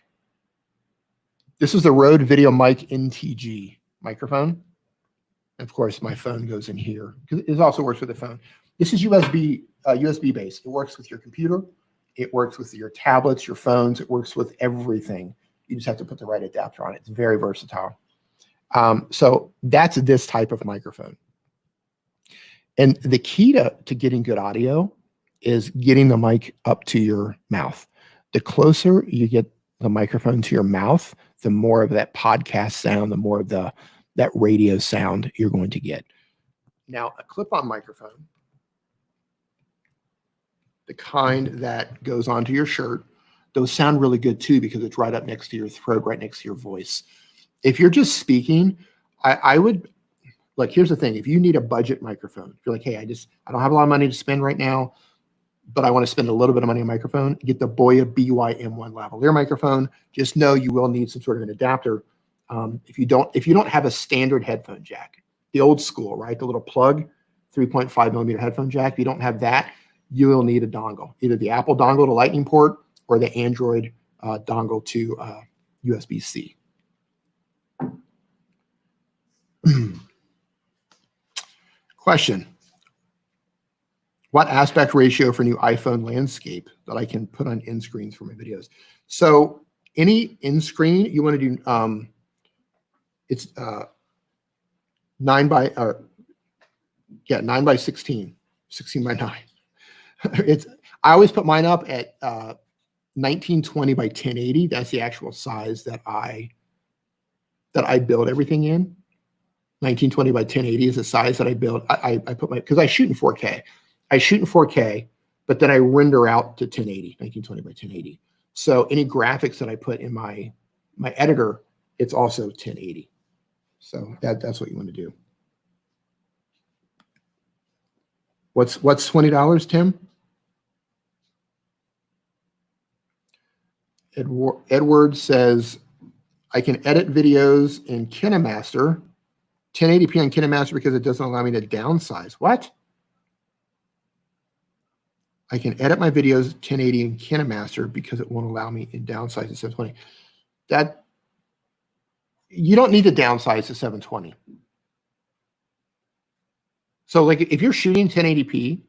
This is the Rode Video Mic NTG microphone. Of course, my phone goes in here because it also works with the phone. This is USB based. It works with your computer. It works with your tablets, your phones. It works with everything. You just have to put the right adapter on it. It's very versatile. So that's this type of microphone. And the key to getting good audio is getting the mic up to your mouth. The closer you get the microphone to your mouth, the more of that podcast sound, the more of that radio sound you're going to get. Now, a clip-on microphone, the kind that goes onto your shirt, those sound really good too because it's right up next to your throat, right next to your voice. If you're just speaking, I would, like, here's the thing. If you need a budget microphone, if you're like, hey, I don't have a lot of money to spend right now, but I want to spend a little bit of money on a microphone, get the Boya BY-M1 lavalier microphone. Just know you will need some sort of an adapter. If you don't have a standard headphone jack, the old school, right? The little plug, 3.5 millimeter headphone jack. If you don't have that, you will need a dongle, either the Apple dongle to Lightning port or the Android dongle to USB-C. Question. What aspect ratio for new iPhone landscape that I can put on end screens for my videos? So any in screen you want to do, it's 9 by 16, 16 by 9. I always put mine up at 1920 by 1080. That's the actual size that I build everything in. 1920 by 1080 is the size that I build. I put because I shoot in 4K. I shoot in 4K, but then I render out to 1080, 1920 by 1080. So any graphics that I put in my editor, it's also 1080. So that's what you want to do. What's $20, Tim? Edward says, I can edit videos in KineMaster, 1080p on KineMaster because it doesn't allow me to downsize. What? I can edit my videos 1080 in KineMaster because it won't allow me to downsize to 720. That you don't need to downsize to 720. So like if you're shooting 1080p,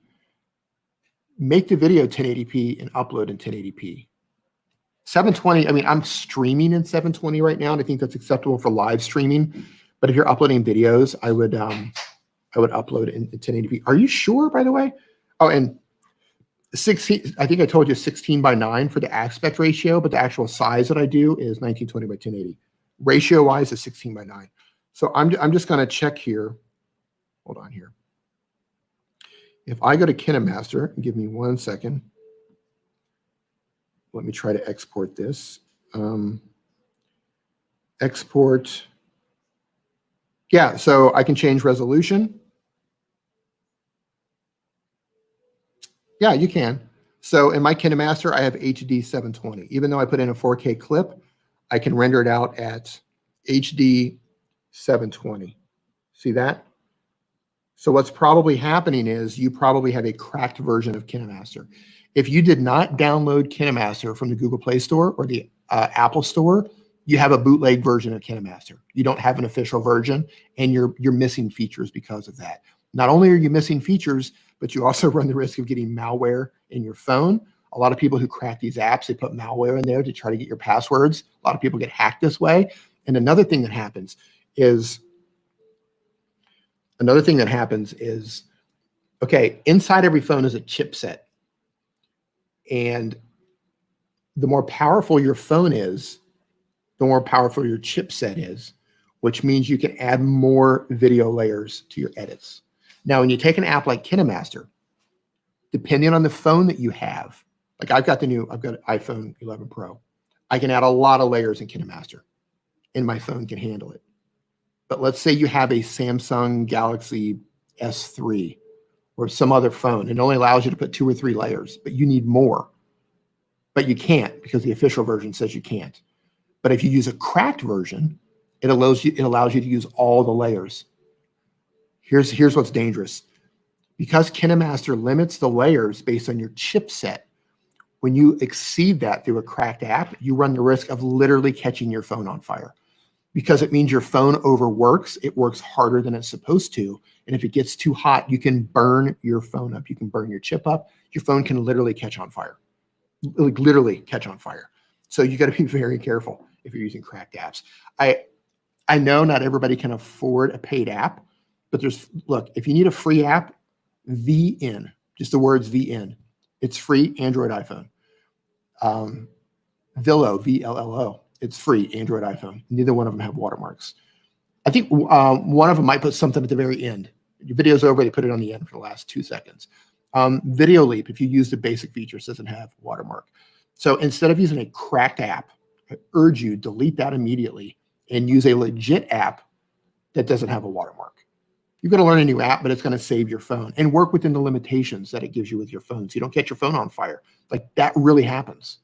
make the video 1080p and upload in 1080p. 720, I mean, I'm streaming in 720 right now, and I think that's acceptable for live streaming. But if you're uploading videos, I would upload it in 1080p. Are you sure, by the way? Oh, and 16, I think I told you 16 by 9 for the aspect ratio, but the actual size that I do is 1920 by 1080. Ratio-wise is 16 by 9. So I'm just going to check here. Hold on here. If I go to KineMaster, give me 1 second. Let me try to export this. Export. Yeah, so I can change resolution. Yeah, you can. So in my KineMaster, I have HD 720. Even though I put in a 4K clip, I can render it out at HD 720. See that? So what's probably happening is you probably have a cracked version of KineMaster. If you did not download KineMaster from the Google Play Store or the Apple Store, you have a bootleg version of KineMaster. You don't have an official version, and you're missing features because of that. Not only are you missing features, but you also run the risk of getting malware in your phone. A lot of people who crack these apps, they put malware in there to try to get your passwords. A lot of people get hacked this way. And another thing that happens is, okay, inside every phone is a chipset. And the more powerful your phone is, the more powerful your chipset is, which means you can add more video layers to your edits. Now, when you take an app like KineMaster, depending on the phone that you have, like I've got iPhone 11 Pro. I can add a lot of layers in KineMaster, and my phone can handle it. But let's say you have a Samsung Galaxy S3 or some other phone. It only allows you to put 2 or 3 layers, but you need more. But you can't because the official version says you can't. But if you use a cracked version, it allows you to use all the layers. Here's what's dangerous. Because KineMaster limits the layers based on your chipset, when you exceed that through a cracked app, you run the risk of literally catching your phone on fire. Because it means your phone overworks, it works harder than it's supposed to. And if it gets too hot, you can burn your phone up. You can burn your chip up. Your phone can literally catch on fire. Like literally catch on fire. So you got to be very careful if you're using cracked apps. I know not everybody can afford a paid app, but look, if you need a free app, VN, just the words VN. It's free, Android, iPhone. VLLO, VLLO. It's free, Android, iPhone. Neither one of them have watermarks. I think one of them might put something at the very end. Your video's over, they put it on the end for the last 2 seconds. Videoleap, if you use the basic features, doesn't have watermark. So instead of using a cracked app, I urge you, delete that immediately and use a legit app that doesn't have a watermark. You're going to learn a new app, but it's going to save your phone and work within the limitations that it gives you with your phone. So you don't catch your phone on fire. Like that really happens.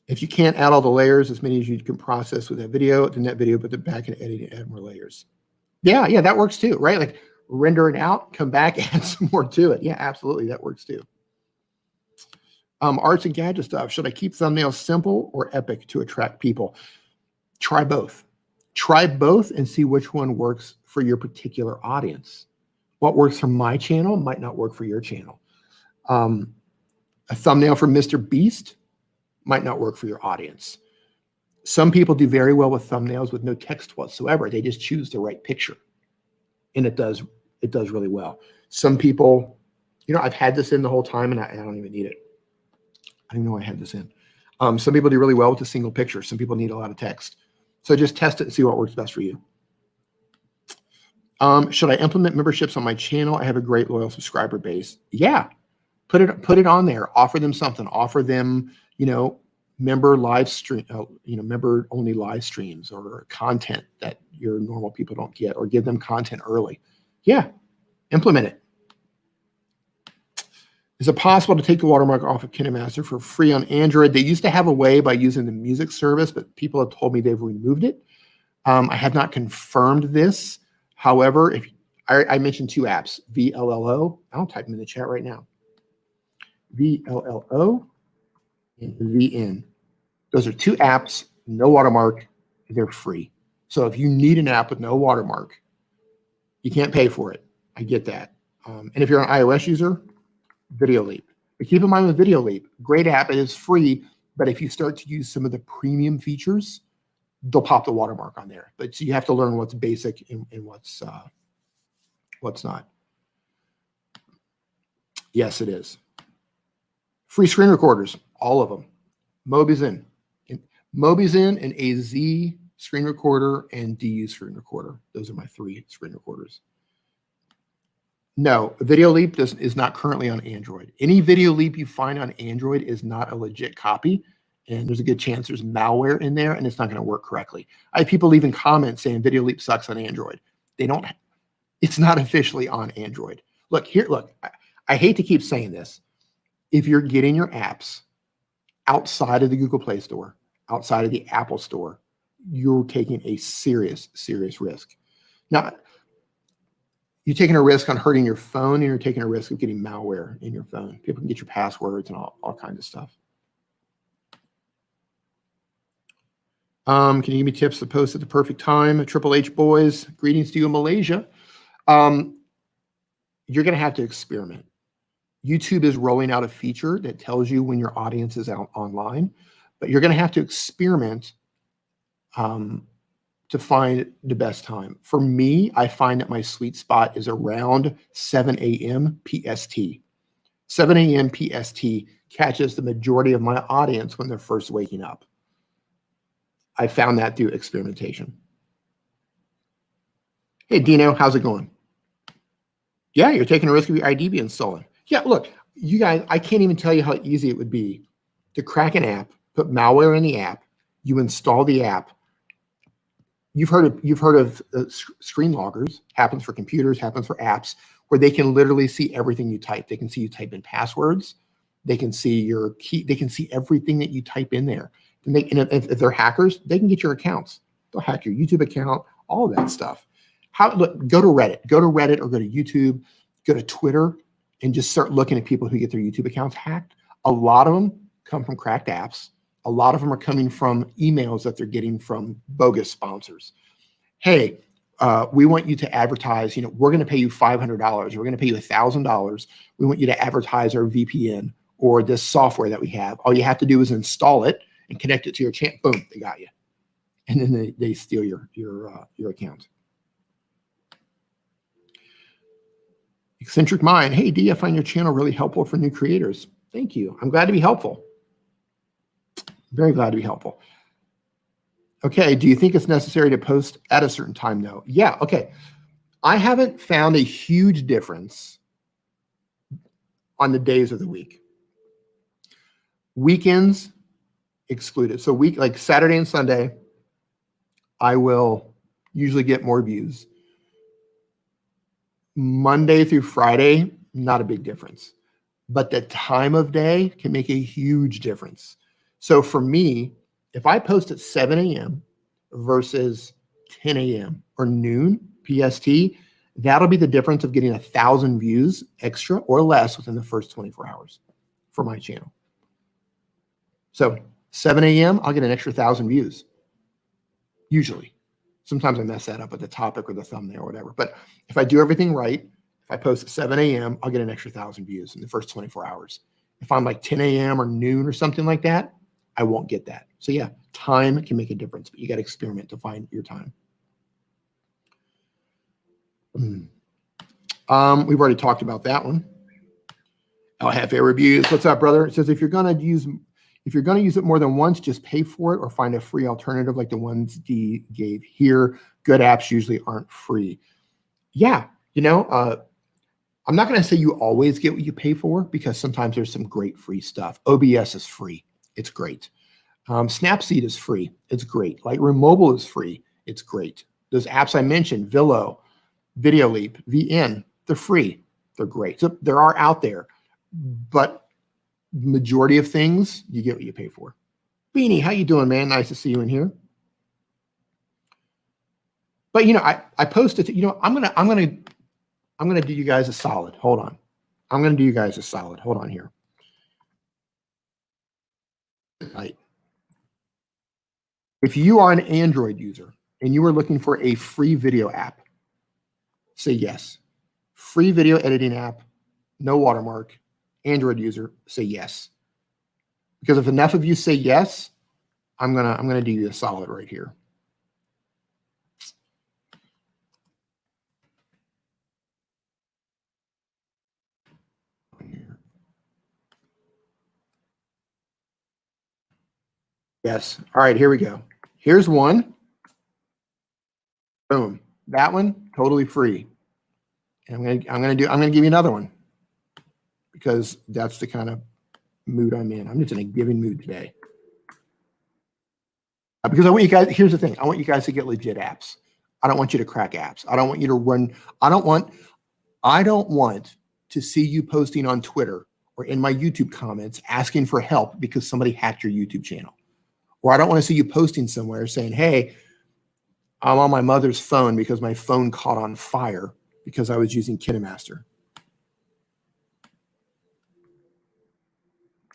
If you can't add all the layers, as many as you can process with that video, then that video, put it back and edit and add more layers. Yeah, that works too, right? Like render it out, come back, add some more to it. Yeah, absolutely, that works too. Arts and gadget stuff. Should I keep thumbnails simple or epic to attract people? Try both. Try both and see which one works for your particular audience. What works for my channel might not work for your channel. A thumbnail for Mr. Beast might not work for your audience. Some people do very well with thumbnails with no text whatsoever. They just choose the right picture, and it does really well. Some people, I've had this in the whole time, and I don't even need it. I didn't know I had this in. Some people do really well with a single picture. Some people need a lot of text. So just test it and see what works best for you. Should I implement memberships on my channel? I have a great loyal subscriber base. Yeah, put it on there. Offer them something. Offer them, member live stream, member only live streams or content that your normal people don't get, or give them content early. Yeah, implement it. Is it possible to take the watermark off of KineMaster for free on Android? They used to have a way by using the music service, but people have told me they've removed it. I have not confirmed this. However, if I mentioned 2 apps, VLLO, I'll type them in the chat right now. VLLO and VN. Those are 2 apps, no watermark, they're free. So if you need an app with no watermark, you can't pay for it. I get that. And if you're an iOS user, Videoleap. But keep in mind with Videoleap, great app, it is free, but if you start to use some of the premium features, they'll pop the watermark on there. But so you have to learn what's basic and what's not. Yes, it is. Free screen recorders, all of them. Mobizen and AZ screen recorder and DU screen recorder. Those are my 3 screen recorders. No, Videoleap is not currently on Android. Any Videoleap you find on Android is not a legit copy, and there's a good chance there's malware in there, and it's not going to work correctly. I have people leaving comments saying Videoleap sucks on Android. It's not officially on Android. Look, I hate to keep saying this. If you're getting your apps outside of the Google Play Store, outside of the Apple Store, you're taking a serious, serious risk. Now, you're taking a risk on hurting your phone, and you're taking a risk of getting malware in your phone. People can get your passwords and all kinds of stuff. Can you give me tips to post at the perfect time? Triple H boys, greetings to you in Malaysia. You're going to have to experiment. YouTube is rolling out a feature that tells you when your audience is out online, but you're going to have to experiment to find the best time. For me, I find that my sweet spot is around 7 a.m. PST. 7 a.m. PST catches the majority of my audience when they're first waking up. I found that through experimentation. Hey, Dino, how's it going? Yeah, you're taking a risk of your ID being stolen. Yeah, look, you guys, I can't even tell you how easy it would be to crack an app, put malware in the app, you install the app. You've heard of screen loggers. Happens for computers, happens for apps, where they can literally see everything you type. They can see you type in passwords. They can see your key. They can see everything that you type in there. And if they're hackers, they can get your accounts. They'll hack your YouTube account, all of that stuff. Look, go to Reddit or go to YouTube, go to Twitter, and just start looking at people who get their YouTube accounts hacked. A lot of them come from cracked apps. A lot of them are coming from emails that they're getting from bogus sponsors. Hey, we want you to advertise. We're going to pay you $500. We're going to pay you $1,000. We want you to advertise our VPN or this software that we have. All you have to do is install it and connect it to your channel. Boom, they got you. And then they steal your account. Eccentric Mind. Hey, D, I find your channel really helpful for new creators. Thank you. I'm glad to be helpful. Very glad to be helpful. Okay, do you think it's necessary to post at a certain time, though? Yeah, okay. I haven't found a huge difference on the days of the week. Weekends excluded. So like Saturday and Sunday, I will usually get more views. Monday through Friday, not a big difference. But the time of day can make a huge difference. So for me, if I post at 7 a.m. versus 10 a.m. or noon PST, that'll be the difference of getting 1,000 views extra or less within the first 24 hours for my channel. So 7 a.m., I'll get an extra 1,000 views, usually. Sometimes I mess that up with the topic or the thumbnail or whatever. But if I do everything right, if I post at 7 a.m., I'll get an extra 1,000 views in the first 24 hours. If I'm like 10 a.m. or noon or something like that, I won't get that. So yeah, time can make a difference, but you got to experiment to find your time. We've already talked about that one. LHFA reviews. What's up, brother? It says if you're gonna use it more than once, just pay for it or find a free alternative like the ones D gave here. Good apps usually aren't free. Yeah, you know, I'm not gonna say you always get what you pay for because sometimes there's some great free stuff. OBS is free. It's great. Snapseed is free. It's great. Lightroom Mobile is free. It's great. Those apps I mentioned, VLLO, Videoleap, VN, they're free. They're great. So there are out there, but majority of things you get what you pay for. Beanie, how you doing, man? Nice to see you in here. But you know, I posted. You know, I'm gonna do you guys a solid. Hold on. I'm gonna do you guys a solid. Hold on here. Right. If you are an Android user and you are looking for a free video app, say yes. Free video editing app, no watermark, Android user, say yes. Because if enough of you say yes, I'm gonna do you a solid right here. Yes. All right, here we go. Here's one. Boom. That one totally free. And I'm gonna give you another one because that's the kind of mood I'm in. I'm just in a giving mood today. Because I want you guys, here's the thing. I want you guys to get legit apps. I don't want you to crack apps. I don't want you to run. I don't want to see you posting on Twitter or in my YouTube comments asking for help because somebody hacked your YouTube channel. Or I don't want to see you posting somewhere saying, hey, I'm on my mother's phone because my phone caught on fire because I was using KineMaster.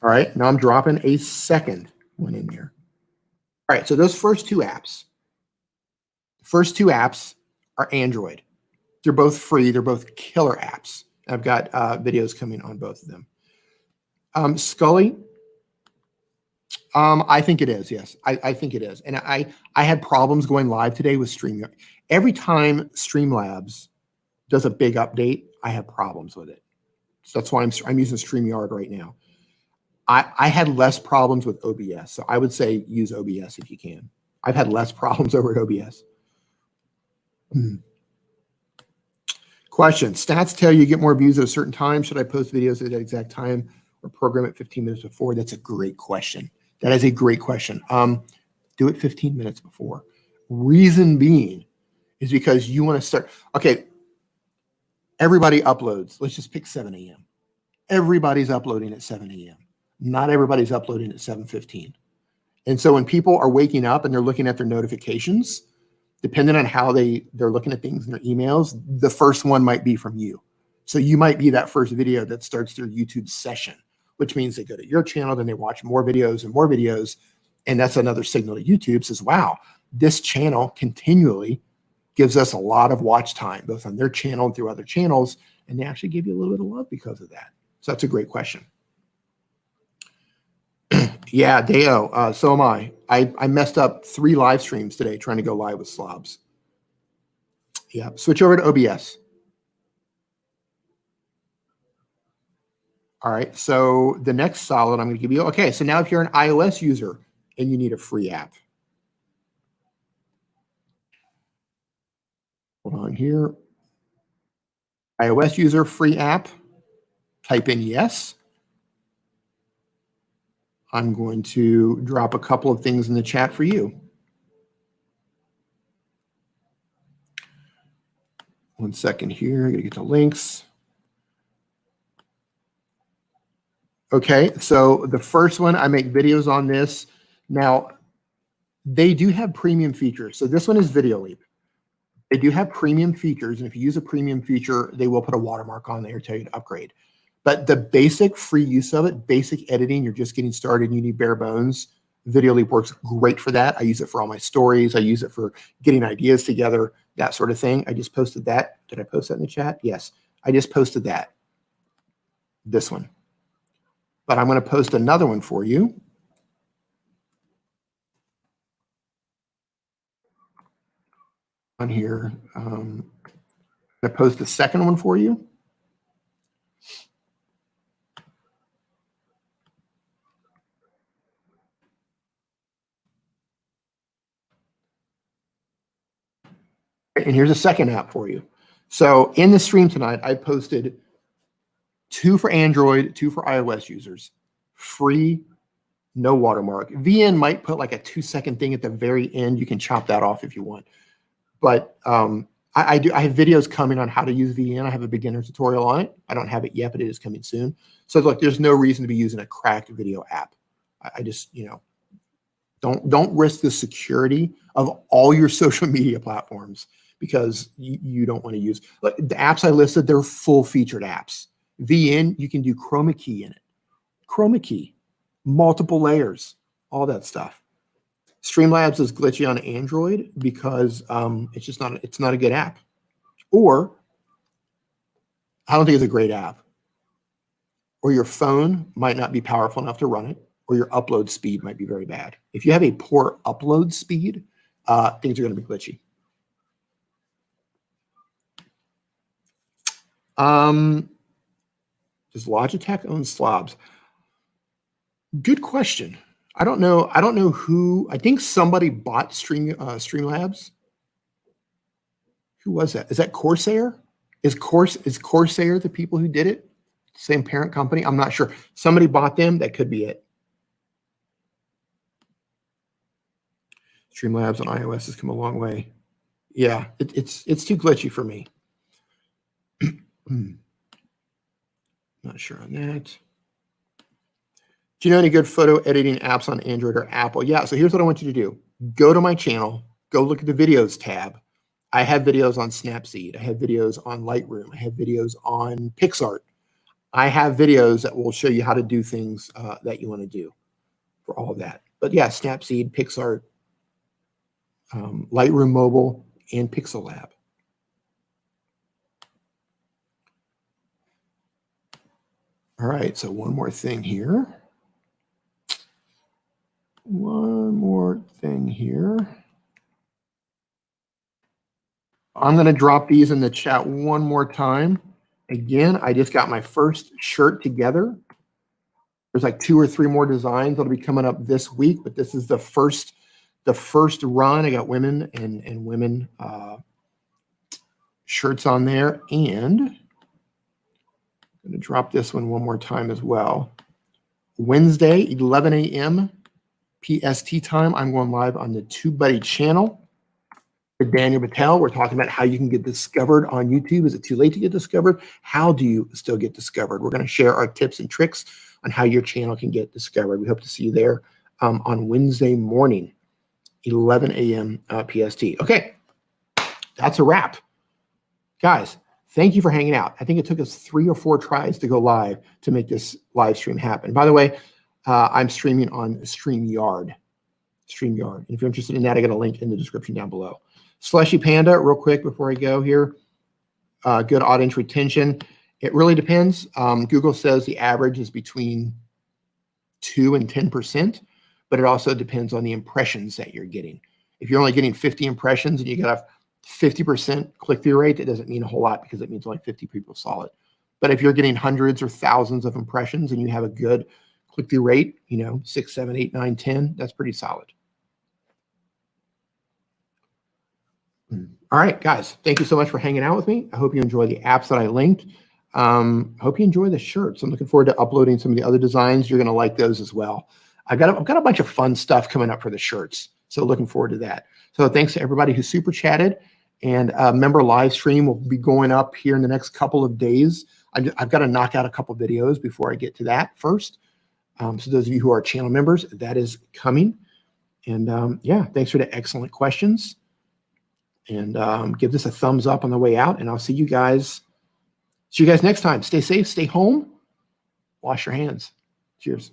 All right, now I'm dropping a second one in there. All right, so those first two apps are Android. They're both free. They're both killer apps. I've got videos coming on both of them. Scully, I think it is, yes. I think it is. And I had problems going live today with StreamYard. Every time Streamlabs does a big update, I have problems with it. So that's why I'm using StreamYard right now. I had less problems with OBS. So I would say use OBS if you can. I've had less problems over at OBS. Question. Stats tell you get more views at a certain time. Should I post videos at that exact time or program it 15 minutes before? That's a great question. That is a great question. Do it 15 minutes before. Reason being is because you want to start. Okay, everybody uploads. Let's just pick 7 a.m. Everybody's uploading at 7 a.m. Not everybody's uploading at 7:15. And so when people are waking up and they're looking at their notifications, depending on how they're looking at things in their emails, the first one might be from you. So you might be that first video that starts their YouTube session, which means they go to your channel, then they watch more videos and more videos. And that's another signal to YouTube says, wow, this channel continually gives us a lot of watch time, both on their channel and through other channels. And they actually give you a little bit of love because of that. So that's a great question. Yeah, Deo, so am I. I messed up 3 live streams today trying to go live with slobs. Yeah, switch over to OBS. All right, so the next solid I'm going to give you. Okay, so now if you're an iOS user and you need a free app. Hold on here. iOS user, free app. Type in yes. I'm going to drop a couple of things in the chat for you. One second here. I got to get the links. Okay, so the first one, I make videos on this. Now, they do have premium features. So this one is Videoleap. They do have premium features, and if you use a premium feature, they will put a watermark on there, tell you to upgrade. But the basic free use of it, basic editing, you're just getting started and you need bare bones, Videoleap works great for that. I use it for all my stories. I use it for getting ideas together, that sort of thing. I just posted that. Did I post that in the chat? Yes, I just posted that. This one. But I'm going to post another one for you. on here. I'm going to post the second one for you. And here's a second app for you. So in the stream tonight, I posted 2 for Android, 2 for iOS users. Free, no watermark. VN might put like a 2-second thing at the very end. You can chop that off if you want. But I have videos coming on how to use VN. I have a beginner tutorial on it. I don't have it yet, but it is coming soon. So look, there's no reason to be using a cracked video app. I just, you know, don't risk the security of all your social media platforms because you don't want to use. Look, the apps I listed, they're full featured apps. VN, you can do chroma key in it. Chroma key, multiple layers, all that stuff. Streamlabs is glitchy on Android because it's just not a good app. Or I don't think it's a great app. Or your phone might not be powerful enough to run it, or your upload speed might be very bad. If you have a poor upload speed, things are going to be glitchy. Does Logitech own slobs? Good question. I don't know. I don't know who. I think somebody bought Streamlabs. Who was that? Is that Corsair? Is Corsair the people who did it? Same parent company? I'm not sure. Somebody bought them. That could be it. Streamlabs on iOS has come a long way. Yeah, it's too glitchy for me. Not sure on that. Do you know any good photo editing apps on Android or Apple? Yeah, so here's what I want you to do. Go to my channel. Go look at the videos tab. I have videos on Snapseed. I have videos on Lightroom. I have videos on PixArt. I have videos that will show you how to do things that you want to do for all of that. But yeah, Snapseed, PixArt, Lightroom Mobile, and Pixel Lab. All right, so one more thing here. One more thing here. I'm going to drop these in the chat one more time. Again, I just got my first shirt together. There's like 2 or 3 more designs that'll be coming up this week, but this is the first run. I got women and women shirts on there, and I'm going to drop this one more time as well. Wednesday, 11 a.m. PST time, I'm going live on the TubeBuddy channel with Daniel Patel. We're talking about how you can get discovered on YouTube. Is it too late to get discovered? How do you still get discovered? We're going to share our tips and tricks on how your channel can get discovered. We hope to see you there on Wednesday morning, 11 a.m. PST. Okay, that's a wrap. Guys, thank you for hanging out. I think it took us 3 or 4 tries to go live to make this live stream happen. By the way, I'm streaming on StreamYard. StreamYard. And if you're interested in that, I got a link in the description down below. Slushy Panda, real quick before I go here. Good audience retention. It really depends. Google says the average is between 2 and 10%, but it also depends on the impressions that you're getting. If you're only getting 50 impressions and you got a 50% click-through rate, that doesn't mean a whole lot because it means only 50 people saw it. But if you're getting hundreds or thousands of impressions and you have a good click-through rate, 6, 7, 8, 9, 10, that's pretty solid. All right, guys, thank you so much for hanging out with me. I hope you enjoy the apps that I linked. I hope you enjoy the shirts. I'm looking forward to uploading some of the other designs. You're going to like those as well. I've got a bunch of fun stuff coming up for the shirts, so looking forward to that. So thanks to everybody who super chatted, and member live stream will be going up here in the next couple of days. I've got to knock out a couple of videos before I get to that first. So those of you who are channel members, that is coming. And yeah, thanks for the excellent questions. And give this a thumbs up on the way out. And I'll see you guys next time. Stay safe, stay home, wash your hands. Cheers.